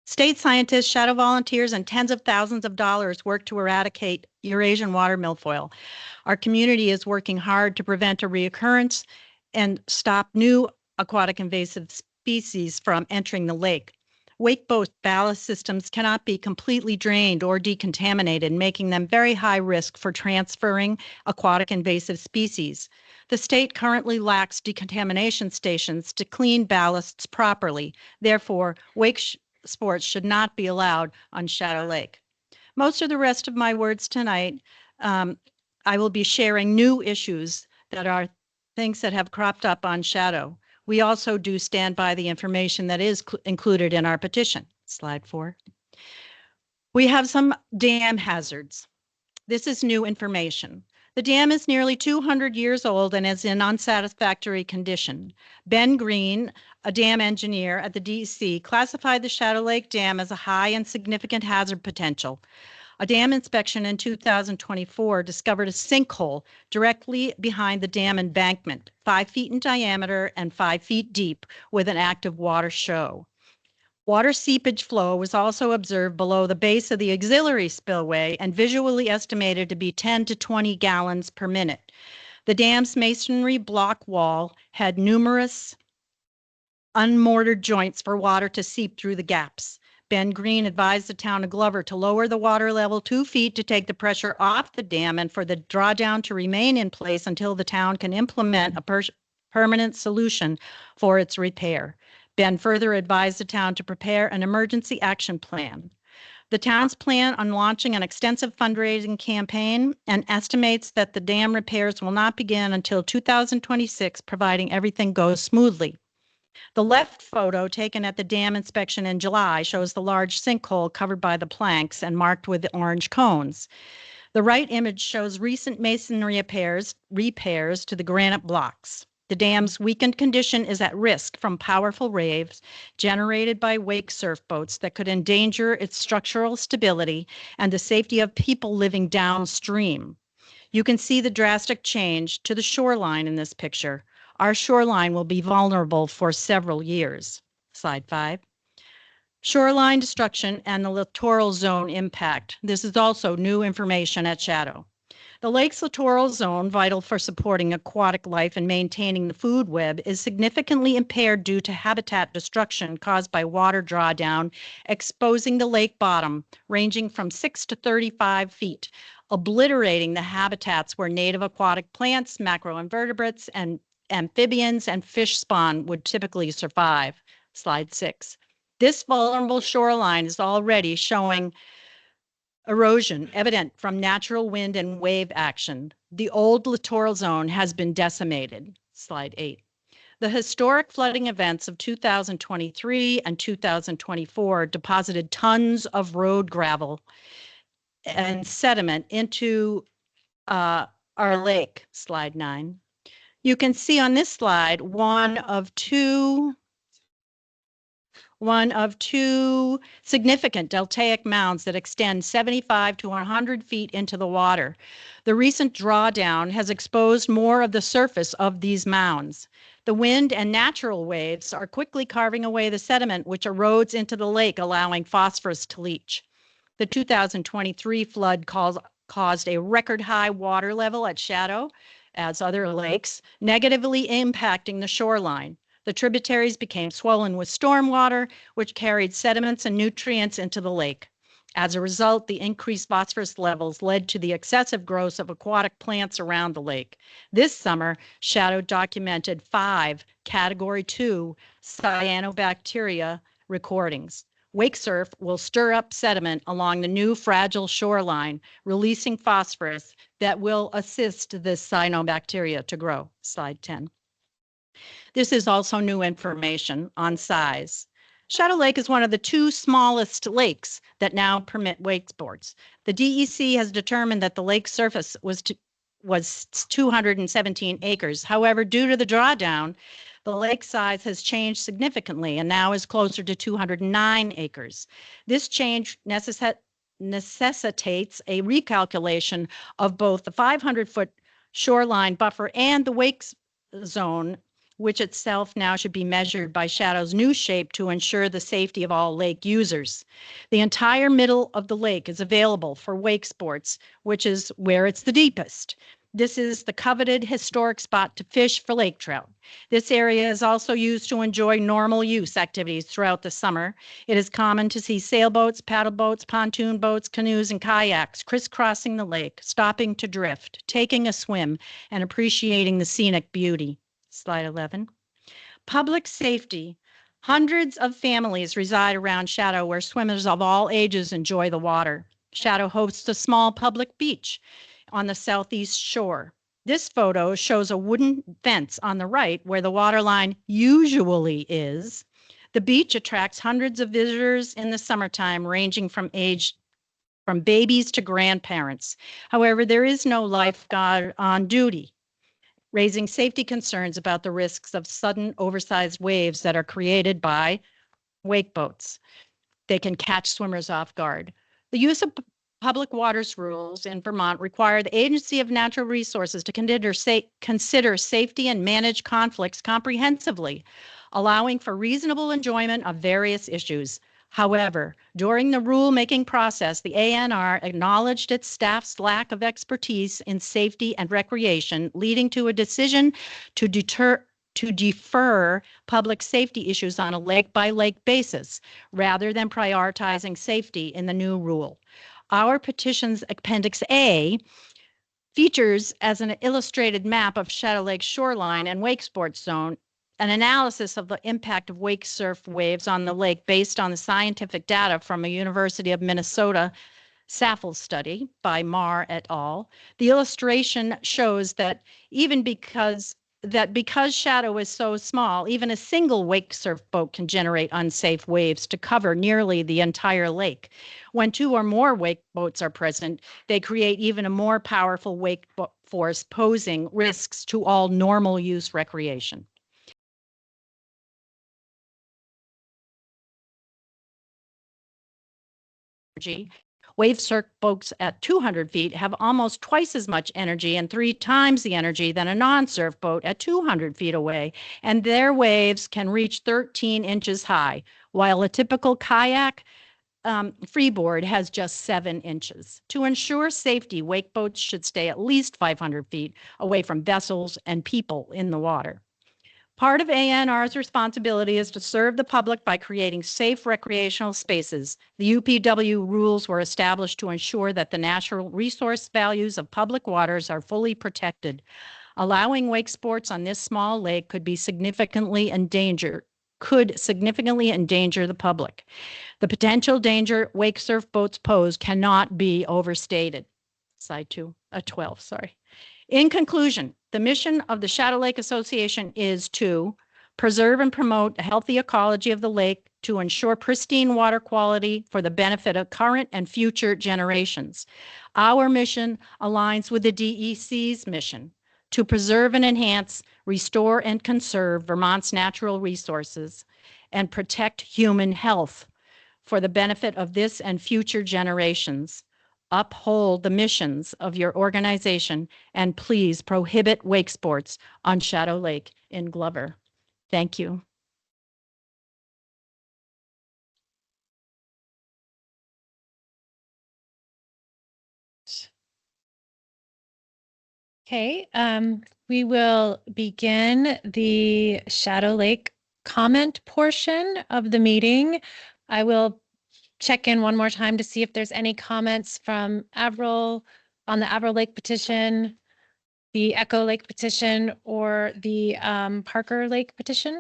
State scientists, shadow volunteers, and tens of thousands of dollars work to eradicate Eurasian water milfoil. Our community is working hard to prevent a reoccurrence and stop new aquatic invasive species from entering the lake. Wakeboat ballast systems cannot be completely drained or decontaminated, making them very high risk for transferring aquatic invasive species. The state currently lacks decontamination stations to clean ballasts properly. Therefore, sports should not be allowed on Shadow Lake. Most of the rest of my words tonight, I will be sharing new issues that are things that have cropped up on Shadow. We also do stand by the information that is included in our petition. Slide 4. We have some dam hazards. This is new information. The dam is nearly 200 years old and is in unsatisfactory condition. Ben Green, a dam engineer at the DC, classified the Shadow Lake Dam as a high and significant hazard potential. A dam inspection in 2024 discovered a sinkhole directly behind the dam embankment, 5 feet in diameter and 5 feet deep, with an active water show. Water seepage flow was also observed below the base of the auxiliary spillway and visually estimated to be 10 to 20 gallons per minute. The dam's masonry block wall had numerous unmortared joints for water to seep through the gaps. Ben Green advised the town of Glover to lower the water level 2 feet to take the pressure off the dam and for the drawdown to remain in place until the town can implement a permanent solution for its repair. Ben further advised the town to prepare an emergency action plan. The town's plan on launching an extensive fundraising campaign and estimates that the dam repairs will not begin until 2026, providing everything goes smoothly. The left photo taken at the dam inspection in July shows the large sinkhole covered by the planks and marked with orange cones. The right image shows recent masonry repairs to the granite blocks. The dam's weakened condition is at risk from powerful waves generated by wake surf boats that could endanger its structural stability and the safety of people living downstream. You can see the drastic change to the shoreline in this picture. Our shoreline will be vulnerable for several years. Slide 5. Shoreline destruction and the littoral zone impact. This is also new information at Shadow. The lake's littoral zone, vital for supporting aquatic life and maintaining the food web, is significantly impaired due to habitat destruction caused by water drawdown, exposing the lake bottom, ranging from 6 to 35 feet, obliterating the habitats where native aquatic plants, macroinvertebrates, and amphibians and fish spawn would typically survive. Slide 6. This vulnerable shoreline is already showing erosion evident from natural wind and wave action. The old littoral zone has been decimated. Slide 8. The historic flooding events of 2023 and 2024 deposited tons of road gravel and sediment into our lake. Slide 9. You can see on this slide one of two significant deltaic mounds that extend 75 to 100 feet into the water. The recent drawdown has exposed more of the surface of these mounds. The wind and natural waves are quickly carving away the sediment, which erodes into the lake, allowing phosphorus to leach. The 2023 flood caused a record high water level at Shadow, as other lakes, negatively impacting the shoreline. The tributaries became swollen with stormwater, which carried sediments and nutrients into the lake. As a result, the increased phosphorus levels led to the excessive growth of aquatic plants around the lake. This summer, Shadow documented 5 Category 2 cyanobacteria recordings. Wake surf will stir up sediment along the new fragile shoreline, releasing phosphorus that will assist this cyanobacteria to grow. Slide 10. This is also new information on size. Shadow Lake is one of the 2 smallest lakes that now permit wakesports. The DEC has determined that the lake surface was 217 acres. However, due to the drawdown, the lake size has changed significantly and now is closer to 209 acres. This change necessitates a recalculation of both the 500-foot shoreline buffer and the wake zone, which itself now should be measured by Shadow's new shape to ensure the safety of all lake users. The entire middle of the lake is available for wake sports, which is where it's the deepest. This is the coveted historic spot to fish for lake trout. This area is also used to enjoy normal use activities throughout the summer. It is common to see sailboats, paddle boats, pontoon boats, canoes, and kayaks crisscrossing the lake, stopping to drift, taking a swim, and appreciating the scenic beauty. Slide 11. Public safety. Hundreds of families reside around Shadow where swimmers of all ages enjoy the water. Shadow hosts a small public beach on the southeast shore. This photo shows a wooden fence on the right where the water line usually is. The beach attracts hundreds of visitors in the summertime, ranging from babies to grandparents. However, there is no lifeguard on duty, raising safety concerns about the risks of sudden oversized waves that are created by wake boats. They can catch swimmers off guard. The use of public waters rules in Vermont require the Agency of Natural Resources to consider safety and manage conflicts comprehensively, allowing for reasonable enjoyment of various issues. However, during the rulemaking process, the ANR acknowledged its staff's lack of expertise in safety and recreation, leading to a decision to to defer public safety issues on a lake-by-lake basis rather than prioritizing safety in the new rule. Our petition's Appendix A features as an illustrated map of Shadow Lake shoreline and wakesports zone an analysis of the impact of wake surf waves on the lake based on the scientific data from a University of Minnesota SAFL study by Marr et al. The illustration shows that because Shadow is so small, even a single wake surf boat can generate unsafe waves to cover nearly the entire lake. When two or more wake boats are present, they create even a more powerful wake force, posing risks to all normal use recreation. Wave surf boats at 200 feet have almost twice as much energy and 3 times the energy than a non-surf boat at 200 feet away, and their waves can reach 13 inches high, while a typical kayak freeboard has just 7 inches. To ensure safety, wake boats should stay at least 500 feet away from vessels and people in the water. Part of ANR's responsibility is to serve the public by creating safe recreational spaces. The UPW rules were established to ensure that the natural resource values of public waters are fully protected. Allowing wake sports on this small lake could significantly endanger the public. The potential danger wake surf boats pose cannot be overstated. Slide 12, sorry. In conclusion, the mission of the Shadow Lake Association is to preserve and promote a healthy ecology of the lake, to ensure pristine water quality for the benefit of current and future generations. Our mission aligns with the DEC's mission to preserve and enhance, restore and conserve Vermont's natural resources and protect human health for the benefit of this and future generations. Uphold the missions of your organization, and please prohibit wake sports on Shadow Lake in Glover. Thank you. Okay, we will begin the Shadow Lake comment portion of the meeting. I will check in one more time to see if there's any comments from Averill on the Averill Lake petition, the Echo Lake petition, or the Parker Lake petition.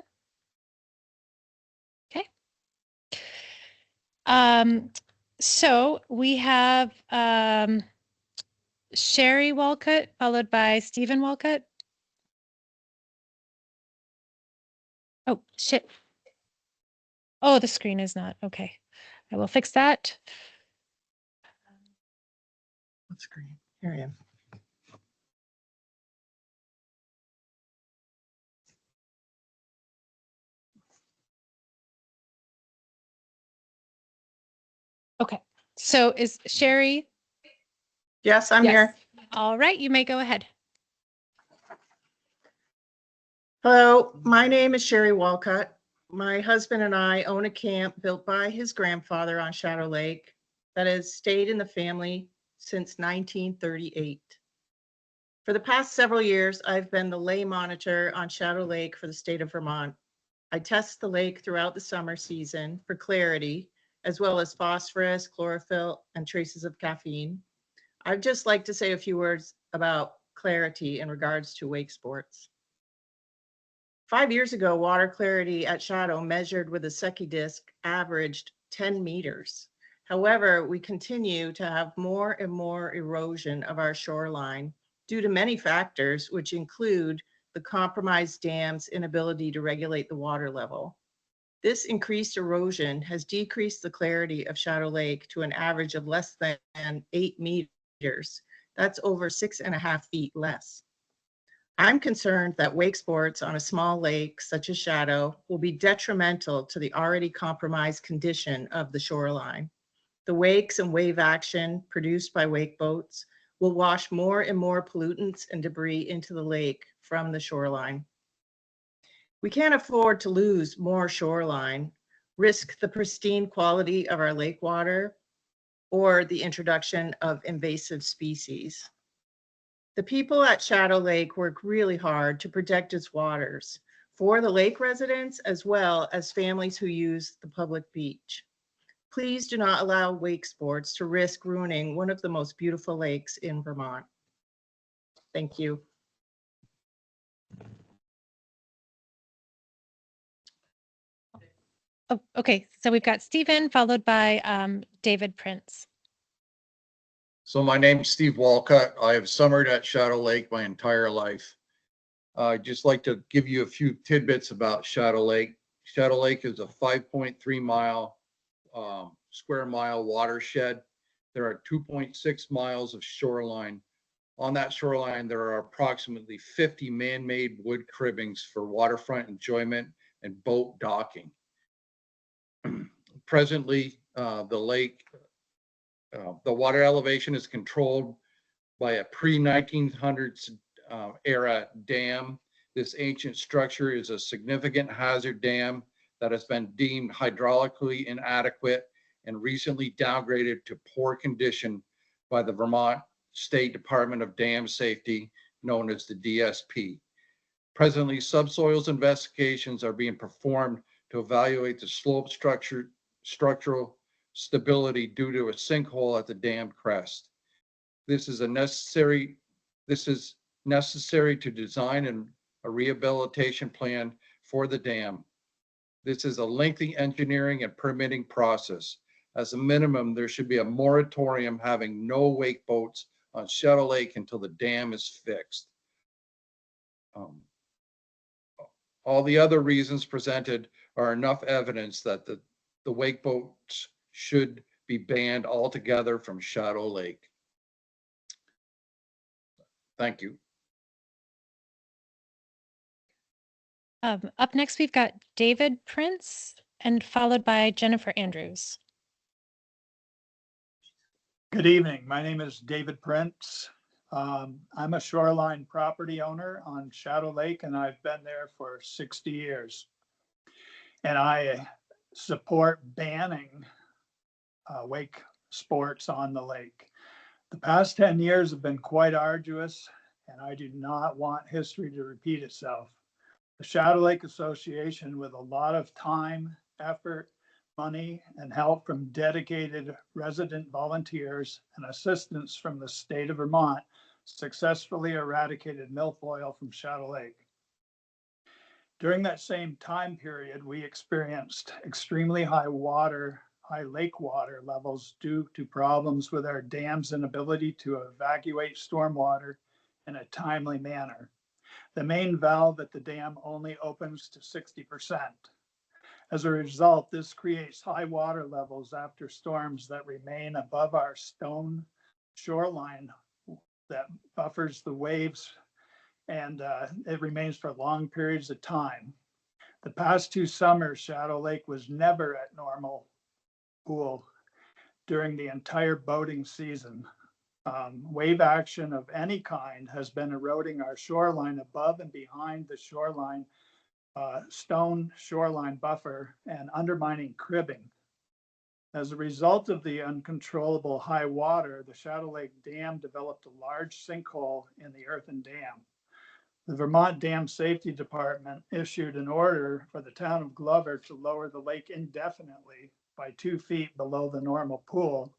Okay. So we have Sherry Walcott followed by Stephen Walcott. Oh, shit. Oh, the screen is not. Okay. I will fix that. What screen? Here I am. Okay. So is Sherry? Yes, I'm here. All right, you may go ahead. Hello, my name is Sherry Walcott. My husband and I own a camp built by his grandfather on Shadow Lake that has stayed in the family since 1938. For the past several years, I've been the lay monitor on Shadow Lake for the state of Vermont. I test the lake throughout the summer season for clarity, as well as phosphorus, chlorophyll, and traces of caffeine. I'd just like to say a few words about clarity in regards to wake sports. 5 years ago, water clarity at Shadow measured with a Secchi disc averaged 10 meters. However, we continue to have more and more erosion of our shoreline due to many factors, which include the compromised dam's inability to regulate the water level. This increased erosion has decreased the clarity of Shadow Lake to an average of less than 8 meters. That's over 6.5 feet less. I'm concerned that wake sports on a small lake such as Shadow will be detrimental to the already compromised condition of the shoreline. The wakes and wave action produced by wake boats will wash more and more pollutants and debris into the lake from the shoreline. We can't afford to lose more shoreline, risk the pristine quality of our lake water, or the introduction of invasive species. The people at Shadow Lake work really hard to protect its waters. for the lake residents as well as families who use the public beach. Please do not allow Wakesports to risk ruining one of the most beautiful lakes in Vermont. Thank you. Oh, okay, so we've got Stephen followed by David Prince. So my name's Steve Walcott. I have summered at Shadow Lake my entire life. I'd just like to give you a few tidbits about Shadow Lake. Shadow Lake is a 5.3 mile square mile watershed. There are 2.6 miles of shoreline. On that shoreline, there are approximately 50 man-made wood cribbings for waterfront enjoyment and boat docking. Presently, the lake, the water elevation is controlled by a pre-1900s era dam. This ancient structure is a significant hazard dam that has been deemed hydraulically inadequate and recently downgraded to poor condition by the Vermont State Department of Dam Safety, known as the DSP. Presently, subsoils investigations are being performed to evaluate the slope structural stability due to a sinkhole at the dam crest. This is necessary to design a rehabilitation plan for the dam. This is a lengthy engineering and permitting process. As a minimum, there should be a moratorium having no wake boats on Shadow Lake until the dam is fixed. All the other reasons presented are enough evidence that the wake boats should be banned altogether from Shadow Lake. Thank you. Up next, we've got David Prince and followed by Jennifer Andrews. Good evening. My name is David Prince. I'm a shoreline property owner on Shadow Lake, and I've been there for 60 years. And I support banning wake sports on the lake. The past 10 years have been quite arduous, and I do not want history to repeat itself. The Shadow Lake Association, with a lot of time, effort, money, and help from dedicated resident volunteers and assistance from the state of Vermont, successfully eradicated milfoil from Shadow Lake. During that same time period, we experienced extremely high lake water levels due to problems with our dam's inability to evacuate stormwater in a timely manner. The main valve at the dam only opens to 60%. As a result, this creates high water levels after storms that remain above our stone shoreline that buffers the waves, and it remains for long periods of time. The past 2 summers, Shadow Lake was never at normal pool during the entire boating season. Wave action of any kind has been eroding our shoreline above and behind the shoreline stone shoreline buffer and undermining cribbing. As a result of the uncontrollable high water, the Shadow Lake Dam developed a large sinkhole in the earthen dam. The Vermont Dam Safety Department issued an order for the town of Glover to lower the lake indefinitely by 2 feet below the normal pool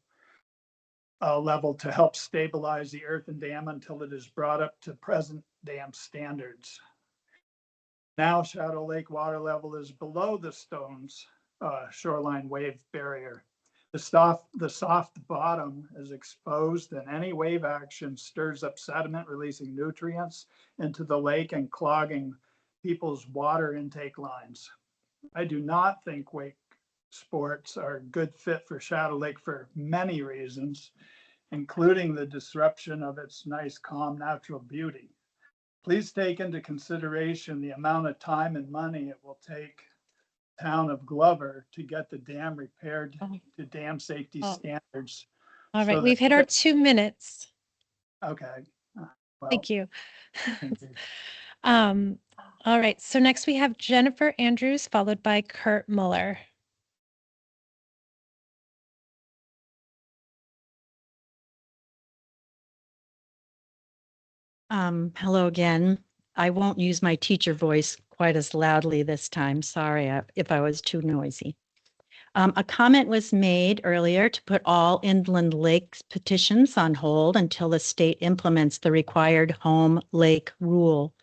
level to help stabilize the earthen dam until it is brought up to present dam standards. Now Shadow Lake water level is below the stone's shoreline wave barrier. The soft bottom is exposed, and any wave action stirs up sediment, releasing nutrients into the lake and clogging people's water intake lines. I do not think wake sports are a good fit for Shadow Lake for many reasons, including the disruption of its nice, calm, natural beauty. Please take into consideration the amount of time and money it will take the town of Glover to get the dam repaired to dam safety standards. All right, we've hit our 2 minutes. Okay. Well, Thank you. thank you. All right, so next we have Jennifer Andrews followed by Kurt Muller. Hello again. I won't use my teacher voice quite as loudly this time. Sorry if I was too noisy. A comment was made earlier to put all inland lakes petitions on hold until the state implements the required home lake rule.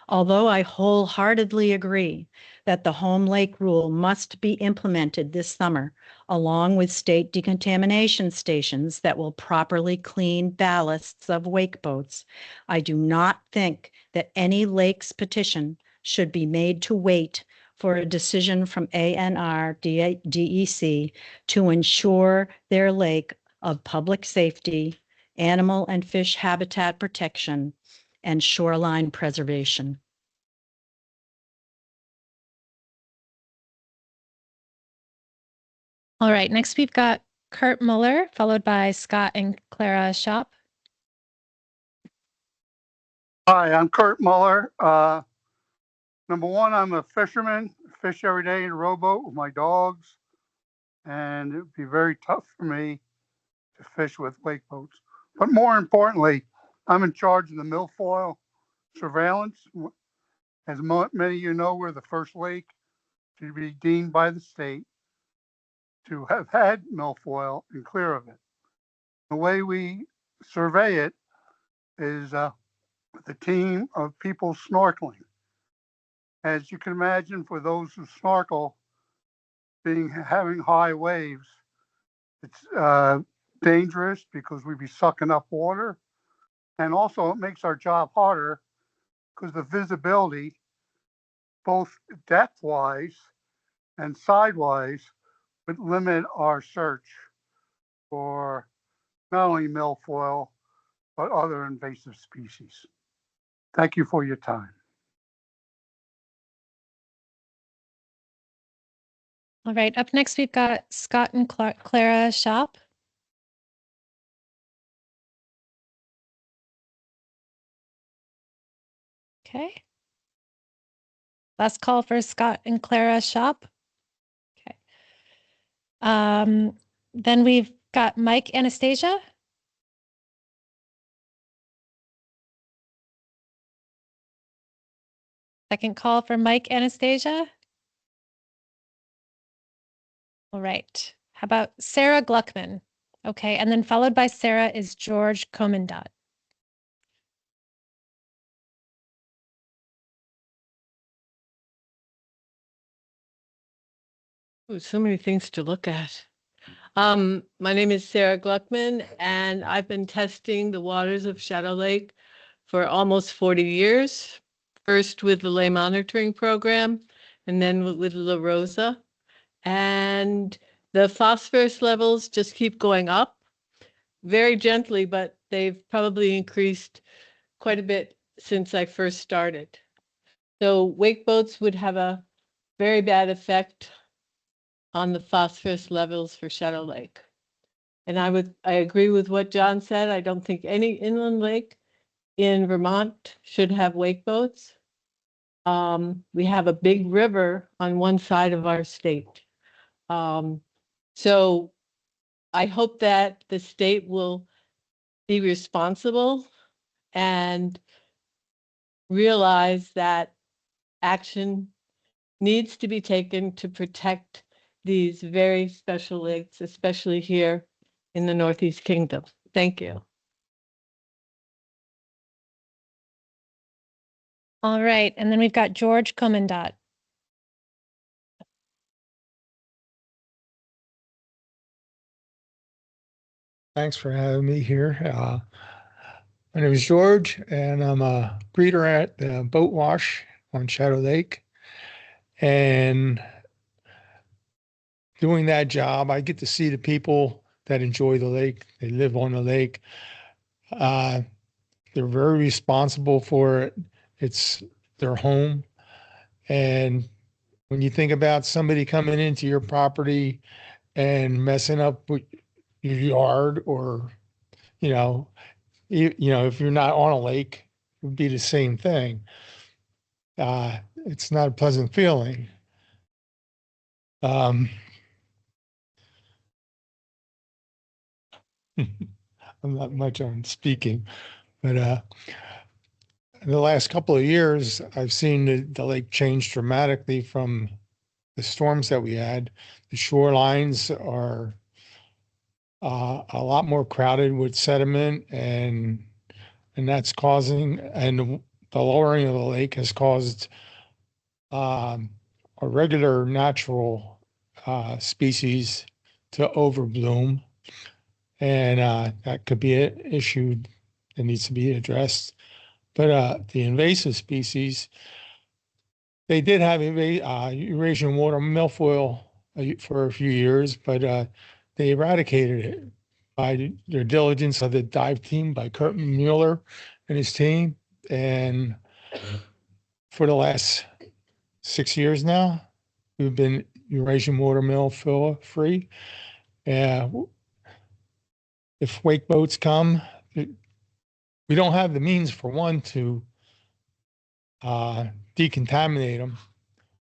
Although I wholeheartedly agree that the home lake rule must be implemented this summer, along with state decontamination stations that will properly clean ballasts of wake boats, I do not think that any lakes petition should be made to wait for a decision from ANR DEC to ensure their lake of public safety, animal and fish habitat protection, and shoreline preservation. All right, next we've got Kurt Muller, followed by Scott and Clara Shop. Hi, I'm Kurt Muller. Number one, I'm a fisherman, fish every day in a rowboat with my dogs, and it would be very tough for me to fish with wake boats. But more importantly, I'm in charge of the milfoil surveillance. As many of you know, we're the first lake to be deemed by the state to have had milfoil and clear of it. The way we survey it is with a team of people snorkeling. As you can imagine, for those who snorkel, having high waves, it's dangerous because we'd be sucking up water. And also it makes our job harder because the visibility, both depth-wise and sidewise, would limit our search for not only milfoil, but other invasive species. Thank you for your time. All right, up next we've got Scott and Clara Shop. Okay. Last call for Scott and Clara Shop. Okay. Then we've got Mike Anastasia. Second call for Mike Anastasia. All right. How about Sarah Gluckman? Okay, and then followed by Sarah is George Komendot. Oh, so many things to look at. My name is Sarah Gluckman, and I've been testing the waters of Shadow Lake for almost 40 years. First with the lay monitoring program, and then with La Rosa. And the phosphorus levels just keep going up very gently, but they've probably increased quite a bit since I first started. So wake boats would have a very bad effect on the phosphorus levels for Shadow Lake. And I agree with what John said. I don't think any inland lake in Vermont should have wake boats. We have a big river on one side of our state. So I hope that the state will be responsible and realize that action needs to be taken to protect these very special lakes, especially here in the Northeast Kingdom. Thank you. All right, and then we've got George Komendot. Thanks for having me here. My name is George, and I'm a greeter at the Boat Wash on Shadow Lake. And doing that job, I get to see the people that enjoy the lake. They live on the lake. They're very responsible for it. It's their home. And when you think about somebody coming into your property and messing up with your yard, or, you know, if you're not on a lake, it would be the same thing. It's not a pleasant feeling. I'm not much on speaking, but in the last couple of years, I've seen the lake change dramatically from the storms that we had. The shorelines are a lot more crowded with sediment, and that's causing, and the lowering of the lake has caused a regular natural species to overbloom, and that could be an issue that needs to be addressed. But the invasive species, they did have Eurasian water milfoil for a few years, but they eradicated it by their diligence of the dive team by Kurt Mueller and his team. And for the last 6 years now, we've been Eurasian water milfoil free. If wakeboats come, we don't have the means, for one, to decontaminate them,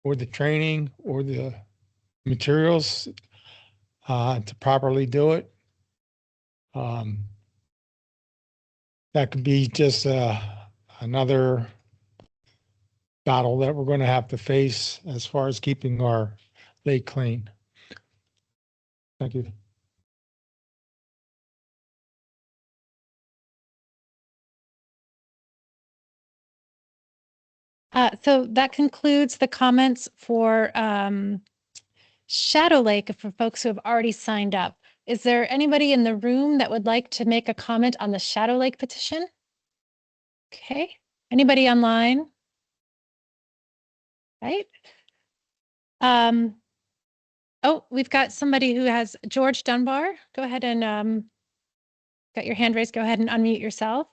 or the training, or the materials to properly do it. That could be just another battle that we're going to have to face as far as keeping our lake clean. Thank you. So that concludes the comments for Shadow Lake for folks who have already signed up. Is there anybody in the room that would like to make a comment on the Shadow Lake petition? Okay. Anybody online? Right. Oh, we've got somebody who has George Dunbar. Go ahead and got your hand raised. Go ahead and unmute yourself.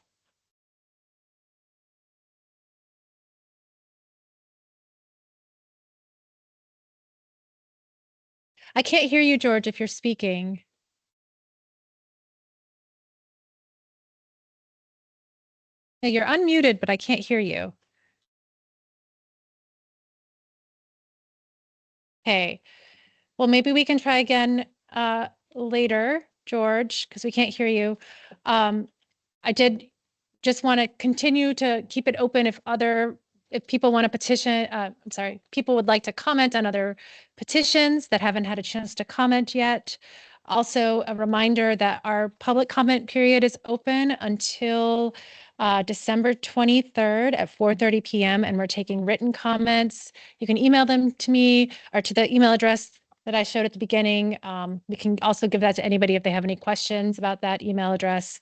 I can't hear you, George, if you're speaking. Yeah, you're unmuted, but I can't hear you. Okay. Well, maybe we can try again later, George, because we can't hear you. I did just want to continue to keep it open if people want to petition, I'm sorry, people would like to comment on other petitions that haven't had a chance to comment yet. Also, a reminder that our public comment period is open until December 23rd at 4:30 p.m. and we're taking written comments. You can email them to me or to the email address that I showed at the beginning. We can also give that to anybody if they have any questions about that email address.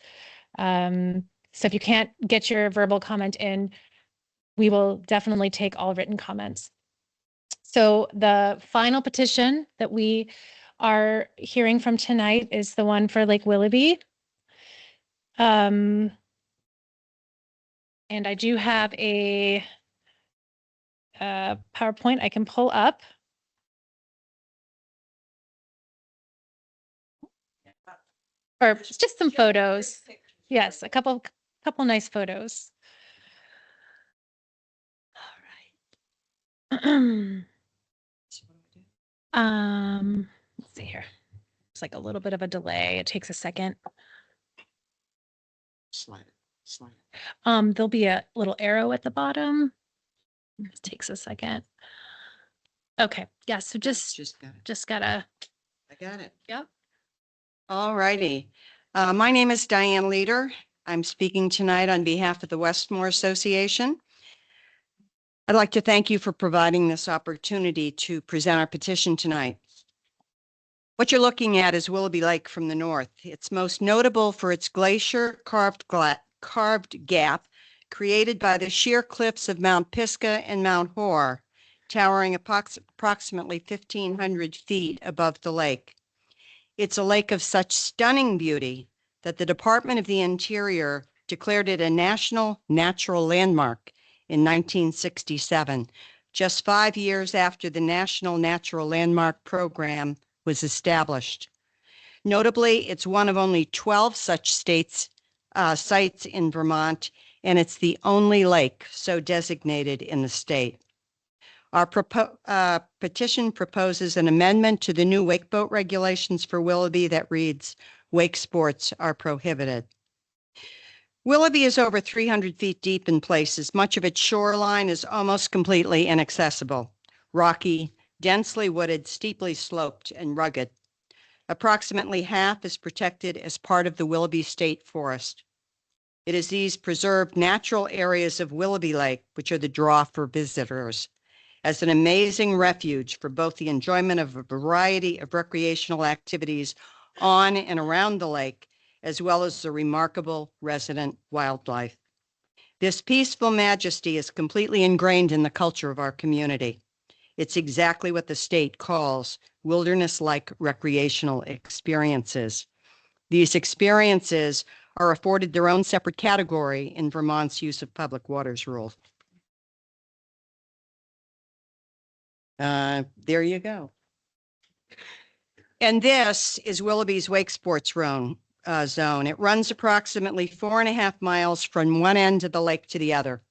So if you can't get your verbal comment in, we will definitely take all written comments. So the final petition that we are hearing from tonight is the one for Lake Willoughby. And I do have a PowerPoint I can pull up. Or just some photos. Yes, a couple nice photos. All right. Let's see here. It's like a little bit of a delay. It takes a second. Slide. There'll be a little arrow at the bottom. It takes a second. Okay. Yeah. So just gotta. I got it. Yep. All righty. My name is Diane Leader. I'm speaking tonight on behalf of the Westmore Association. I'd like to thank you for providing this opportunity to present our petition tonight. What you're looking at is Willoughby Lake from the north. It's most notable for its glacier carved gap created by the sheer cliffs of Mount Pisgah and Mount Hoare, towering approximately 1,500 feet above the lake. It's a lake of such stunning beauty that the Department of the Interior declared it a national natural landmark in 1967, just 5 years after the National Natural Landmark Program was established. Notably, it's one of only 12 such sites in Vermont, and it's the only lake so designated in the state. Our petition proposes an amendment to the new wakeboat regulations for Willoughby that reads, "Wakesports are prohibited." Willoughby is over 300 feet deep in places. Much of its shoreline is almost completely inaccessible, rocky, densely wooded, steeply sloped, and rugged. Approximately half is protected as part of the Willoughby State Forest. It is these preserved natural areas of Willoughby Lake which are the draw for visitors, as an amazing refuge for both the enjoyment of a variety of recreational activities on and around the lake, as well as the remarkable resident wildlife. This peaceful majesty is completely ingrained in the culture of our community. It's exactly what the state calls wilderness-like recreational experiences. These experiences are afforded their own separate category in Vermont's use of public waters rule. There you go. And this is Willoughby's Wakesports zone. It runs approximately 4.5 miles from one end of the lake to the other.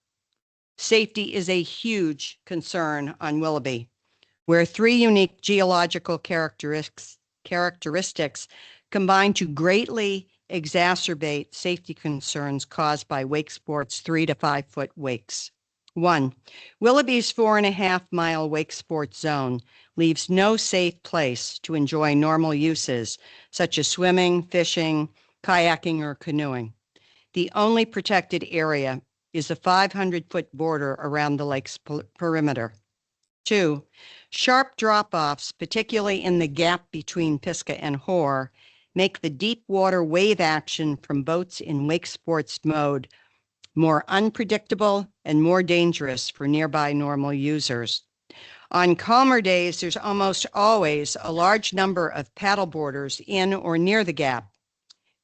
Safety is a huge concern on Willoughby, where 3 unique geological characteristics combine to greatly exacerbate safety concerns caused by Wakesports 3 to 5 foot wakes. 1, Willoughby's 4.5-mile Wakesports zone leaves no safe place to enjoy normal uses such as swimming, fishing, kayaking, or canoeing. The only protected area is a 500-foot border around the lake's perimeter. 2, sharp drop-offs, particularly in the gap between Pisgah and Hoare, make the deep water wave action from boats in Wakesports mode more unpredictable and more dangerous for nearby normal users. On calmer days, there's almost always a large number of paddleboarders in or near the gap,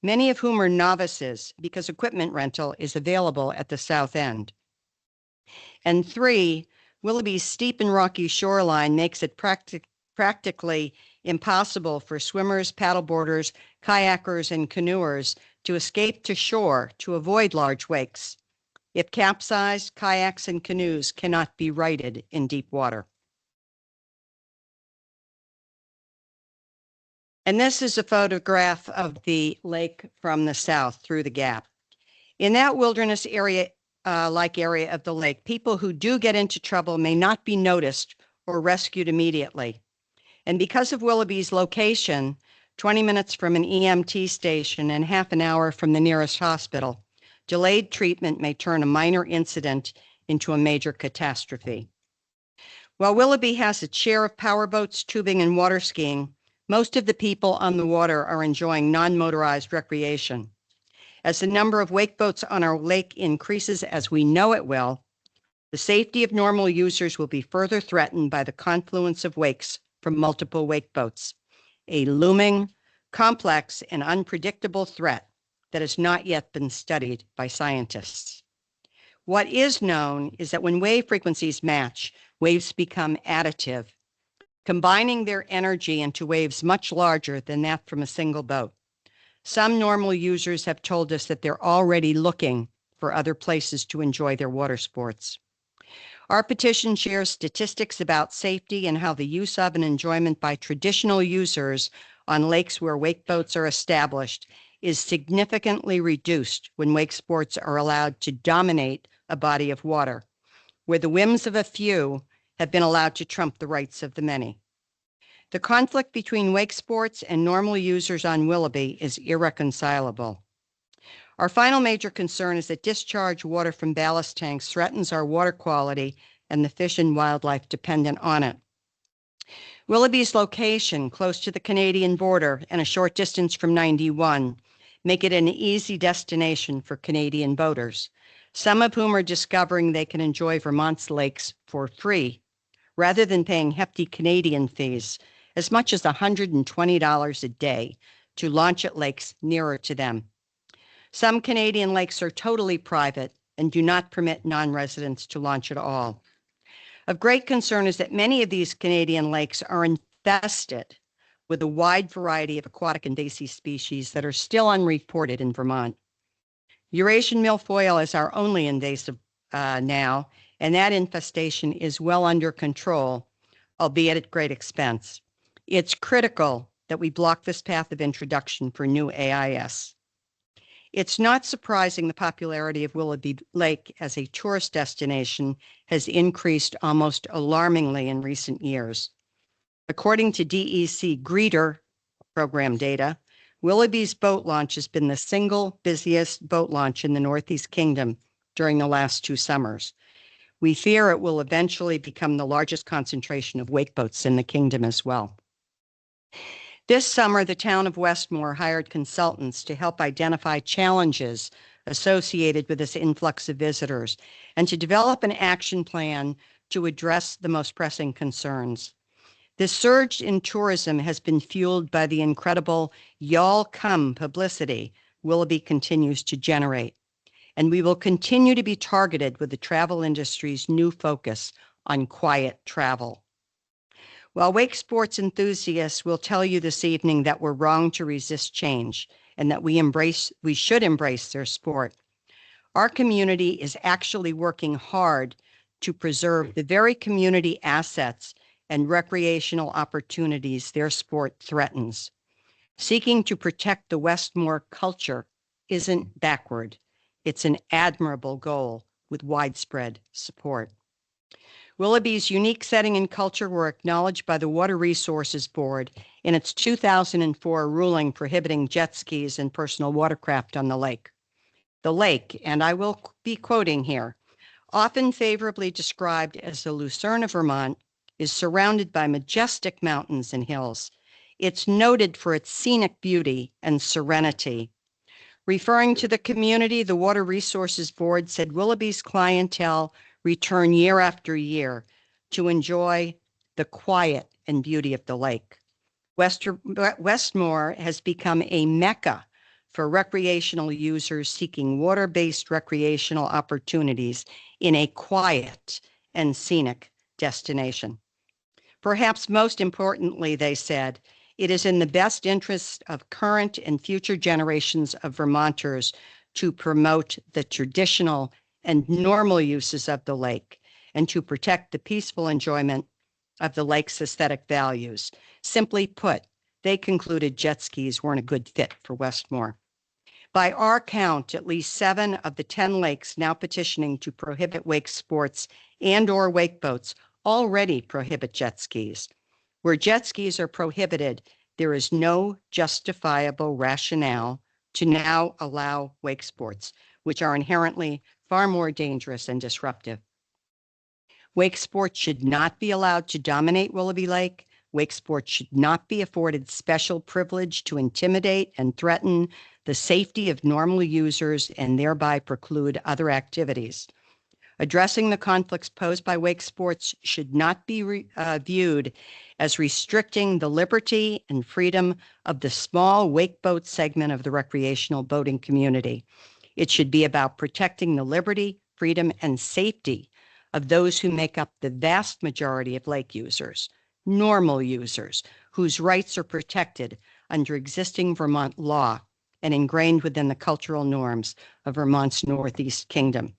many of whom are novices because equipment rental is available at the south end. And 3, Willoughby's steep and rocky shoreline makes it practically impossible for swimmers, paddleboarders, kayakers, and canoers to escape to shore to avoid large wakes. If capsized, kayaks and canoes cannot be righted in deep water. And this is a photograph of the lake from the south through the gap. In that wilderness area, area of the lake, people who do get into trouble may not be noticed or rescued immediately. And because of Willoughby's location, 20 minutes from an EMT station and half an hour from the nearest hospital, delayed treatment may turn a minor incident into a major catastrophe. While Willoughby has its share of powerboats, tubing, and water skiing, most of the people on the water are enjoying non-motorized recreation. As the number of wakeboats on our lake increases as we know it will, the safety of normal users will be further threatened by the confluence of wakes from multiple wakeboats, a looming, complex, and unpredictable threat that has not yet been studied by scientists. What is known is that when wave frequencies match, waves become additive, combining their energy into waves much larger than that from a single boat. Some normal users have told us that they're already looking for other places to enjoy their water sports. Our petition shares statistics about safety and how the use of and enjoyment by traditional users on lakes where wakeboats are established is significantly reduced when wake sports are allowed to dominate a body of water, where the whims of a few have been allowed to trump the rights of the many. The conflict between wake sports and normal users on Willoughby is irreconcilable. Our final major concern is that discharged water from ballast tanks threatens our water quality and the fish and wildlife dependent on it. Willoughby's location, close to the Canadian border and a short distance from 91, make it an easy destination for Canadian boaters, some of whom are discovering they can enjoy Vermont's lakes for free, rather than paying hefty Canadian fees, as much as $120 a day, to launch at lakes nearer to them. Some Canadian lakes are totally private and do not permit non-residents to launch at all. Of great concern is that many of these Canadian lakes are infested with a wide variety of aquatic invasive species that are still unreported in Vermont. Eurasian milfoil is our only invasive now, and that infestation is well under control, albeit at great expense. It's critical that we block this path of introduction for new AIS. It's not surprising the popularity of Willoughby Lake as a tourist destination has increased almost alarmingly in recent years. According to DEC Greeter program data, Willoughby's boat launch has been the single busiest boat launch in the Northeast Kingdom during the last 2 summers. We fear it will eventually become the largest concentration of wakeboats in the kingdom as well. This summer, the town of Westmore hired consultants to help identify challenges associated with this influx of visitors and to develop an action plan to address the most pressing concerns. This surge in tourism has been fueled by the incredible "y'all come" publicity Willoughby continues to generate, and we will continue to be targeted with the travel industry's new focus on quiet travel. While wake sports enthusiasts will tell you this evening that we're wrong to resist change and that we should embrace their sport, our community is actually working hard to preserve the very community assets and recreational opportunities their sport threatens. Seeking to protect the Westmore culture isn't backward. It's an admirable goal with widespread support. Willoughby's unique setting and culture were acknowledged by the Water Resources Board in its 2004 ruling prohibiting jet skis and personal watercraft on the lake. The lake, and I will be quoting here, often favorably described as the Lucerne of Vermont, is surrounded by majestic mountains and hills. It's noted for its scenic beauty and serenity. Referring to the community, the Water Resources Board said Willoughby's clientele return year after year to enjoy the quiet and beauty of the lake. Westmore has become a mecca for recreational users seeking water-based recreational opportunities in a quiet and scenic destination. Perhaps most importantly, they said, it is in the best interest of current and future generations of Vermonters to promote the traditional and normal uses of the lake and to protect the peaceful enjoyment of the lake's aesthetic values. Simply put, they concluded jet skis weren't a good fit for Westmore. By our count, at least 7 of the 10 lakes now petitioning to prohibit wake sports and/or wakeboats already prohibit jet skis. Where jet skis are prohibited, there is no justifiable rationale to now allow wake sports, which are inherently far more dangerous and disruptive. Wake sports should not be allowed to dominate Willoughby Lake. Wake sports should not be afforded special privilege to intimidate and threaten the safety of normal users and thereby preclude other activities. Addressing the conflicts posed by wake sports should not be viewed as restricting the liberty and freedom of the small wakeboat segment of the recreational boating community. It should be about protecting the liberty, freedom, and safety of those who make up the vast majority of lake users, normal users, whose rights are protected under existing Vermont law and ingrained within the cultural norms of Vermont's Northeast Kingdom.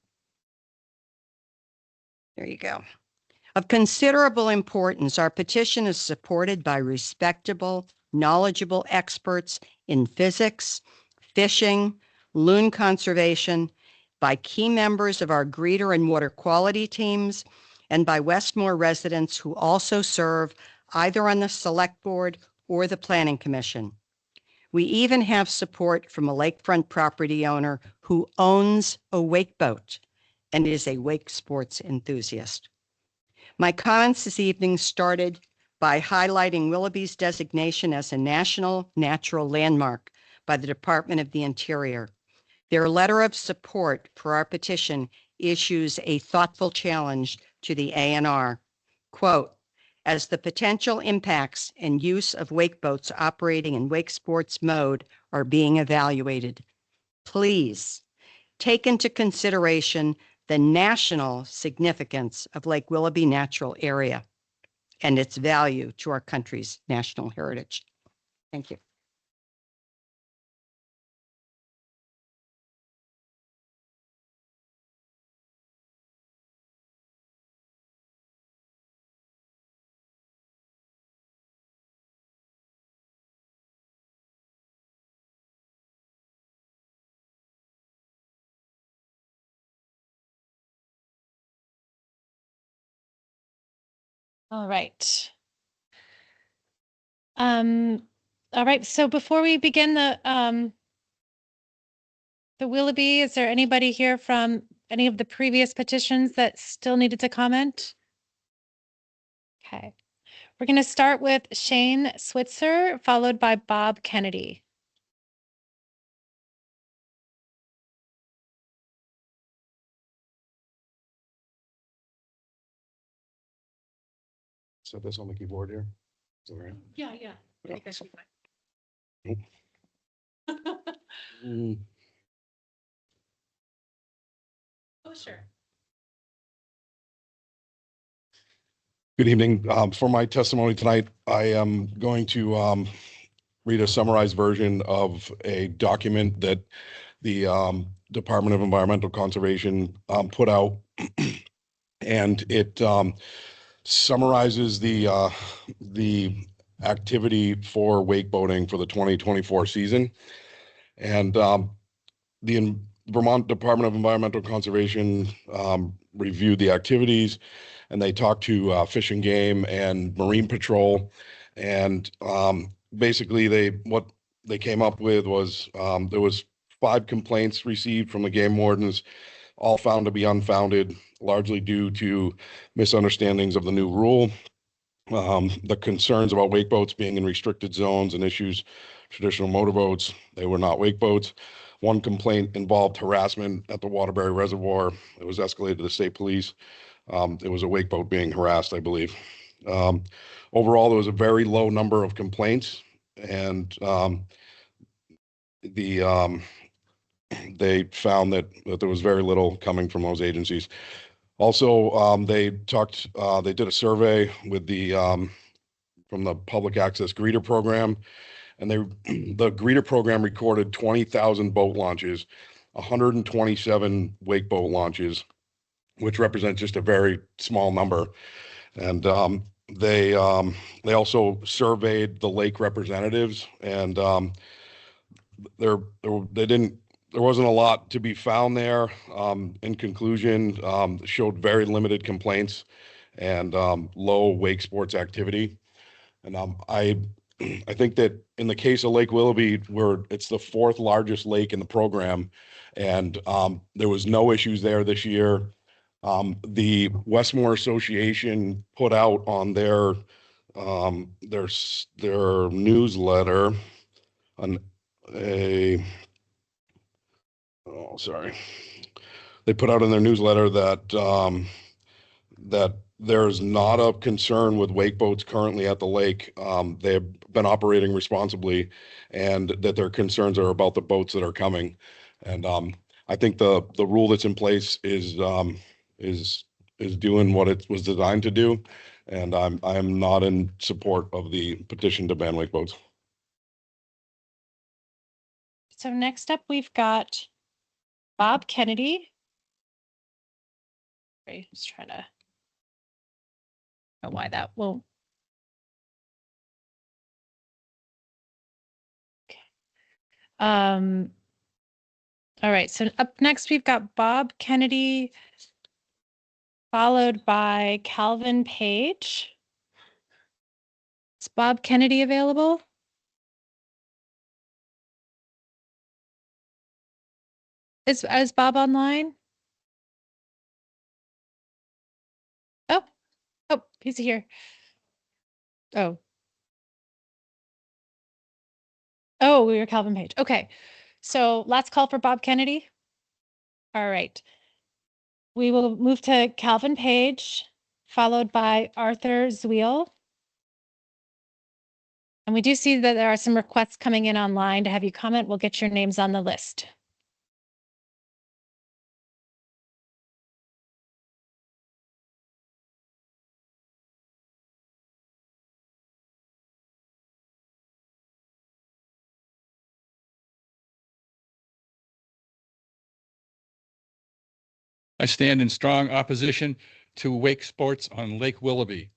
There you go. Of considerable importance, our petition is supported by respectable, knowledgeable experts in physics, fishing, loon conservation, by key members of our greeter and water quality teams, and by Westmore residents who also serve either on the Select Board or the Planning Commission. We even have support from a lakefront property owner who owns a wakeboat and is a wake sports enthusiast. My comments this evening started by highlighting Willoughby's designation as a National Natural Landmark by the Department of the Interior. Their letter of support for our petition issues a thoughtful challenge to the ANR. Quote, as the potential impacts and use of wakeboats operating in wake sports mode are being evaluated, please take into consideration the national significance of Lake Willoughby Natural Area and its value to our country's national heritage. Thank you. All right. All right, so before we begin the Willoughby, is there anybody here from any of the previous petitions that still needed to comment? Okay, we're going to start with Shane Switzer, followed by Bob Kennedy. Set this on the keyboard here. Is that all right? Yeah, yeah. Yeah. I guess we Mm, Oh, sure. Good evening. For my testimony tonight, I am going to read a summarized version of a document that the Department of Environmental Conservation put out, and it summarizes the activity for wakeboating for the 2024 season. And the Vermont Department of Environmental Conservation reviewed the activities, and they talked to Fish and Game and Marine Patrol. And basically, what they came up with was there was 5 complaints received from the game wardens, all found to be unfounded, largely due to misunderstandings of the new rule. The concerns about wakeboats being in restricted zones and issues traditional motorboats, they were not wakeboats. One complaint involved harassment at the Waterbury Reservoir. It was escalated to the state police. It was a wakeboat being harassed, I believe. Overall, there was a very low number of complaints, and they found that there was very little coming from those agencies. Also, they did a survey with from the Public Access Greeter Program, and the Greeter Program recorded 20,000 boat launches, 127 wakeboat launches, which represents just a very small number. And they also surveyed the lake representatives, and there wasn't a lot to be found there. In conclusion, showed very limited complaints and low wake sports activity. And I think that in the case of Lake Willoughby, it's the 4th largest lake in the program, and there was no issues there this year. The Westmore Association put out on their newsletter they put out in their newsletter that that there's not a concern with wake boats currently at the lake. They've been operating responsibly, and that their concerns are about the boats that are coming. And I think the rule that's in place is doing what it was designed to do. And I'm not in support of the petition to ban wake boats. So next up, we've got Bob Kennedy. Sorry, just trying to know why that will. Okay. All right, so up next, we've got Bob Kennedy, followed by Calvin Page. Is Bob Kennedy available? Is Bob online? Oh, he's here. Oh, we were Calvin Page. Okay, so last call for Bob Kennedy. All right. We will move to Calvin Page, followed by Arthur Zweil. And we do see that there are some requests coming in online to have you comment. We'll get your names on the list. I stand in strong opposition to wake sports on Lake Willoughby.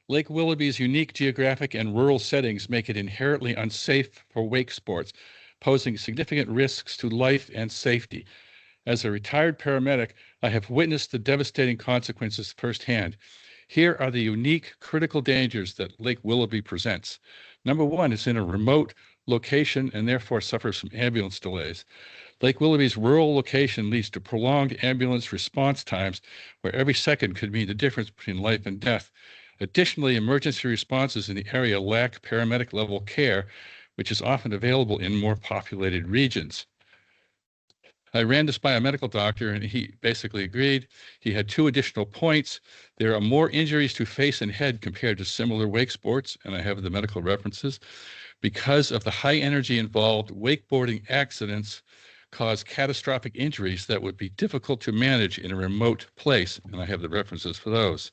Lake Willoughby's unique geographic and rural settings make it inherently unsafe for wake sports, posing significant risks to life and safety. As a retired paramedic, I have witnessed the devastating consequences firsthand. Here are the unique critical dangers that Lake Willoughby presents. Number one, it's in a remote location and therefore suffers from ambulance delays. Lake Willoughby's rural location leads to prolonged ambulance response times where every second could mean the difference between life and death. Additionally, emergency responses in the area lack paramedic level care, which is often available in more populated regions. I ran this by a medical doctor and he basically agreed. He had two additional points. There are more injuries to face and head compared to similar wake sports, and I have the medical references. Because of the high energy involved, wakeboarding accidents cause catastrophic injuries that would be difficult to manage in a remote place, and I have the references for those.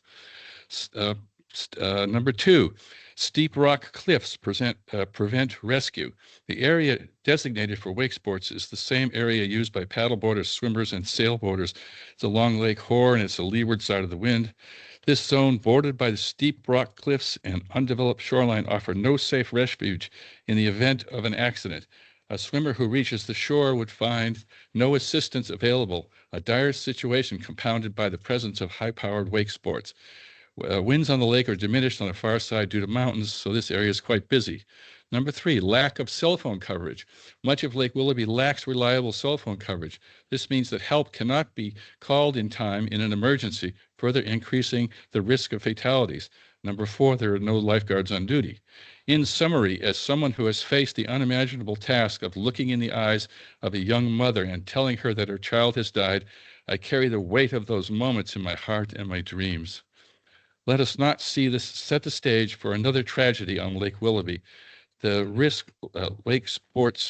Number two, steep rock cliffs prevent rescue. The area designated for wake sports is the same area used by paddleboarders, swimmers, and sailboarders. It's along Lake Horn. It's the leeward side of the wind. This zone, bordered by the steep rock cliffs and undeveloped shoreline, offer no safe refuge in the event of an accident. A swimmer who reaches the shore would find no assistance available, a dire situation compounded by the presence of high-powered wake sports. Winds on the lake are diminished on the far side due to mountains, so this area is quite busy. Number three, lack of cell phone coverage. Much of Lake Willoughby lacks reliable cell phone coverage. This means that help cannot be called in time in an emergency, further increasing the risk of fatalities. Number four, there are no lifeguards on duty. In summary, as someone who has faced the unimaginable task of looking in the eyes of a young mother and telling her that her child has died, I carry the weight of those moments in my heart and my dreams. Let us not see this set the stage for another tragedy on Lake Willoughby. The risk wake sports